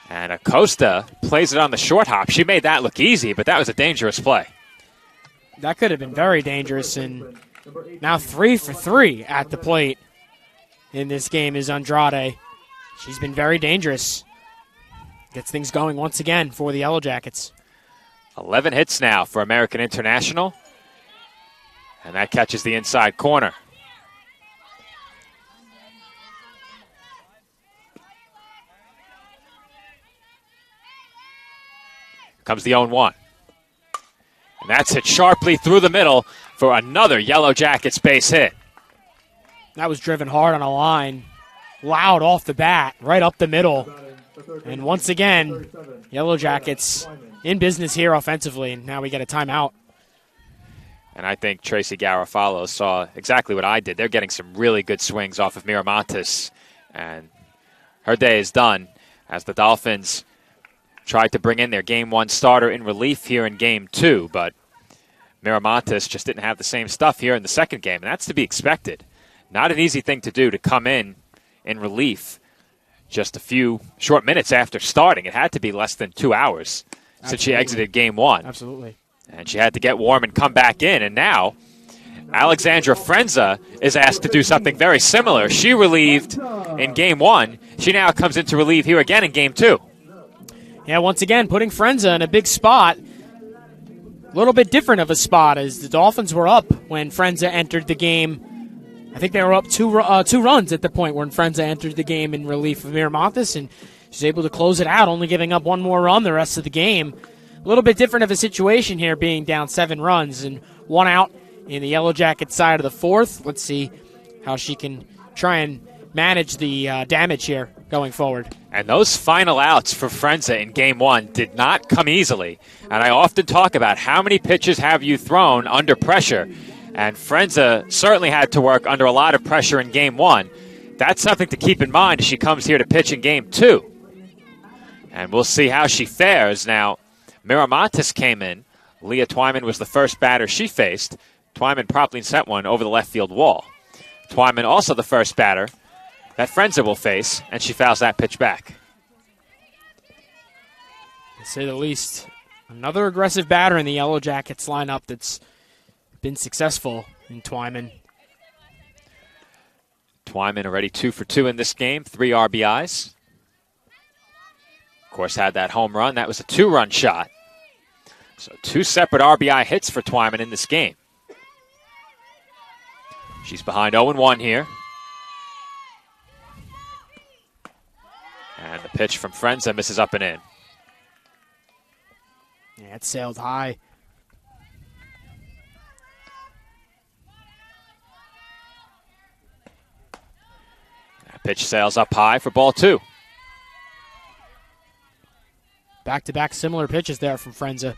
and Acosta plays it on the short hop. She made that look easy, but that was a dangerous play. That could have been very dangerous, and now 3 for 3 at the plate. In this game is Andrade. She's been very dangerous. Gets things going once again for the Yellow Jackets. 11 hits now for American International. And that catches the inside corner. Here comes the 0-1. And that's hit sharply through the middle for another Yellow Jackets base hit. That was driven hard on a line, loud off the bat, right up the middle. And once again, Yellow Jackets in business here offensively, and now we get a timeout. And I think Tracy Garofalo saw exactly what I did. They're getting some really good swings off of Miramontes, and her day is done as the Dolphins tried to bring in their Game 1 starter in relief here in Game 2, but Miramontes just didn't have the same stuff here in the second game, and that's to be expected. Not an easy thing to do to come in relief just a few short minutes after starting. It had to be less than 2 hours since she exited Game 1. Absolutely. And she had to get warm and come back in. And now Alexandra Frenza is asked to do something very similar. She relieved in Game 1. She now comes in to relieve here again in Game 2. Yeah, once again, putting Frenza in a big spot. A little bit different of a spot as the Dolphins were up when Frenza entered the game. I think they were up two runs at the point when Frenza entered the game in relief of Miramontes, and she's able to close it out, only giving up one more run the rest of the game. A little bit different of a situation here, being down 7 runs and 1 out in the Yellow Jacket side of the 4th. Let's see how she can try and manage the damage here going forwad. And those final outs for Frenza in Game 1 did not come easily. And I often talk about how many pitches have you thrown under pressure. And Frenza certainly had to work under a lot of pressure in Game 1. That's something to keep in mind as she comes here to pitch in Game 2. And we'll see how she fares. Now, Miramontes came in. Leah Twyman was the first batter she faced. Twyman promptly sent one over the left field wall. Twyman also the first batter that Frenza will face, and she fouls that pitch back. To say the least, another aggressive batter in the Yellow Jackets lineup that's been successful in Twyman. Twyman already 2 for 2 in this game, 3 RBIs. Of course, had that home run. That was a 2-run shot. So 2 separate RBI hits for Twyman in this game. She's behind 0-1 here. And the pitch from Frenza misses up and in. Yeah, it sailed high. That pitch sails up high for ball 2. Back-to-back similar pitches there from Frenza.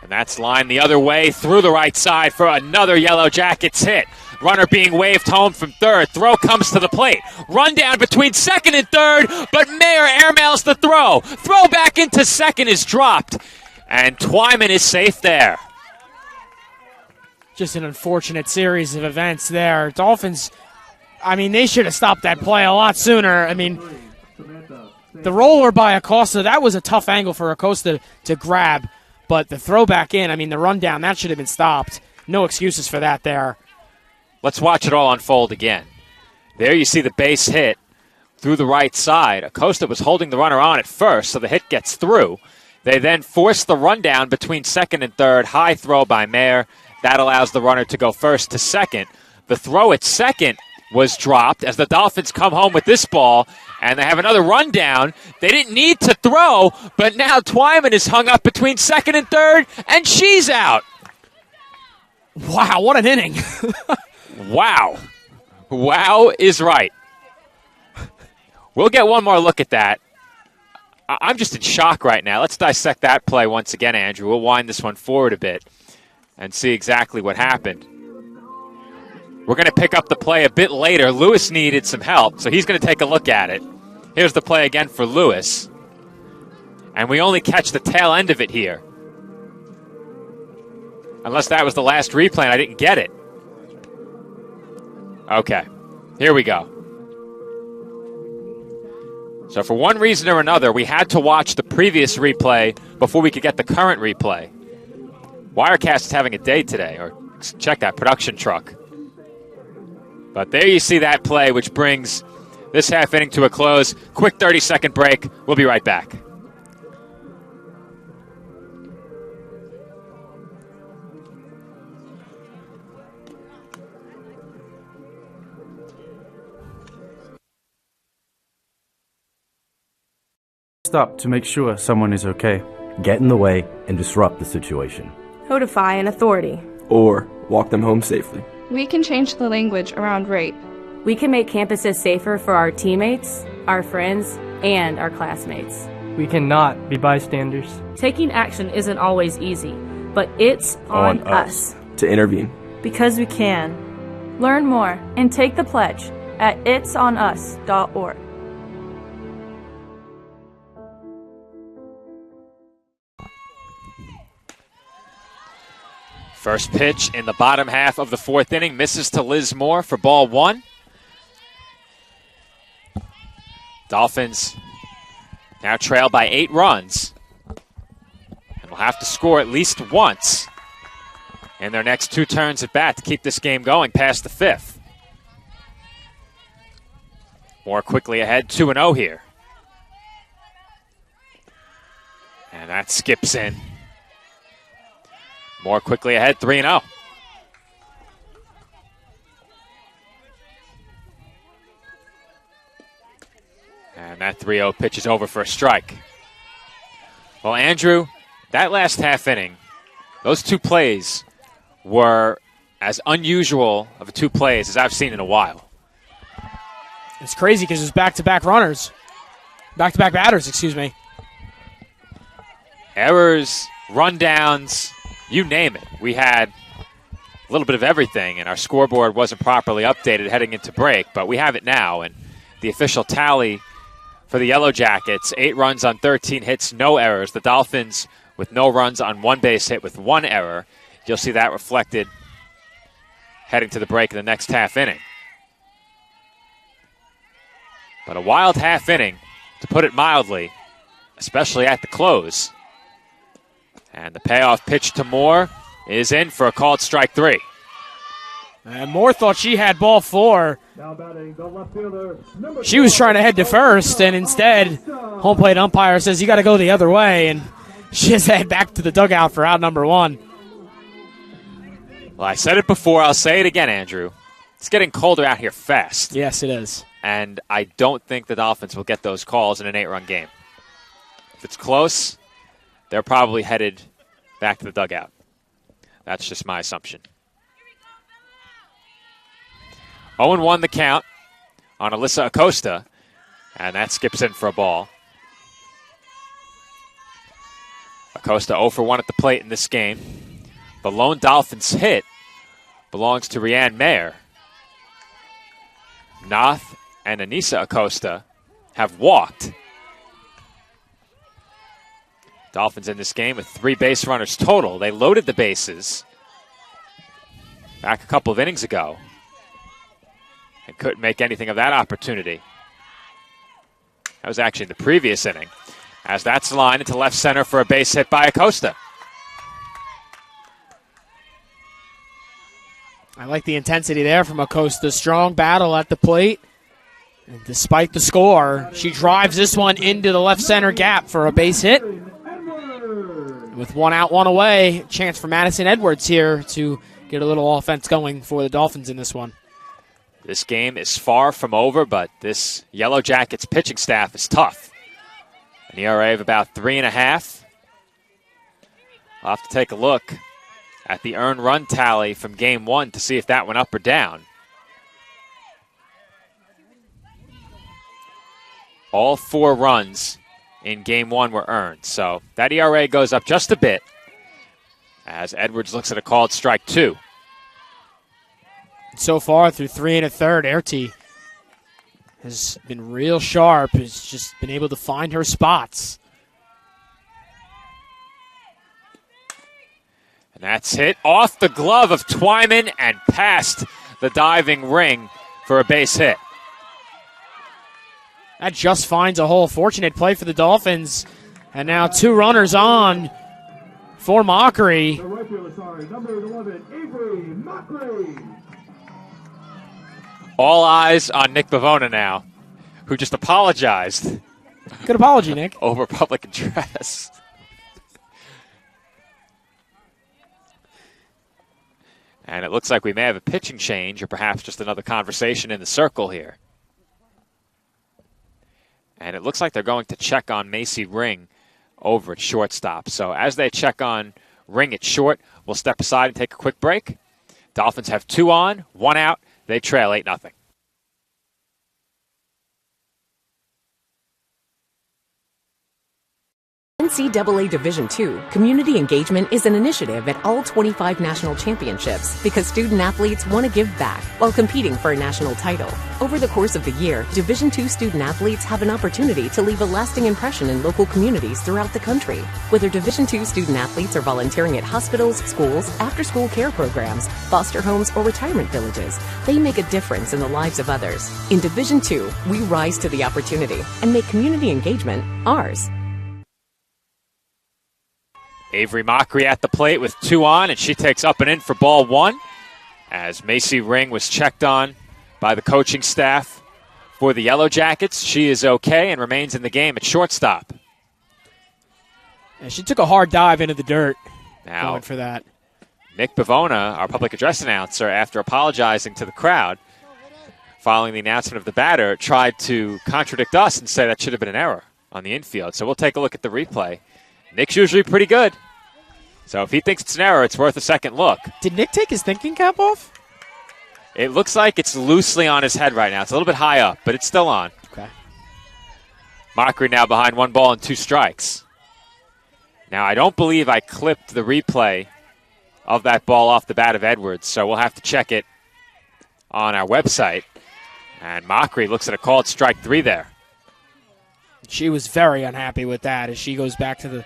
And that's lined the other way through the right side for another Yellow Jackets hit. Runner being waved home from third. Throw comes to the plate. Run down between second and third, but Mayer airmails the throw. Throw back into second is dropped, and Twyman is safe there. Just an unfortunate series of events there. Dolphins, I mean, they should have stopped that play a lot sooner. I mean, the roller by Acosta, that was a tough angle for Acosta to grab. But the throw back in, I mean, the rundown, that should have been stopped. No excuses for that there. Let's watch it all unfold again. There you see the base hit through the right side. Acosta was holding the runner on at first, so the hit gets through. They then force the rundown between second and third. High throw by Mayer. That allows the runner to go first to second. The throw at second was dropped as the Dolphins come home with this ball, and they have another rundown. They didn't need to throw, but now Twyman is hung up between second and third, and she's out. Wow, what an inning. Wow. Wow is right. We'll get one more look at that. I'm just in shock right now. Let's dissect that play once again, Andrew. We'll wind this one forward a bit and see exactly what happened. We're going to pick up the play a bit later. Lewis needed some help, so he's going to take a look at it. Here's the play again for Lewis. And we only catch the tail end of it here. Unless that was the last replay and I didn't get it. Okay, here we go. So for one reason or another, we had to watch the previous replay before we could get the current replay. Wirecast is having a day today, or check that production truck. But there you see that play, which brings this half inning to a close. Quick 30-second break. We'll be right back. Stop to make sure someone is okay. Get in the way and disrupt the situation. Notify an authority. Or walk them home safely. We can change the language around rape. We can make campuses safer for our teammates, our friends, and our classmates. We cannot be bystanders. Taking action isn't always easy, but it's on us to intervene. Because we can. Learn more and take the pledge at itsonus.org. First pitch in the bottom half of the fourth inning misses to Liz Moore for ball 1. Dolphins now trail by 8 runs and will have to score at least once in their next 2 turns at bat to keep this game going past the 5th. Moore quickly ahead, 2-0 here. And that skips in. Moore quickly ahead, 3-0. And that 3-0 pitch is over for a strike. Well, Andrew, that last half inning, those 2 plays were as unusual of a two plays as I've seen in a while. It's crazy because it's back-to-back runners. Back-to-back batters, excuse me. Errors, rundowns, you name it. We had a little bit of everything, and our scoreboard wasn't properly updated heading into break, but we have it now, and the official tally for the Yellow Jackets, 8 runs on 13 hits, no errors. The Dolphins with no runs on 1 base hit with 1 error. You'll see that reflected heading to the break in the next half inning. But a wild half inning, to put it mildly, especially at the close. And the payoff pitch to Moore is in for a called strike 3. And Moore thought she had ball 4. She was trying to head to first, and instead, home plate umpire says you got to go the other way, and she has to head back to the dugout for out number 1. Well, I said it before. I'll say it again, Andrew. It's getting colder out here fast. Yes, it is. And I don't think the Dolphins will get those calls in an 8-run game. If it's close, they're probably headed back to the dugout. That's just my assumption. 0-1 the count on Alyssa Acosta, and that skips in for a ball. Acosta 0 for 1 at the plate in this game. The lone Dolphins hit belongs to Rianne Mayer. Noth and Anissa Acosta have walked. Dolphins in this game with 3 base runners total. They loaded the bases back a couple of innings ago and couldn't make anything of that opportunity. That was actually in the previous inning, as that's lined into left center for a base hit by Acosta. I like the intensity there from Acosta. Strong battle at the plate. And despite the score, she drives this one into the left center gap for a base hit. With 1 out, 1 away, chance for Madison Edwards here to get a little offense going for the Dolphins in this one. This game is far from over, but this Yellow Jackets pitching staff is tough. An ERA of about 3.5. I'll have to take a look at the earned run tally from Game 1 to see if that went up or down. All 4 runs in Game 1 were earned, so that ERA goes up just a bit as Edwards looks at a called strike 2. So far, through 3 1/3, Erti has been real sharp, has just been able to find her spots. And that's hit off the glove of Twyman and past the diving ring for a base hit. That just finds a hole. Fortunate play for the Dolphins. And now 2 runners on for Mockery. All eyes on Nick Bavona now, who just apologized. Good apology, Nick. Over public address. And it looks like we may have a pitching change or perhaps just another conversation in the circle here. And it looks like they're going to check on Macy Ring over at shortstop. So as they check on Ring at short, we'll step aside and take a quick break. Dolphins have 2 on, 1 out. They trail 8-0. NCAA Division II Community Engagement is an initiative at all 25 national championships because student-athletes want to give back while competing for a national title. Over the course of the year, Division II student-athletes have an opportunity to leave a lasting impression in local communities throughout the country. Whether Division II student-athletes are volunteering at hospitals, schools, after-school care programs, foster homes, or retirement villages, they make a difference in the lives of others. In Division II, we rise to the opportunity and make community engagement ours. Avery Mockery at the plate with 2 on, and she takes up and in for ball 1 as Macy Ring was checked on by the coaching staff for the Yellow Jackets. She is okay and remains in the game at shortstop. And she took a hard dive into the dirt now going for that. Nick Bavona, our public address announcer, after apologizing to the crowd following the announcement of the batter, tried to contradict us and say that should have been an error on the infield. So we'll take a look at the replay. Nick's usually pretty good. So if he thinks it's an error, it's worth a second look. Did Nick take his thinking cap off? It looks like it's loosely on his head right now. It's a little bit high up, but it's still on. Okay. Mockery now behind 1 ball and 2 strikes. Now, I don't believe I clipped the replay of that ball off the bat of Edwards, so we'll have to check it on our website. And Mockery looks at a called strike 3 there. She was very unhappy with that as she goes back to the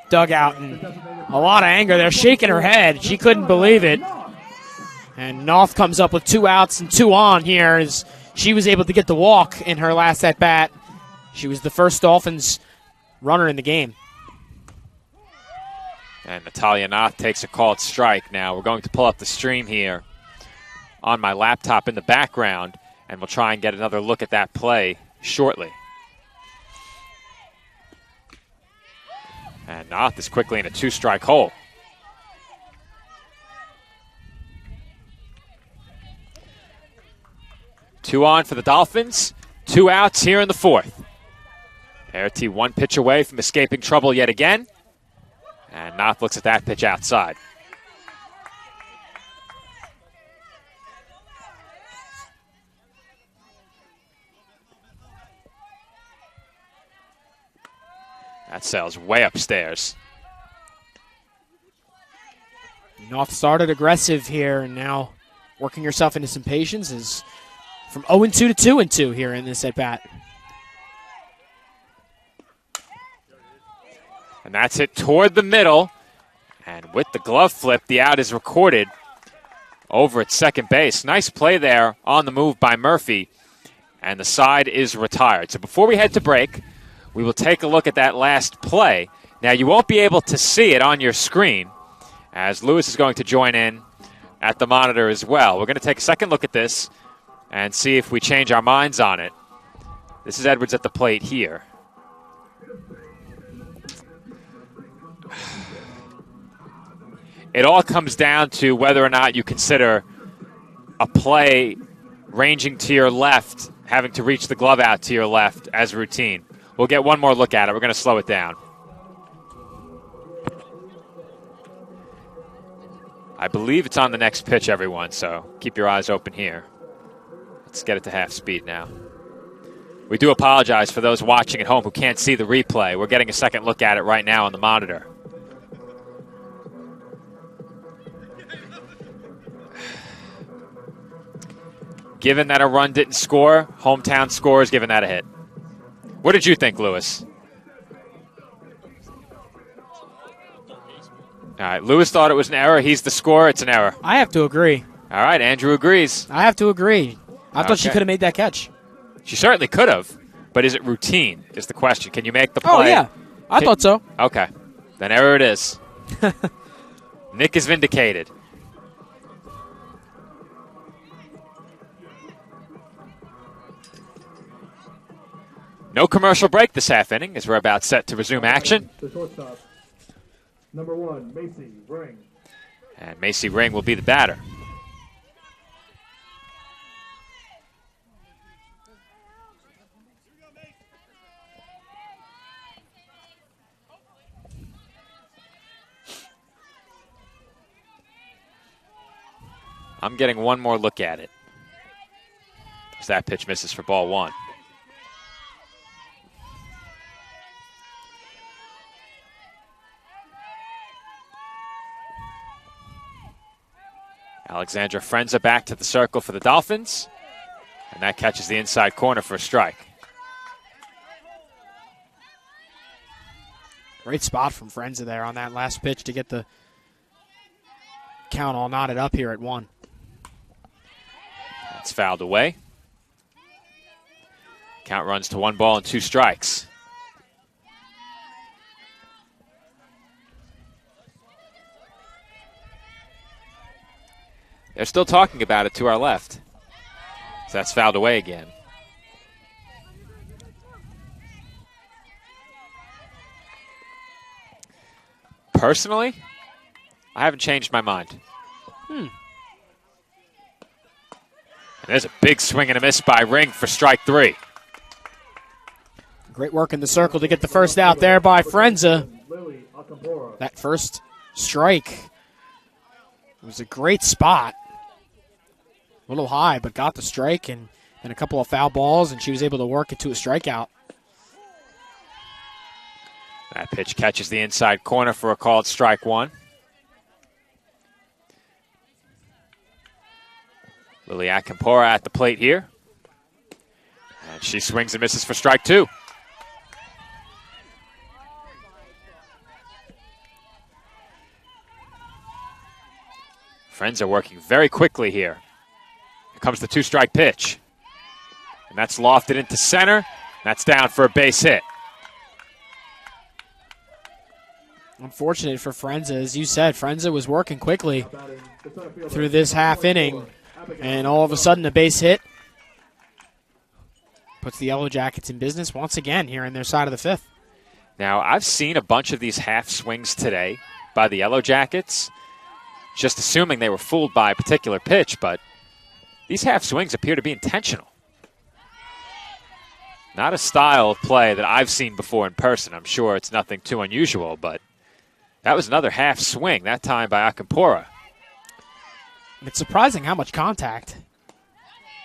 dugout, and a lot of anger there, shaking her head. She couldn't believe it. And North comes up with 2 outs and 2 on here as she was able to get the walk in her last at-bat. She was the first Dolphins runner in the game. And Natalia North takes a called strike. Now we're going to pull up the stream here on my laptop in the background, and we'll try and get another look at that play shortly. And North is quickly in a 2-strike hole. Two on for the Dolphins. 2 outs here in the 4th. Arity 1 pitch away from escaping trouble yet again. And North looks at that pitch outside. That sails way upstairs. North started aggressive here and now working herself into some patience is from 0-2 to 2-2 here in this at-bat. And that's it toward the middle. And with the glove flip, the out is recorded over at second base. Nice play there on the move by Murphy. And the side is retired. So before we head to break, we will take a look at that last play. Now, you won't be able to see it on your screen, as Lewis is going to join in at the monitor as well. We're going to take a second look at this and see if we change our minds on it. This is Edwards at the plate here. It all comes down to whether or not you consider a play ranging to your left, having to reach the glove out to your left as routine. We'll get one more look at it. We're going to slow it down. I believe it's on the next pitch, everyone, so keep your eyes open here. Let's get it to half speed now. We do apologize for those watching at home who can't see the replay. We're getting a second look at it right now on the monitor. Given that a run didn't score, hometown scores, given that a hit. What did you think, Lewis? All right, Lewis thought it was an error. He's the scorer. It's an error. I have to agree. All right, Andrew agrees. I have to agree. I thought she could have made that catch. She certainly could have, but is it routine is the question. Can you make the play? Oh, yeah. I thought so. Okay. Then error it is. Nick is vindicated. No commercial break this half inning as we're about set to resume action. The shortstop, number 1, Macy Ring. And Macy Ring will be the batter. I'm getting one more look at it as that pitch misses for ball 1. Alexandra Frenza back to the circle for the Dolphins. And that catches the inside corner for a strike. Great spot from Frenza there on that last pitch to get the count all knotted up here at 1. That's fouled away. Count runs to 1 ball and 2 strikes. They're still talking about it to our left. So that's fouled away again. Personally, I haven't changed my mind. And there's a big swing and a miss by Ring for strike 3. Great work in the circle to get the first out there by Frenza. That first strike. It was a great spot. A little high, but got the strike and a couple of foul balls, and she was able to work it to a strikeout. That pitch catches the inside corner for a called strike one. Lily Akinpora at the plate here. And she swings and misses for strike two. Friends are working very quickly here. Here comes the two-strike pitch. And that's lofted into center. That's down for a base hit. Unfortunate for Frenza. As you said, Frenza was working quickly through this half inning. And all of a sudden, a base hit puts the Yellow Jackets in business once again here in their side of the fifth. Now, I've seen a bunch of these half swings today by the Yellow Jackets, just assuming they were fooled by a particular pitch, but these half swings appear to be intentional. Not a style of play that I've seen before in person. I'm sure it's nothing too unusual, but that was another half swing, that time by Akinpora. It's surprising how much contact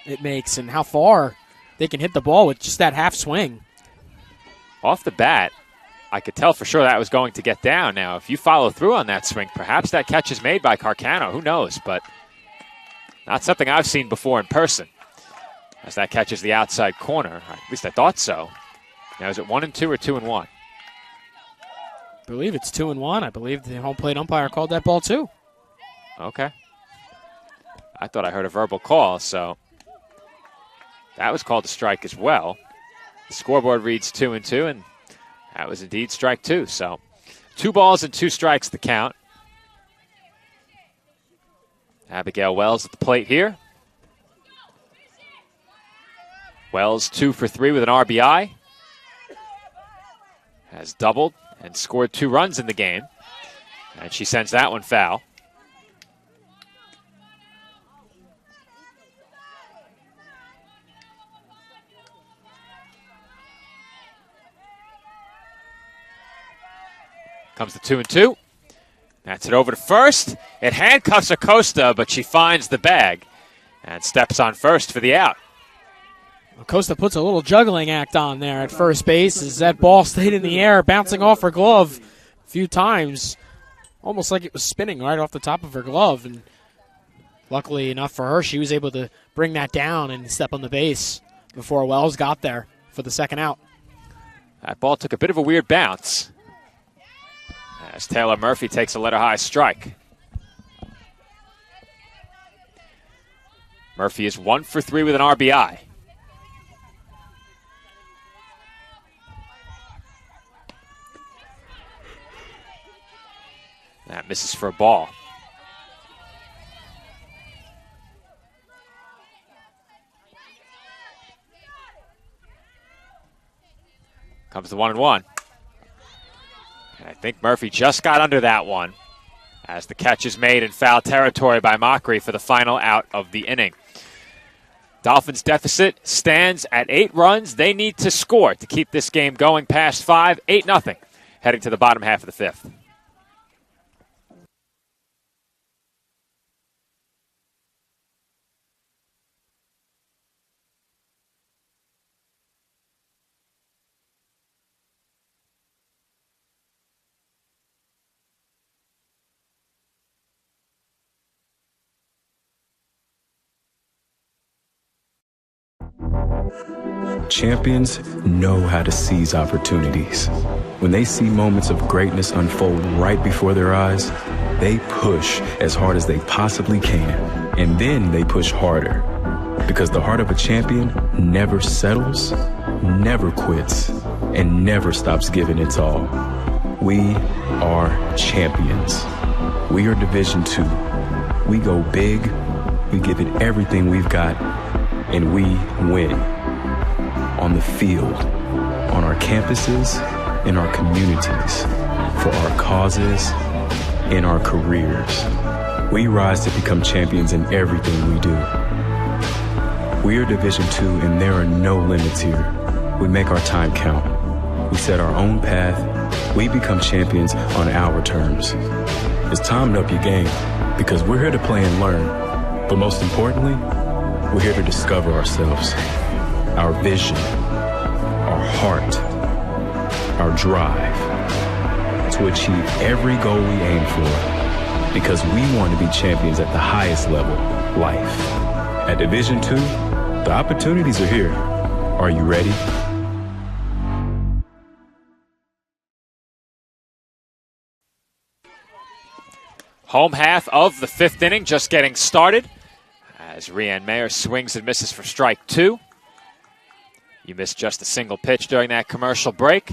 it makes and how far they can hit the ball with just that half swing. Off the bat, I could tell for sure that was going to get down. Now, if you follow through on that swing, perhaps that catch is made by Carcano. Who knows? But not something I've seen before in person. As that catches the outside corner. At least I thought so. Now, is it 1-2 or 2-1? I believe it's 2-1. I believe the home plate umpire called that ball too. Okay. I thought I heard a verbal call, so that was called a strike as well. The scoreboard reads 2-2, and that was indeed strike two. So 2 balls and 2 strikes the count. Abigail Wells at the plate here. Wells 2 for 3 with an RBI. Has doubled and scored 2 runs in the game. And she sends that one foul. Comes the 2-2. That's it over to first. It handcuffs Acosta, but she finds the bag and steps on first for the out. Acosta puts a little juggling act on there at first base as that ball stayed in the air, bouncing off her glove a few times, almost like it was spinning right off the top of her glove. And luckily enough for her, she was able to bring that down and step on the base before Wells got there for the second out. That ball took a bit of a weird bounce as Taylor Murphy takes a letter-high strike. Murphy is 1 for 3 with an RBI. That misses for a ball. Comes the 1-1. And I think Murphy just got under that one as the catch is made in foul territory by Mockery for the final out of the inning. Dolphins' deficit stands at 8 runs. They need to score to keep this game going past 5, 8-0, heading to the bottom half of the fifth. Champions know how to seize opportunities. When they see moments of greatness unfold right before their eyes, they push as hard as they possibly can. And then they push harder. Because the heart of a champion never settles, never quits, and never stops giving its all. We are champions. We are Division II. We go big, we give it everything we've got, and we win. On the field, on our campuses, in our communities, for our causes, in our careers. We rise to become champions in everything we do. We are Division II, and there are no limits here. We make our time count. We set our own path. We become champions on our terms. it's time to up your game because we're here to play and learn. But most importantly, we're here to discover ourselves, our vision, our heart, our drive to achieve every goal we aim for because we want to be champions at the highest level, life. At Division II, the opportunities are here. Are you ready? Home half of the 5th inning just getting started as Rianne Mayer swings and misses for strike 2. You missed just a single pitch during that commercial break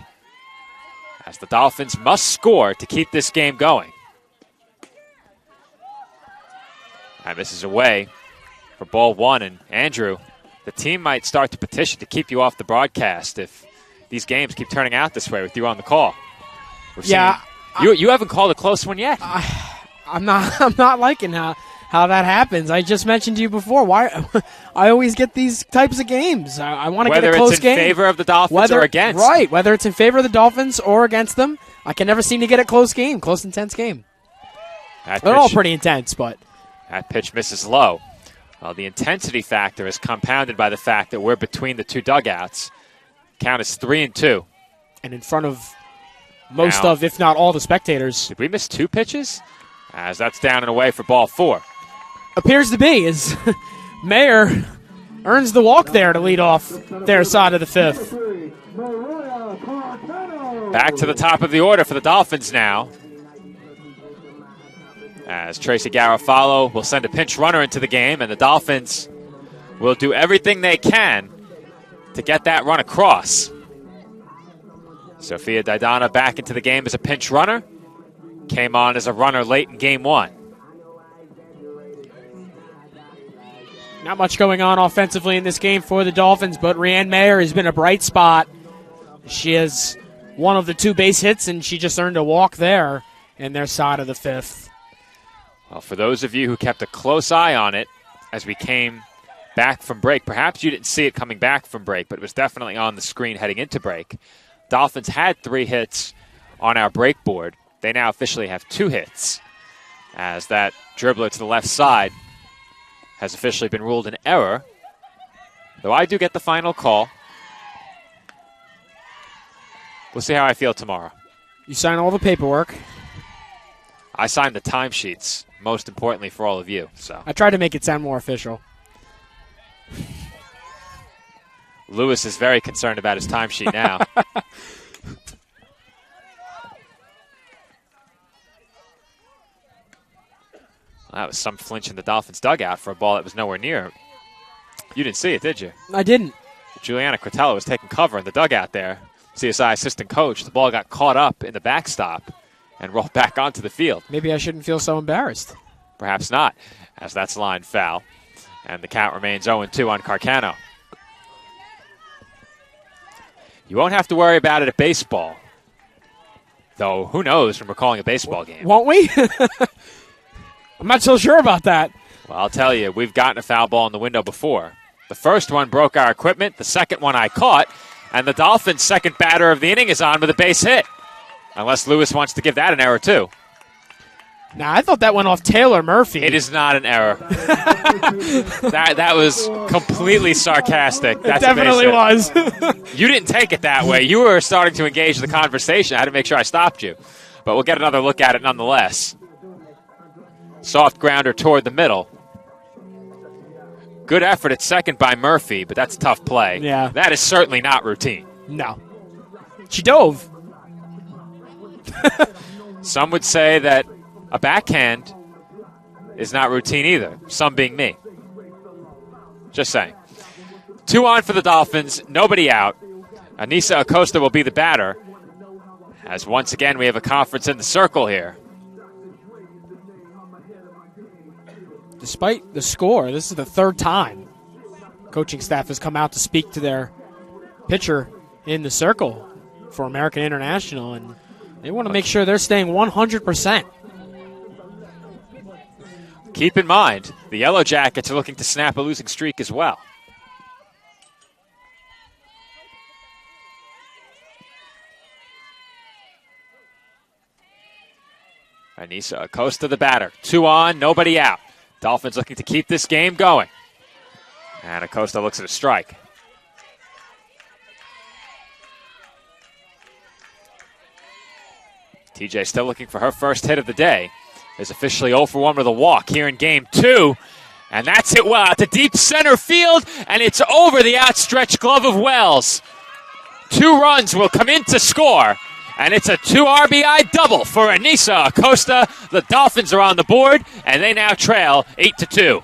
as the Dolphins must score to keep this game going. And this is away for ball 1. And Andrew, the team might start to petition to keep you off the broadcast if these games keep turning out this way with you on the call. You haven't called a close one yet. I'm not liking how that happens. I just mentioned to you before. Why I always get these types of games. I want to get a close game. Whether it's in favor of the Dolphins or against. Right, whether it's in favor of the Dolphins or against them. I can never seem to get a close intense game. They're all pretty intense, but that pitch misses low. Well, the intensity factor is compounded by the fact that we're between the two dugouts. Count is 3-2. And in front of most of, if not all, the spectators. Did we miss 2 pitches? As that's down and away for ball 4. Appears to be, as Mayer earns the walk there to lead off their side of the 5th. Back to the top of the order for the Dolphins now. As Tracy Garofalo will send a pinch runner into the game, and the Dolphins will do everything they can to get that run across. Sophia Daidana back into the game as a pinch runner. Came on as a runner late in game 1. Not much going on offensively in this game for the Dolphins, but Rianne Mayer has been a bright spot. She has one of the 2 base hits, and she just earned a walk there in their side of the 5th. Well, for those of you who kept a close eye on it as we came back from break, perhaps you didn't see it coming back from break, but it was definitely on the screen heading into break. Dolphins had 3 hits on our break board. They now officially have 2 hits as that dribbler to the left side has officially been ruled an error, though I do get the final call. We'll see how I feel tomorrow. You sign all the paperwork. I signed the timesheets, most importantly for all of you. So I tried to make it sound more official. Lewis is very concerned about his timesheet now. That was some flinch in the Dolphins' dugout for a ball that was nowhere near. You didn't see it, did you? I didn't. Juliana Critello was taking cover in the dugout there. CSI assistant coach. The ball got caught up in the backstop and rolled back onto the field. Maybe I shouldn't feel so embarrassed. Perhaps not, as that's line foul. And the count remains 0-2 on Carcano. You won't have to worry about it at baseball. Though, who knows when we're calling a baseball game. Won't we? I'm not so sure about that. Well, I'll tell you, we've gotten a foul ball in the window before. The first one broke our equipment. The second one I caught. And the Dolphins' second batter of the inning is on with a base hit. Unless Lewis wants to give that an error, too. Nah, I thought that went off Taylor Murphy. It is not an error. that was completely sarcastic. It definitely was. You didn't take it that way. You were starting to engage the conversation. I had to make sure I stopped you. But we'll get another look at it nonetheless. Soft grounder toward the middle. Good effort at second by Murphy, but that's a tough play. Yeah. That is certainly not routine. No. She dove. Some would say that a backhand is not routine either, some being me. Just saying. 2 on for the Dolphins, nobody out. Anissa Acosta will be the batter, as once again we have a conference in the circle here. Despite the score, this is the 3rd time coaching staff has come out to speak to their pitcher in the circle for American International, and they want to make sure they're staying 100%. Keep in mind, the Yellow Jackets are looking to snap a losing streak as well. Anissa Acosta, the batter. 2 on, nobody out. Dolphins looking to keep this game going. And Acosta looks at a strike. TJ still looking for her first hit of the day. Is officially 0 for 1 with a walk here in game 2. And that's it well out to deep center field, and it's over the outstretched glove of Wells. 2 runs will come in to score, and it's a 2 RBI double for Anissa Acosta. The Dolphins are on the board, and they now trail 8-2.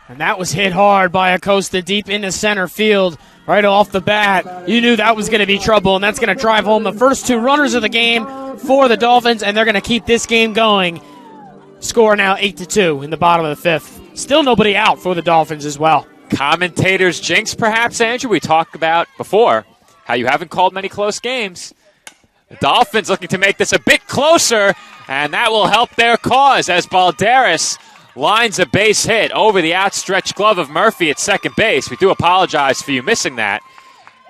And that was hit hard by Acosta deep into center field right off the bat. You knew that was going to be trouble, and that's going to drive home the first 2 runners of the game for the Dolphins, and they're going to keep this game going. Score now 8-2 in the bottom of the 5th. Still nobody out for the Dolphins as well. Commentators jinx, perhaps, Andrew. We talked about before how you haven't called many close games. The Dolphins looking to make this a bit closer, and that will help their cause as Balderas lines a base hit over the outstretched glove of Murphy at second base. We do apologize for you missing that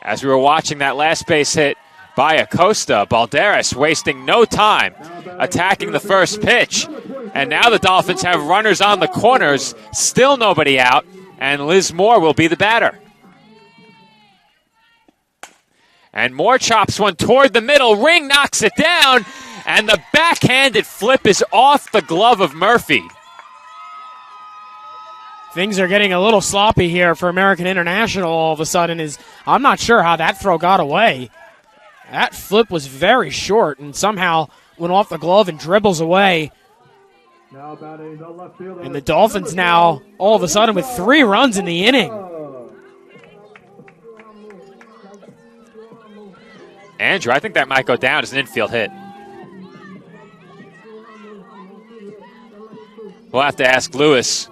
as we were watching that last base hit by Acosta. Balderas wasting no time attacking the first pitch. And now the Dolphins have runners on the corners, still nobody out, and Liz Moore will be the batter. And Moore chops one toward the middle. Ring knocks it down, and the backhanded flip is off the glove of Murphy. Things are getting a little sloppy here for American International all of a sudden. I'm not sure how that throw got away. That flip was very short and somehow went off the glove and dribbles away. And the Dolphins now, all of a sudden, with 3 runs in the inning. Andrew, I think that might go down as an infield hit. We'll have to ask Lewis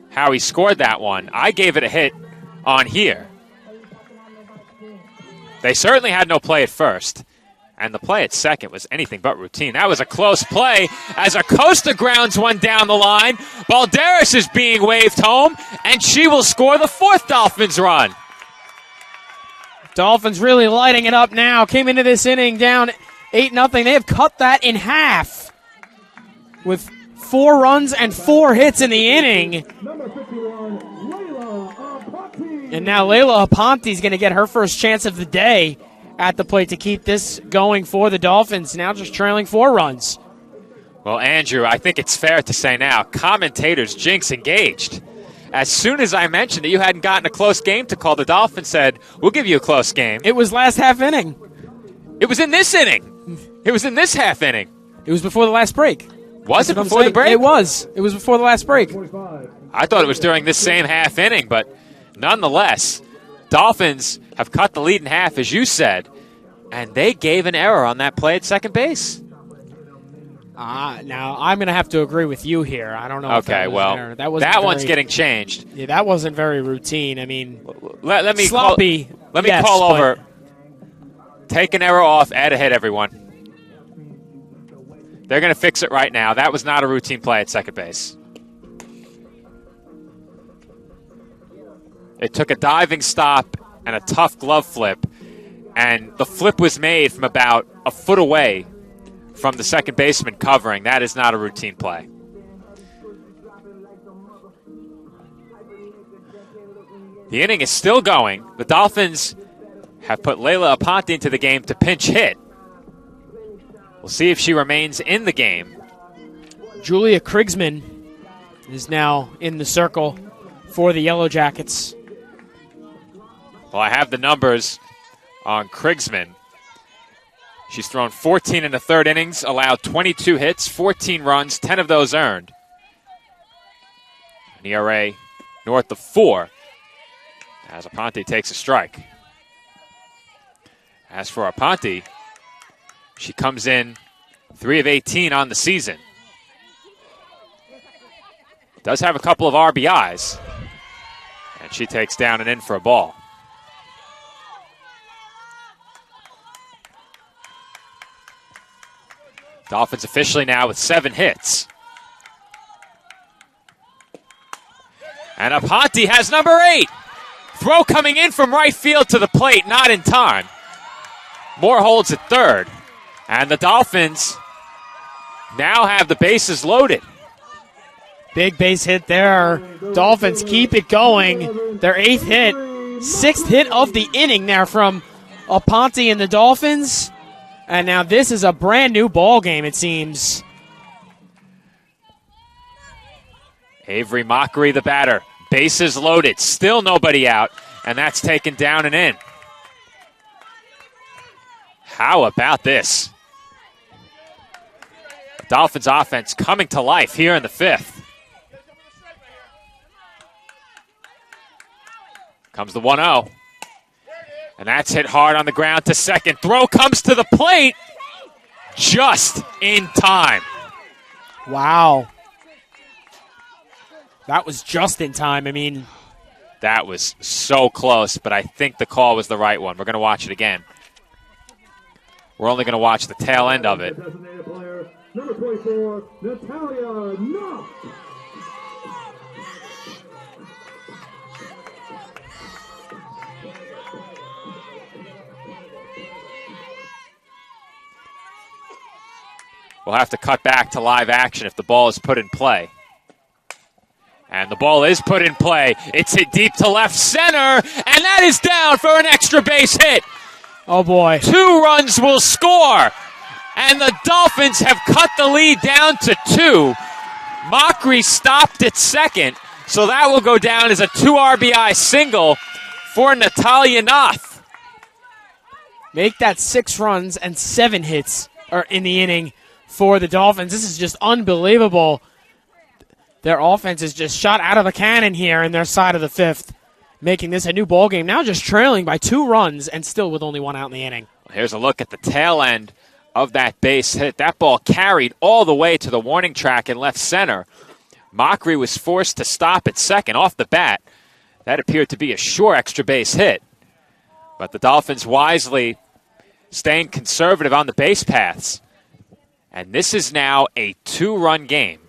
how he scored that one. I gave it a hit on here. They certainly had no play at first. And the play at second was anything but routine. That was a close play as Acosta grounds one down the line. Balderas is being waved home, and she will score the 4th Dolphins run. Dolphins really lighting it up now. Came into this inning down 8-0. They have cut that in half with 4 runs and 4 hits in the inning. And now Layla Aponte is going to get her first chance of the day at the plate to keep this going for the Dolphins, now just trailing 4 runs. Well, Andrew, I think it's fair to say now, commentators jinx engaged. As soon as I mentioned that you hadn't gotten a close game to call, the Dolphins said, we'll give you a close game. It was last half inning. It was in this inning. It was in this half inning. It was before the last break. Was it before the break? It was. It was before the last break. I thought it was during this same half inning, but nonetheless, Dolphins have cut the lead in half, as you said, and they gave an error on that play at second base. Now, I'm going to have to agree with you here. I don't know if that was an error. That one's getting changed. Yeah, that wasn't very routine. I mean, let me sloppy. Let me call over. Take an error off, add a hit, everyone. They're going to fix it right now. That was not a routine play at second base. It took a diving stop and a tough glove flip, and the flip was made from about a foot away from the second baseman covering. That is not a routine play. The inning is still going. The Dolphins have put Layla Aponte into the game to pinch hit. We'll see if she remains in the game. Julia Krigsman is now in the circle for the Yellow Jackets. Well, I have the numbers on Krigsman. She's thrown 14 in the third innings, allowed 22 hits, 14 runs, 10 of those earned. An ERA north of 4 as Aponte takes a strike. As for Aponte, she comes in 3 of 18 on the season. Does have a couple of RBIs, and she takes down and in for a ball. Dolphins officially now with 7 hits. And Aponte has number 8. Throw coming in from right field to the plate, not in time. Moore holds at third. And the Dolphins now have the bases loaded. Big base hit there. Dolphins keep it going. Their 8th hit, 6th hit of the inning there from Aponte and the Dolphins. And now this is a brand new ball game, it seems. Avery Mockery, the batter. Bases loaded. Still nobody out. And that's taken down and in. How about this? The Dolphins offense coming to life here in the 5th. Comes the 1-0. And that's hit hard on the ground to second. Throw comes to the plate just in time. Wow. That was just in time. I mean, that was so close, but I think the call was the right one. We're going to watch it again. We're only going to watch the tail end of it. Number 24, Natalia Knopf. We'll have to cut back to live action if the ball is put in play. And the ball is put in play. It's hit deep to left center, and that is down for an extra base hit. Oh, boy. 2 runs will score, and the Dolphins have cut the lead down to 2. Mockery stopped at second, so that will go down as a 2 RBI single for Natalia Knopf. Make that 6 runs and 7 hits in the inning for the Dolphins. This is just unbelievable. Their offense is just shot out of a cannon here in their side of the 5th, making this a new ball game. Now just trailing by 2 runs and still with only 1 out in the inning. Here's a look at the tail end of that base hit. That ball carried all the way to the warning track in left center. Mockery was forced to stop at second off the bat. That appeared to be a sure extra base hit. But the Dolphins wisely staying conservative on the base paths. And this is now a 2-run game.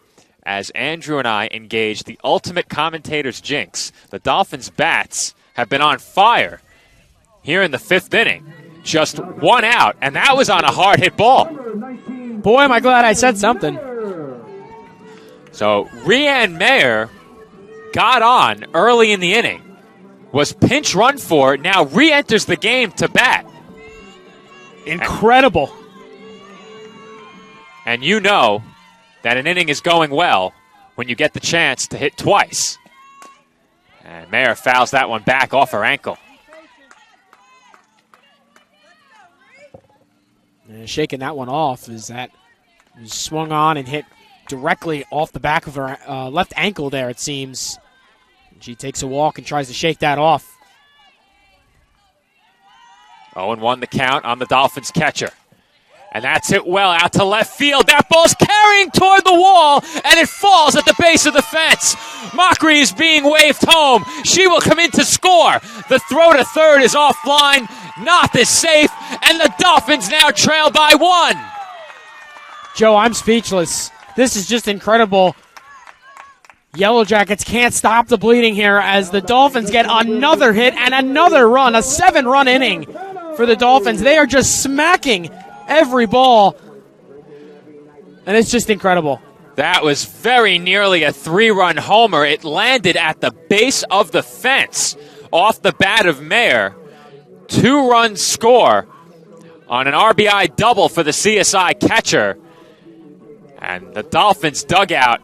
As Andrew and I engage the ultimate commentator's jinx, the Dolphins' bats have been on fire here in the 5th inning. Just 1 out, and that was on a hard-hit ball. Boy, am I glad I said something. So Rianne Mayer got on early in the inning, was pinch run for, now re-enters the game to bat. Incredible. And you know that an inning is going well when you get the chance to hit twice. And Mayer fouls that one back off her ankle. And shaking that one off is that was swung on and hit directly off the back of her left ankle there, it seems. She takes a walk and tries to shake that off. 0-1 the count on the Dolphins catcher. And that's hit well out to left field. That ball's carrying toward the wall, and it falls at the base of the fence. Mockery is being waved home. She will come in to score. The throw to third is offline. Knopf is safe, and the Dolphins now trail by 1. Joe, I'm speechless. This is just incredible. Yellow Jackets can't stop the bleeding here as the Dolphins get another hit and another run, a 7-run inning for the Dolphins. They are just smacking every ball, and it's just incredible. That was very nearly a 3-run homer. It landed at the base of the fence off the bat of Mayer. 2-run score on an RBI double for the CSI catcher. And the Dolphins dugout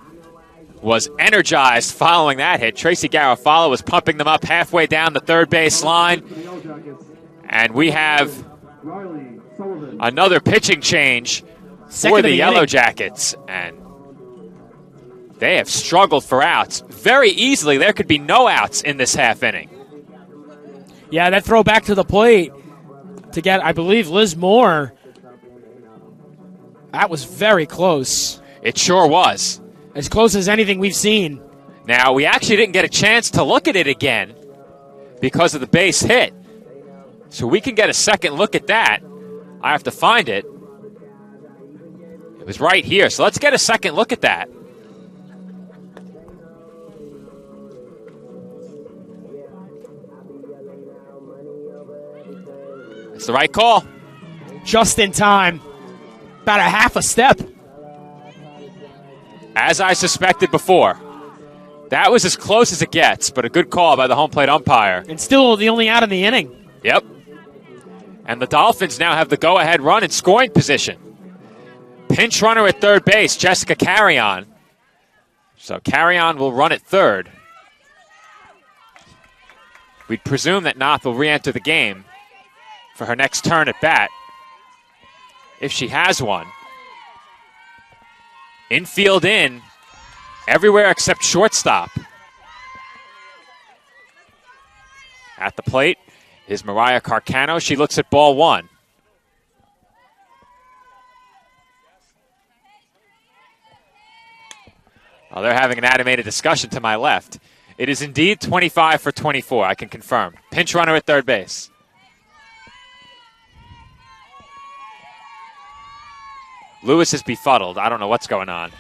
was energized following that hit. Tracy Garofalo was pumping them up halfway down the third base line. And we have another pitching change for the Yellow Jackets. And they have struggled for outs. Very easily, there could be no outs in this half inning. Yeah, that throw back to the plate to get, I believe, Liz Moore. That was very close. It sure was. As close as anything we've seen. Now, we actually didn't get a chance to look at it again because of the base hit. So we can get a second look at that. I have to find it. It was right here. So let's get a second look at that. It's the right call. Just in time. About a half a step. As I suspected before, that was as close as it gets, but a good call by the home plate umpire. And still the only out in the inning. Yep. And the Dolphins now have the go-ahead run in scoring position. Pinch runner at third base, Jessica Carrion. So Carrion will run at third. We'd presume that Noth will re-enter the game for her next turn at bat, if she has one. Infield in, everywhere except shortstop. At the plate is Mariah Carcano. She looks at ball one. Well, they're having an animated discussion to my left. It is indeed 25 for 24, I can confirm. Pinch runner at third base. Lewis is befuddled. I don't know what's going on.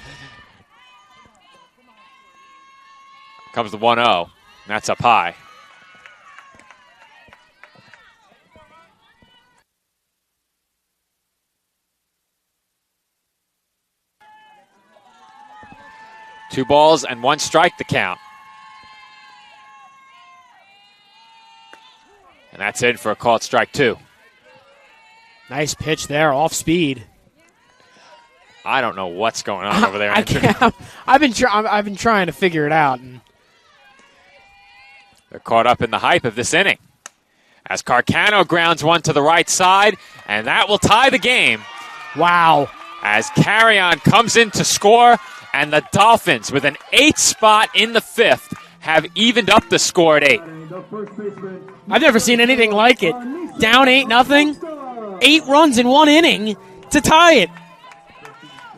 Comes the 1-0. And that's up high. Two balls and one strike to count. And that's in for a called strike two. Nice pitch there, off speed. I don't know what's going on over there. I've been trying to figure it out. They're caught up in the hype of this inning. As Carcano grounds one to the right side, and that will tie the game. Wow. As Carrion comes in to score, and the Dolphins, with an 8 spot in the 5th, have evened up the score at 8. I've never seen anything like it. Down 8-0, 8 runs in one inning to tie it.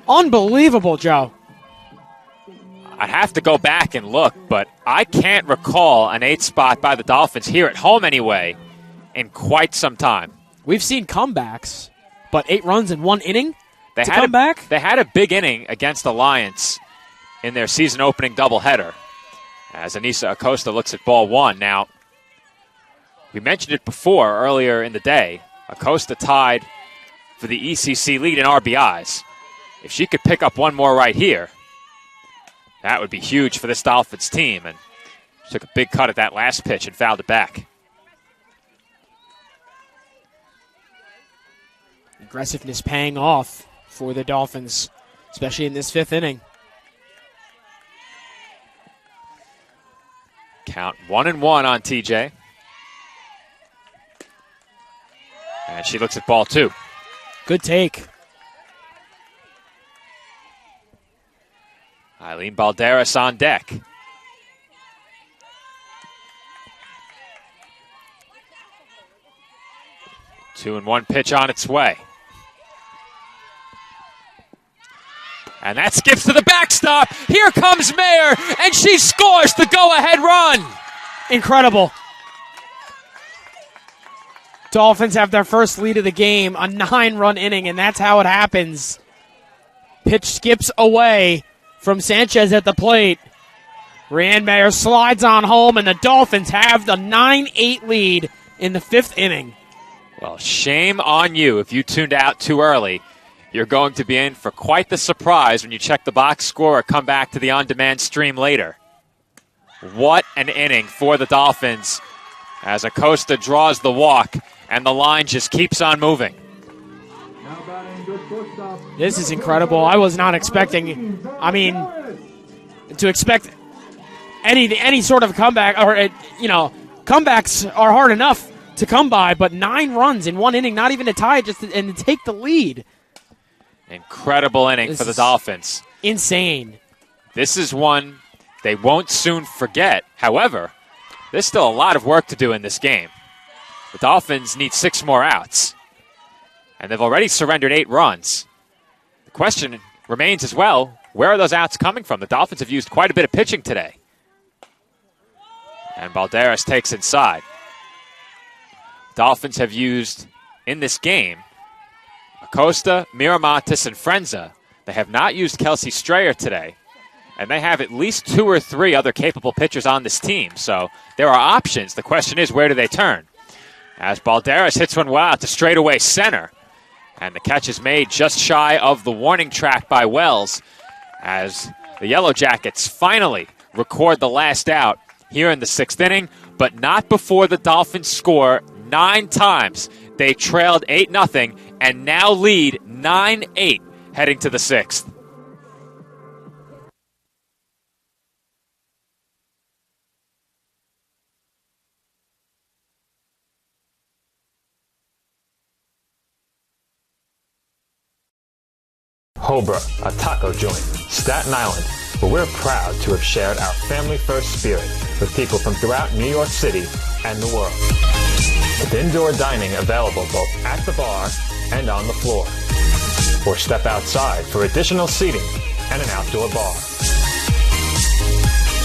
Unbelievable, Joe. I'd have to go back and look, but I can't recall an 8 spot by the Dolphins, here at home anyway, in quite some time. We've seen comebacks, but 8 runs in one inning They had a big inning against the Lions in their season opening doubleheader. As Anissa Acosta looks at ball one. Now, we mentioned it before earlier in the day. Acosta tied for the ECC lead in RBIs. If she could pick up one more right here, that would be huge for this Dolphins team. And she took a big cut at that last pitch and fouled it back. Aggressiveness paying off for the Dolphins, especially in this 5th inning. Count 1-1 on TJ. And she looks at ball two. Good take. Eileen Balderas on deck. Two and one pitch on its way. And that skips to the backstop. Here comes Mayer, and she scores the go-ahead run. Incredible. Dolphins have their first lead of the game, a 9-run inning, and that's how it happens. Pitch skips away from Sanchez at the plate. Rand Mayer slides on home, and the Dolphins have the 9-8 lead in the 5th inning. Well, shame on you if you tuned out too early. You're going to be in for quite the surprise when you check the box score or come back to the on-demand stream later. What an inning for the Dolphins as Acosta draws the walk and the line just keeps on moving. This is incredible. I was not expecting, to expect any sort of comeback, or, comebacks are hard enough to come by, but 9 runs in one inning, not even to tie, and to take the lead. Incredible inning for the Dolphins. Insane. This is one they won't soon forget. However, there's still a lot of work to do in this game. The Dolphins need 6 more outs, and they've already surrendered 8 runs. The question remains as well, where are those outs coming from? The Dolphins have used quite a bit of pitching today. And Balderas takes inside. Dolphins have used, in this game, Acosta, Miramontes, and Frenza. They have not used Kelsey Strayer today. And they have at least 2 or 3 other capable pitchers on this team. So there are options. The question is, where do they turn? As Balderas hits one well out to straightaway center. And the catch is made just shy of the warning track by Wells. As The Yellow Jackets finally record the last out here in the 6th inning, but not before the Dolphins score 9 times. They trailed 8-0 and now lead 9-8 heading to the 6th. Hobra, a taco joint, Staten Island, where we're proud to have shared our family-first spirit with people from throughout New York City and the world. With indoor dining available both at the bar and on the floor. Or step outside for additional seating and an outdoor bar.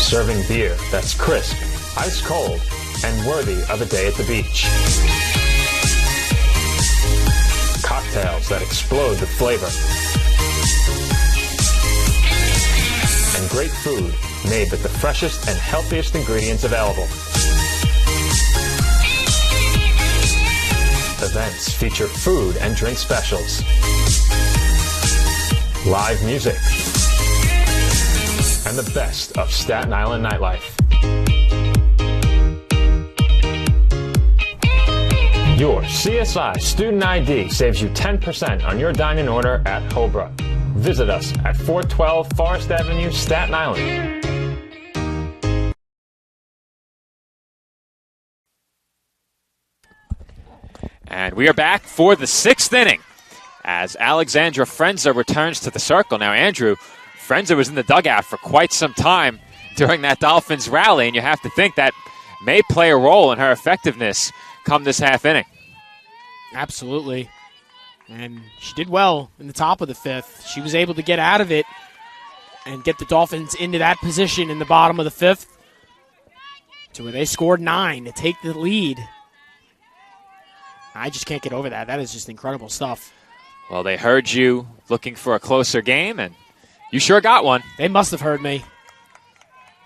Serving beer that's crisp, ice cold, and worthy of a day at the beach. Cocktails that explode with flavor. And great food made with the freshest and healthiest ingredients available. Events feature food and drink specials, live music, and the best of Staten Island nightlife. Your CSI Student ID saves you 10% on your dining order at Hobra. Visit us at 412 Forest Avenue, Staten Island. And we are back for the 6th inning as Alexandra Frenza returns to the circle. Now, Andrew, Frenza was in the dugout for quite some time during that Dolphins rally, and you have to think that may play a role in her effectiveness come this half inning. Absolutely. And she did well in the top of the 5th. She was able to get out of it and get the Dolphins into that position in the bottom of the 5th to where they scored 9 to take the lead. I just can't get over that. That is just incredible stuff. Well, they heard you looking for a closer game, and you sure got one. They must have heard me.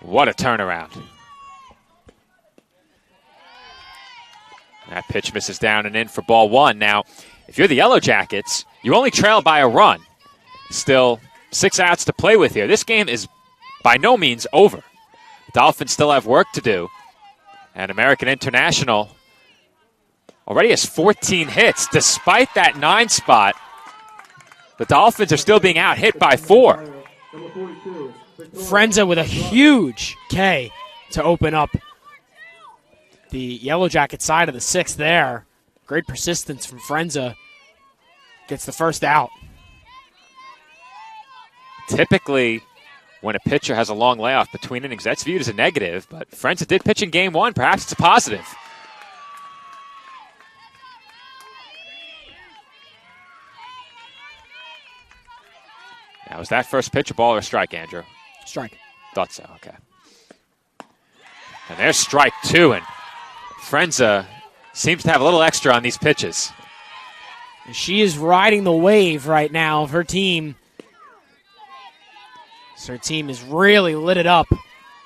What a turnaround. That pitch misses down and in for ball 1. Now, if you're the Yellow Jackets, you only trail by a run. Still 6 outs to play with here. This game is by no means over. The Dolphins still have work to do. And American International already has 14 hits. Despite that 9 spot, the Dolphins are still being out-hit by 4. Frenza with a huge K to open up the Yellow Jacket side of the 6th there. Great persistence from Frenza. Gets the first out. Typically, when a pitcher has a long layoff between innings, that's viewed as a negative, but Frenza did pitch in game 1. Perhaps it's a positive. Now, was that first pitch a ball or a strike, Andrew? Strike. Thought so, okay. And there's strike 2, and Frenza seems to have a little extra on these pitches. She is riding the wave right now of her team. So her team has really lit it up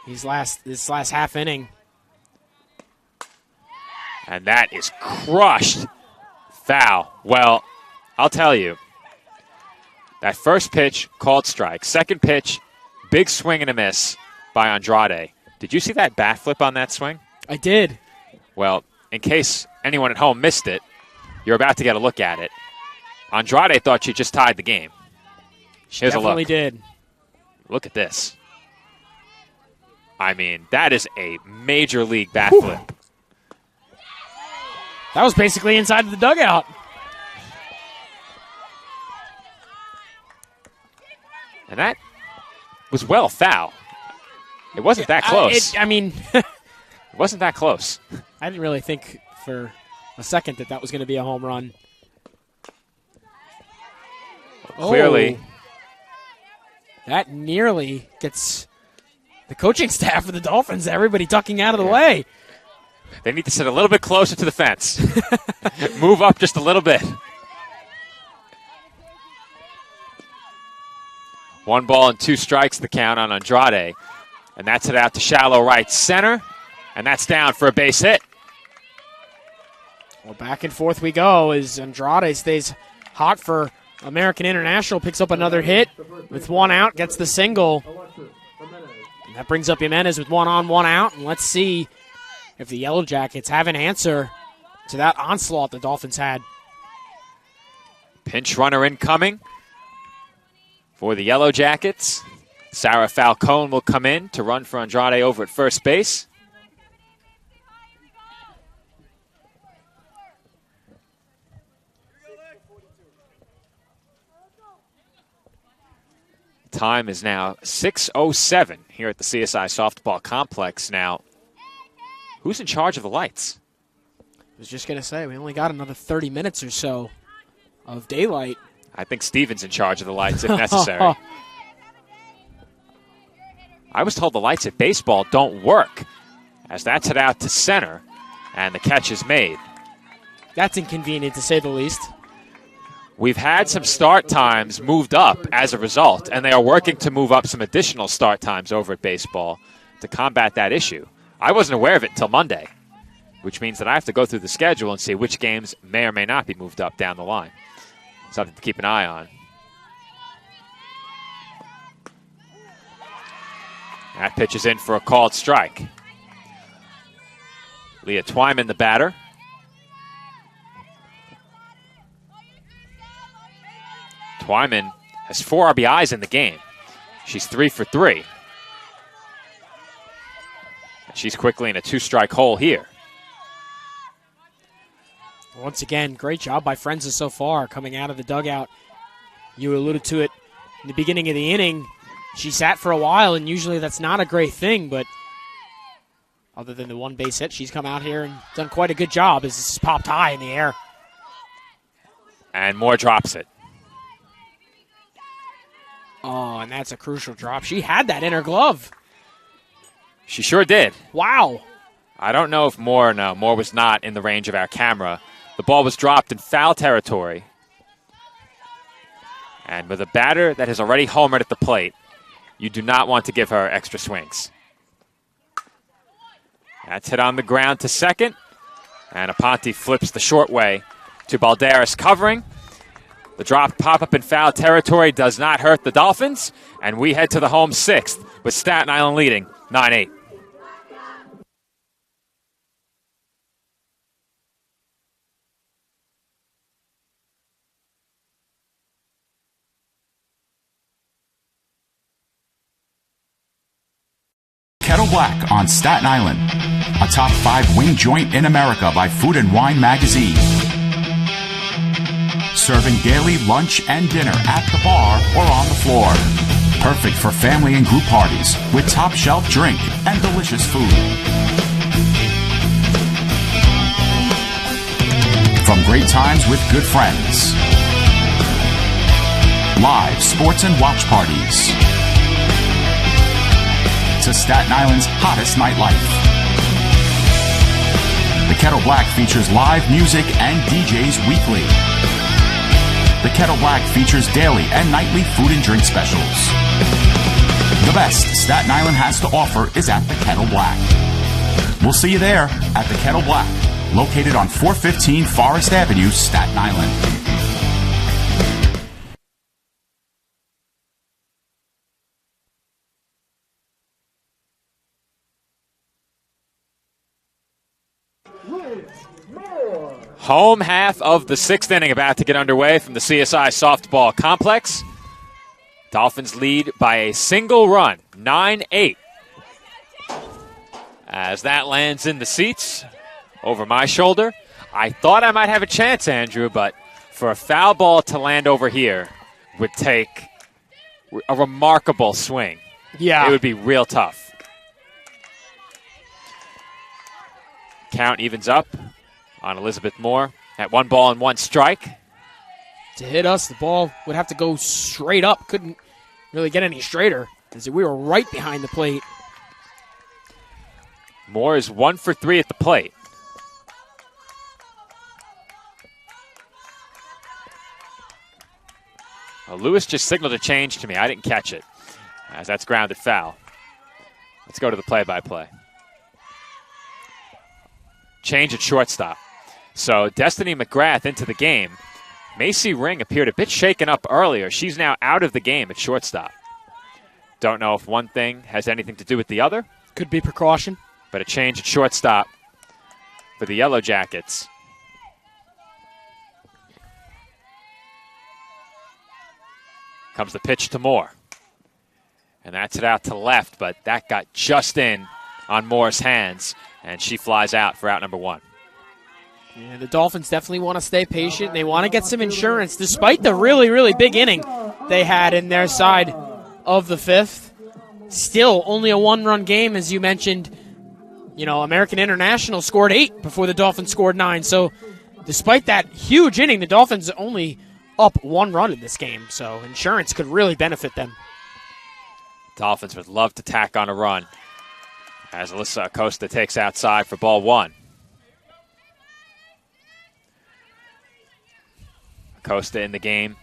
this last half inning. And that is crushed. Foul. Well, I'll tell you. That first pitch, called strike. Second pitch, big swing and a miss by Andrade. Did you see that bat flip on that swing? I did. Well, in case anyone at home missed it, you're about to get a look at it. Andrade thought she just tied the game. Here's a look. Definitely did. Look at this. I mean, that is a major league bat flip. That was basically inside of the dugout. And that was well foul. It wasn't that close. It wasn't that close. I didn't really think for a second that was going to be a home run. Well, clearly. That nearly gets the coaching staff of the Dolphins, everybody ducking out of the way. They need to sit a little bit closer to the fence. Move up just a little bit. 1 ball and 2 strikes, the count on Andrade. And that's it out to shallow right center. And that's down for a base hit. Well, back and forth we go as Andrade stays hot for American International picks up another hit with one out, gets the single. And that brings up Jimenez with one on, one out. And let's see if the Yellow Jackets have an answer to that onslaught the Dolphins had. Pinch runner incoming for the Yellow Jackets. Sarah Falcone will come in to run for Andrade over at first base. Time is now 6:07 here at the CSI Softball Complex. Now, who's in charge of the lights? I was just going to say, we only got another 30 minutes or so of daylight. I think Steven's in charge of the lights if necessary. I was told the lights at baseball don't work, as that's hit out to center, and the catch is made. That's inconvenient, to say the least. We've had some start times moved up as a result, and they are working to move up some additional start times over at baseball to combat that issue. I wasn't aware of it until Monday, which means that I have to go through the schedule and see which games may or may not be moved up down the line. Something to keep an eye on. That pitch is in for a called strike. Leah Twyman, the batter. Twyman has 4 RBIs in the game. She's 3 for 3. And she's quickly in a 2-strike hole here. Once again, great job by Frenza so far coming out of the dugout. You alluded to it in the beginning of the inning. She sat for a while, and usually that's not a great thing, but other than the one base hit, she's come out here and done quite a good job as this is popped high in the air. And Moore drops it. Oh, and that's a crucial drop. She had that in her glove. She sure did. Wow. I don't know if Moore was not in the range of our camera. The ball was dropped in foul territory. And with a batter that has already homered at the plate, you do not want to give her extra swings. That's hit on the ground to second. And Aponte flips the short way to Balderas covering. The drop pop-up in foul territory does not hurt the Dolphins. And we head to the home 6th with Staten Island leading 9-8. Kettle Black on Staten Island, a top 5 wing joint in America by Food and Wine magazine. Serving daily lunch and dinner at the bar or on the floor. Perfect for family and group parties with top shelf drink and delicious food. From great times with good friends. Live sports and watch parties. To Staten Island's hottest nightlife. The Kettle Black features live music and DJs weekly. The Kettle Black features daily and nightly food and drink specials. The best Staten Island has to offer is at the Kettle Black. We'll see you there at the Kettle Black, located on 415 Forest Avenue, Staten Island. Home half of the 6th inning about to get underway from the CSI Softball Complex. Dolphins lead by a single run, 9-8. As that lands in the seats over my shoulder, I thought I might have a chance, Andrew, but for a foul ball to land over here would take a remarkable swing. Yeah. It would be real tough. Count evens up on Elizabeth Moore at 1 ball and 1 strike. To hit us, the ball would have to go straight up. Couldn't really get any straighter as we were right behind the plate. Moore is 1 for 3 at the plate. Lewis just signaled a change to me. I didn't catch it, as that's grounded foul. Let's go to the play-by-play. Change at shortstop. So Destiny McGrath into the game Macy Ring appeared a bit shaken up earlier. She's now out of the game at shortstop. Don't know if one thing has anything to do with the other. Could be precaution. But a change at shortstop for the Yellow Jackets. Comes the pitch to Moore. And that's it out to left, but that got just in on Moore's hands, and she flies out for out number 1. Yeah, the Dolphins definitely want to stay patient. They want to get some insurance, despite the really, really big inning they had in their side of the 5th. Still only a 1-run game, as you mentioned. You know, American International scored 8 before the Dolphins scored 9. So despite that huge inning, the Dolphins only up 1 run in this game. So insurance could really benefit them. Dolphins would love to tack on a run as Alyssa Acosta takes outside for ball 1. Acosta in the game,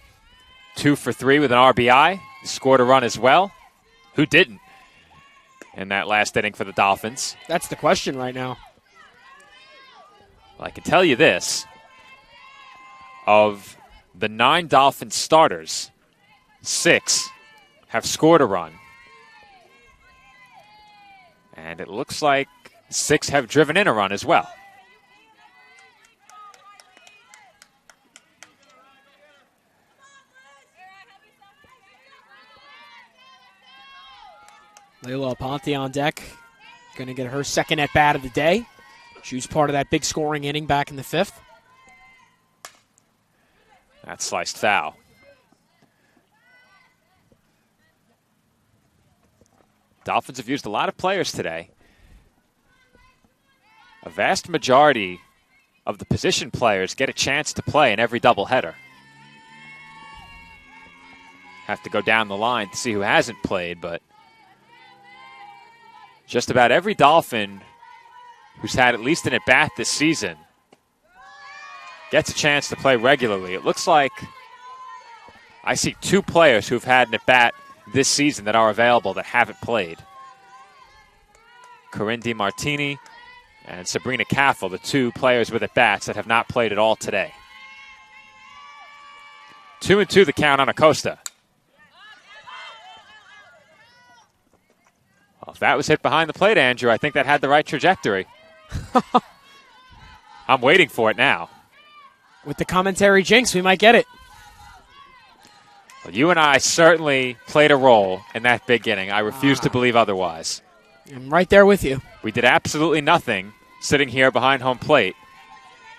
2 for 3 with an RBI. Scored a run as well. Who didn't in that last inning for the Dolphins? That's the question right now. Well, I can tell you this. Of the 9 Dolphins starters, 6 have scored a run. And it looks like 6 have driven in a run as well. Layla Aponte on deck. Going to get her second at-bat of the day. She was part of that big scoring inning back in the 5th. That's sliced foul. Dolphins have used a lot of players today. A vast majority of the position players get a chance to play in every doubleheader. Have to go down the line to see who hasn't played, but just about every Dolphin who's had at least an at-bat this season gets a chance to play regularly. It looks like I see 2 players who've had an at-bat this season that are available that haven't played. Corinne DiMartini and Sabrina Caffel, the 2 players with at-bats that have not played at all today. 2-2 the count on Acosta. Well, if that was hit behind the plate, Andrew, I think that had the right trajectory. I'm waiting for it now. With the commentary jinx, we might get it. Well, you and I certainly played a role in that big inning. I refuse to believe otherwise. I'm right there with you. We did absolutely nothing sitting here behind home plate.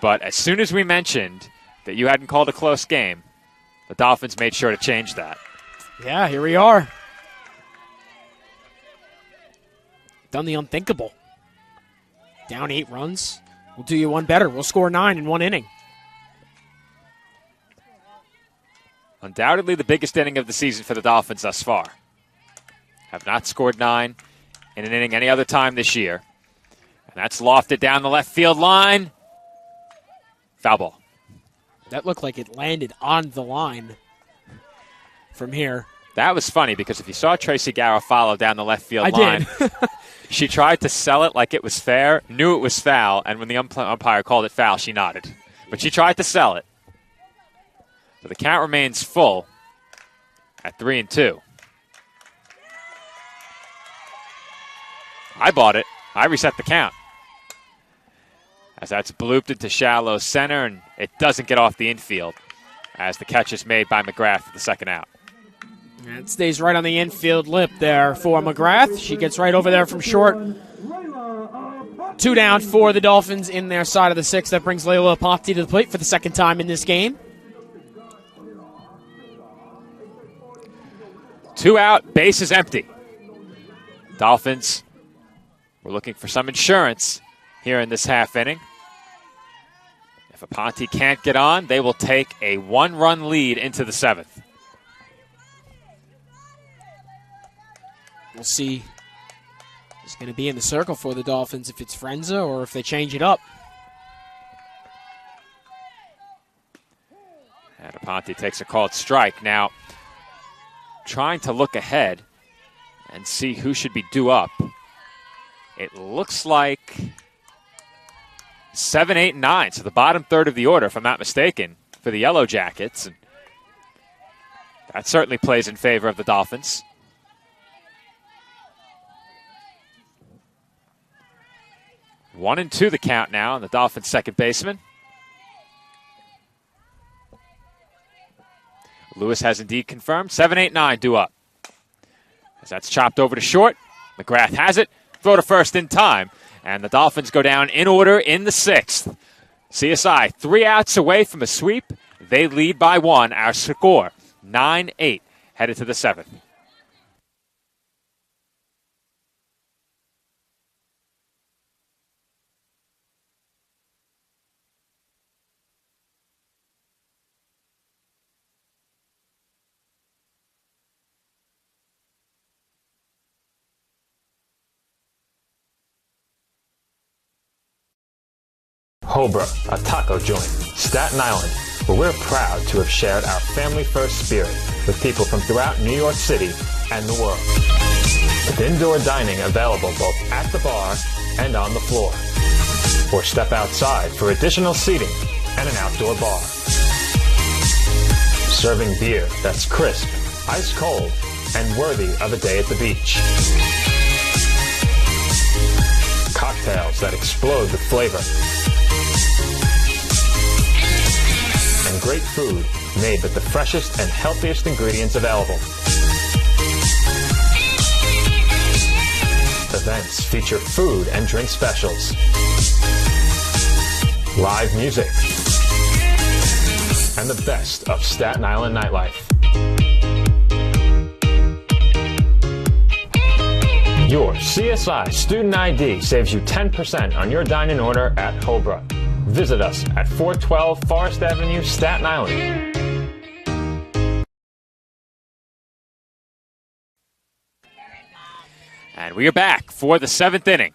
But as soon as we mentioned that you hadn't called a close game, the Dolphins made sure to change that. Yeah, here we are. Done the unthinkable. Down 8 runs. We'll do you one better. We'll score 9 in 1 inning. Undoubtedly the biggest inning of the season for the Dolphins thus far. Have not scored 9 in an inning any other time this year. And that's lofted down the left field line. Foul ball. That looked like it landed on the line from here. That was funny because if you saw Tracy Garofalo down the left field line, she tried to sell it like it was fair, knew it was foul, and when the umpire called it foul, she nodded. But she tried to sell it. So the count remains full at 3-2. I bought it. I reset the count. As that's blooped into shallow center, and it doesn't get off the infield as the catch is made by McGrath for the second out. And it stays right on the infield lip there for McGrath. She gets right over there from short. 2 down for the Dolphins in their side of the 6th. That brings Layla Aponte to the plate for the second time in this game. 2 out, base is empty. Dolphins were looking for some insurance here in this half inning. If Aponte can't get on, they will take a 1-run lead into the 7th. We'll see who's going to be in the circle for the Dolphins, if it's Frenza or if they change it up. And Aponte takes a called strike. Now, trying to look ahead and see who should be due up. It looks like 7, 8, and 9, so the bottom third of the order, if I'm not mistaken, for the Yellow Jackets. And that certainly plays in favor of the Dolphins. One and two the count now on the Dolphins' second baseman. Lewis has indeed confirmed. 7-8-9 due up. As that's chopped over to short. McGrath has it. Throw to first in time. And the Dolphins go down in order in the sixth. CSI 3 outs away from a sweep. They lead by 1. Our score, 9-8, headed to the 7th. Hobra, a taco joint, Staten Island, where we're proud to have shared our family-first spirit with people from throughout New York City and the world. With indoor dining available both at the bar and on the floor. Or step outside for additional seating and an outdoor bar. Serving beer that's crisp, ice cold, and worthy of a day at the beach. Cocktails that explode with flavor. And great food made with the freshest and healthiest ingredients available. Events feature food and drink specials, live music, and the best of Staten Island nightlife. Your CSI Student ID saves you 10% on your dine-in order at Hobra. Visit us at 412 Forest Avenue, Staten Island. And we are back for the 7th inning.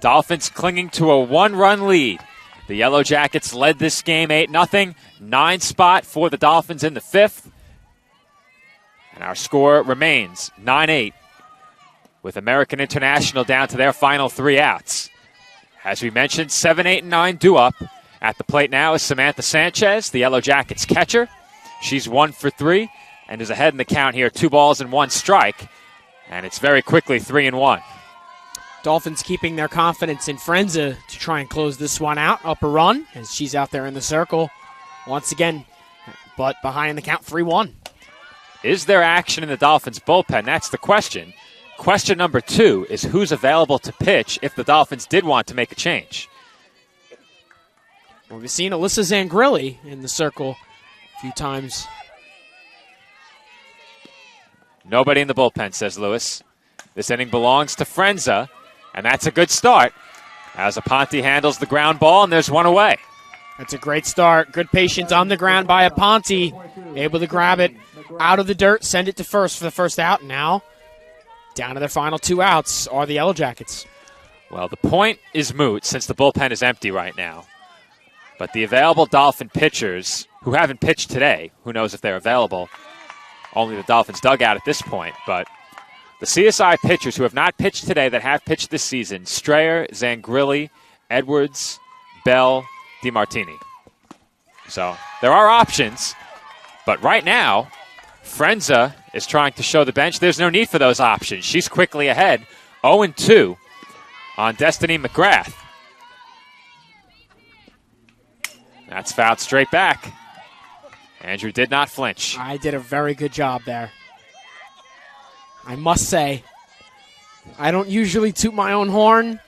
Dolphins clinging to a 1-run lead. The Yellow Jackets led this game 8-0. 9 spot for the Dolphins in the 5th. And our score remains 9-8 with American International down to their final 3 outs. As we mentioned, 7-8-9 due up. At the plate now is Samantha Sanchez, the Yellow Jackets catcher. She's 1 for 3 and is ahead in the count here, 2 balls and 1 strike. And it's very quickly 3-1. Dolphins keeping their confidence in Frenza to try and close this one out. Up a run as she's out there in the circle once again, but behind in the count 3-1. Is there action in the Dolphins bullpen? That's the question. Question number 2 is who's available to pitch if the Dolphins did want to make a change. Well, we've seen Alyssa Zangrilli in the circle a few times. Nobody in the bullpen, says Lewis. This inning belongs to Frenza, and that's a good start as Aponte handles the ground ball, and there's one away. That's a great start. Good patience on the ground by Aponte. Able to grab it out of the dirt, send it to first for the first out. Now, down to their final 2 outs are the Yellow Jackets. Well, the point is moot since the bullpen is empty right now. But the available Dolphin pitchers who haven't pitched today, who knows if they're available, only the Dolphins dugout at this point, but the CSI pitchers who have not pitched today that have pitched this season, Strayer, Zangrilli, Edwards, Bell, DiMartini. So there are options, but right now, Frenza is trying to show the bench there's no need for those options. She's quickly ahead, 0-2 on Destiny McGrath. That's fouled straight back. Andrew did not flinch. I did a very good job there. I must say, I don't usually toot my own horn,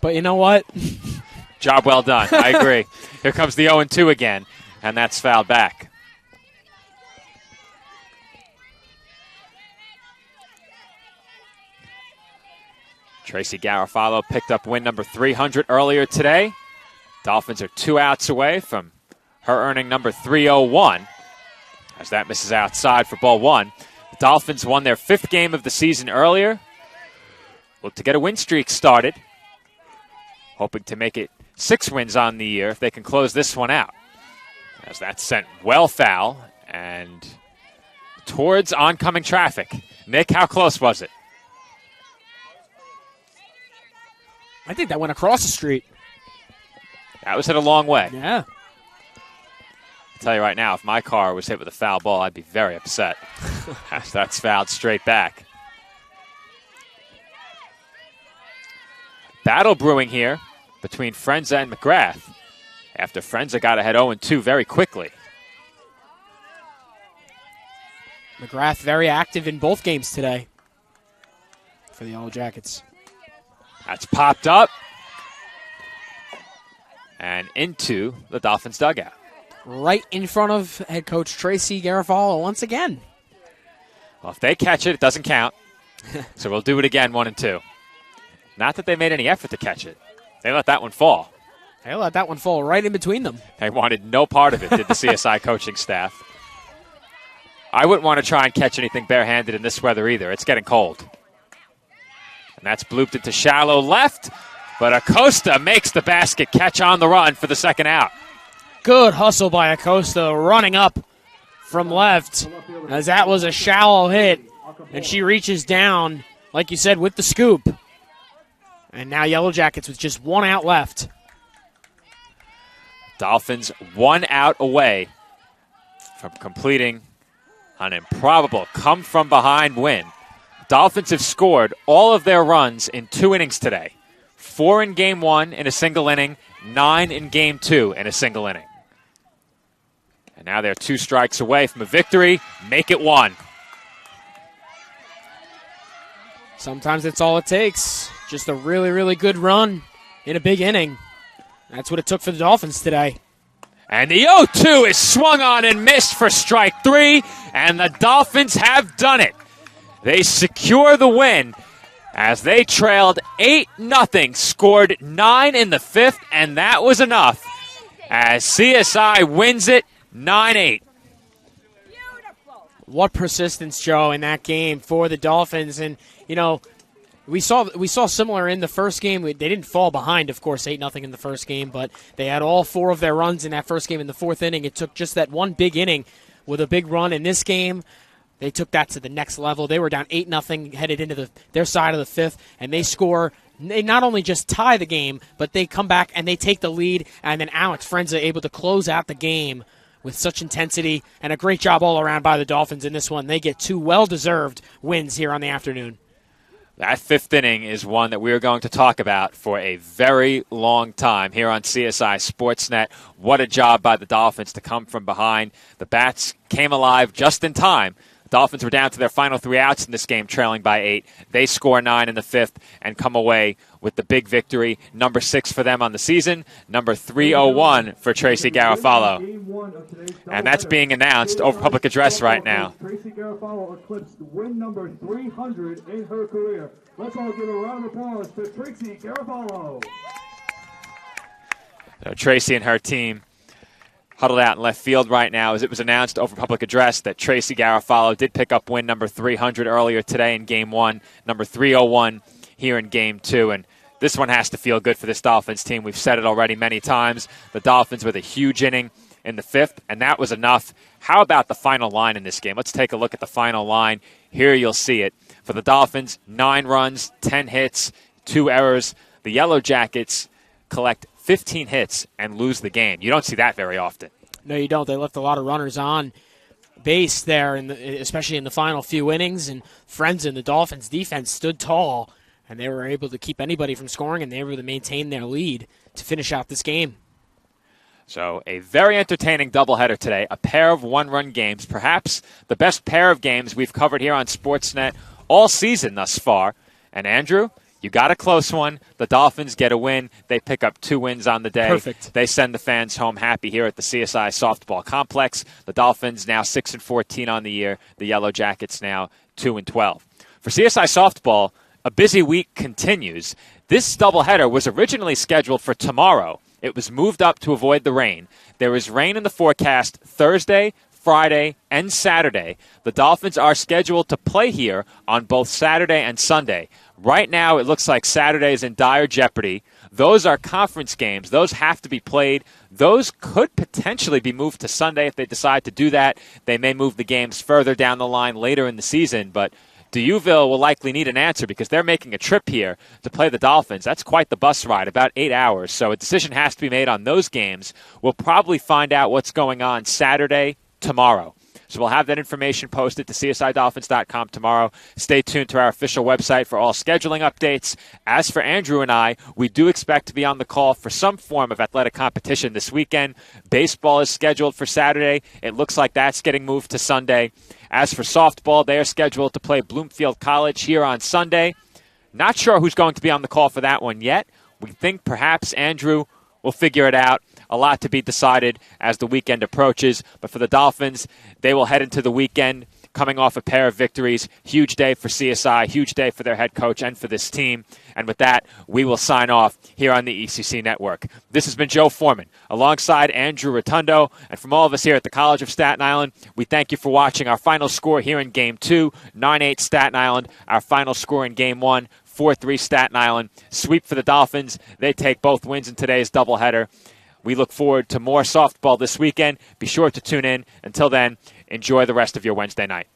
but you know what? Job well done. I agree. Here comes the 0-2 again, and that's fouled back. Tracy Garofalo picked up win number 300 earlier today. Dolphins are 2 outs away from her earning number 301 as that misses outside for ball 1. The Dolphins won their 5th game of the season earlier. Look to get a win streak started. Hoping to make it 6 wins on the year if they can close this one out. As that's sent well foul and towards oncoming traffic. Nick, how close was it? I think that went across the street. That was hit a long way. Yeah. tell you right now, if my car was hit with a foul ball, I'd be very upset. That's fouled straight back. Battle brewing here between Frenza and McGrath after Frenza got ahead 0-2 very quickly. McGrath very active in both games today for the Yellow Jackets. That's popped up and into the Dolphins dugout. Right in front of head coach Tracy Garofalo once again. Well, if they catch it, it doesn't count. So we'll do it again, 1 and 2. Not that they made any effort to catch it. They let that one fall. They let that one fall right in between them. They wanted no part of it, did the CSI coaching staff. I wouldn't want to try and catch anything barehanded in this weather either. It's getting cold. And that's blooped into shallow left, but Acosta makes the basket catch on the run for the second out. Good hustle by Acosta running up from left, as that was a shallow hit, and she reaches down, like you said, with the scoop. And now Yellow Jackets with just 1 out left. Dolphins 1 out away from completing an improbable come-from-behind win. Dolphins have scored all of their runs in 2 innings today. 4 in Game 1 in a single inning, 9 in Game 2 in a single inning. And now they're 2 strikes away from a victory. Make it 1. Sometimes that's all it takes. Just a really, really good run in a big inning. That's what it took for the Dolphins today. And the 0-2 is swung on and missed for strike 3, and the Dolphins have done it. They secure the win as they trailed 8-0, scored 9 in the 5th, and that was enough as CSI wins it 9-8. What persistence, Joe, in that game for the Dolphins. And, you know, we saw similar in the first game. They didn't fall behind, of course, 8-0 in the first game, but they had all 4 of their runs in that first game in the 4th inning. It took just that one big inning with a big run in this game. They took that to the next level. They were down 8-0 headed into their side of the 5th, and they score. They not only just tie the game, but they come back and they take the lead, and then Alex Frenza able to close out the game with such intensity, and a great job all around by the Dolphins in this one. They get 2 well-deserved wins here on the afternoon. That 5th inning is one that we are going to talk about for a very long time here on CSI Sportsnet. What a job by the Dolphins to come from behind. The Bats came alive just in time. Dolphins were down to their final 3 outs in this game, trailing by 8. They score 9 in the 5th and come away with the big victory. Number 6 for them on the season, number 301 for Tracy Garofalo. And that's being announced over public address right now. Tracy Garofalo eclipsed win number 300 in her career. Let's all give a round of applause to Tracy Garofalo. So Tracy and her team huddled out in left field right now as it was announced over public address that Tracy Garofalo did pick up win number 300 earlier today in Game 1, number 301 here in Game 2. And this one has to feel good for this Dolphins team. We've said it already many times. The Dolphins with a huge inning in the 5th, and that was enough. How about the final line in this game? Let's take a look at the final line. Here you'll see it. For the Dolphins, 9 runs, 10 hits, 2 errors. The Yellow Jackets collect 15 hits and lose the game. You don't see that very often. No, you don't. They left a lot of runners on base there, especially in the final few innings. And Frenza and the Dolphins' defense stood tall, and they were able to keep anybody from scoring, and they were able to maintain their lead to finish out this game. So a very entertaining doubleheader today, a pair of 1-run games, perhaps the best pair of games we've covered here on Sportsnet all season thus far. And Andrew, you got a close one. The Dolphins get a win. They pick up 2 wins on the day. Perfect. They send the fans home happy here at the CSI Softball Complex. The Dolphins now 6-14 on the year. The Yellow Jackets now 2-12. For CSI Softball, a busy week continues. This doubleheader was originally scheduled for tomorrow. It was moved up to avoid the rain. There is rain in the forecast Thursday, Friday, and Saturday. The Dolphins are scheduled to play here on both Saturday and Sunday. Right now, it looks like Saturday is in dire jeopardy. Those are conference games. Those have to be played. Those could potentially be moved to Sunday if they decide to do that. They may move the games further down the line later in the season, but Deauville will likely need an answer because they're making a trip here to play the Dolphins. That's quite the bus ride, about 8 hours. So a decision has to be made on those games. We'll probably find out what's going on Saturday, tomorrow. So we'll have that information posted to csidolphins.com tomorrow. Stay tuned to our official website for all scheduling updates. As for Andrew and I, we do expect to be on the call for some form of athletic competition this weekend. Baseball is scheduled for Saturday. It looks like that's getting moved to Sunday. As for softball, they are scheduled to play Bloomfield College here on Sunday. Not sure who's going to be on the call for that one yet. We think perhaps Andrew will figure it out. A lot to be decided as the weekend approaches. But for the Dolphins, they will head into the weekend coming off a pair of victories. Huge day for CSI, huge day for their head coach and for this team. And with that, we will sign off here on the ECC Network. This has been Joe Foreman alongside Andrew Rotundo. And from all of us here at the College of Staten Island, we thank you for watching. Our final score here in Game 2, 9-8 Staten Island. Our final score in Game 1, 4-3 Staten Island. Sweep for the Dolphins. They take both wins in today's doubleheader. We look forward to more softball this weekend. Be sure to tune in. Until then, enjoy the rest of your Wednesday night.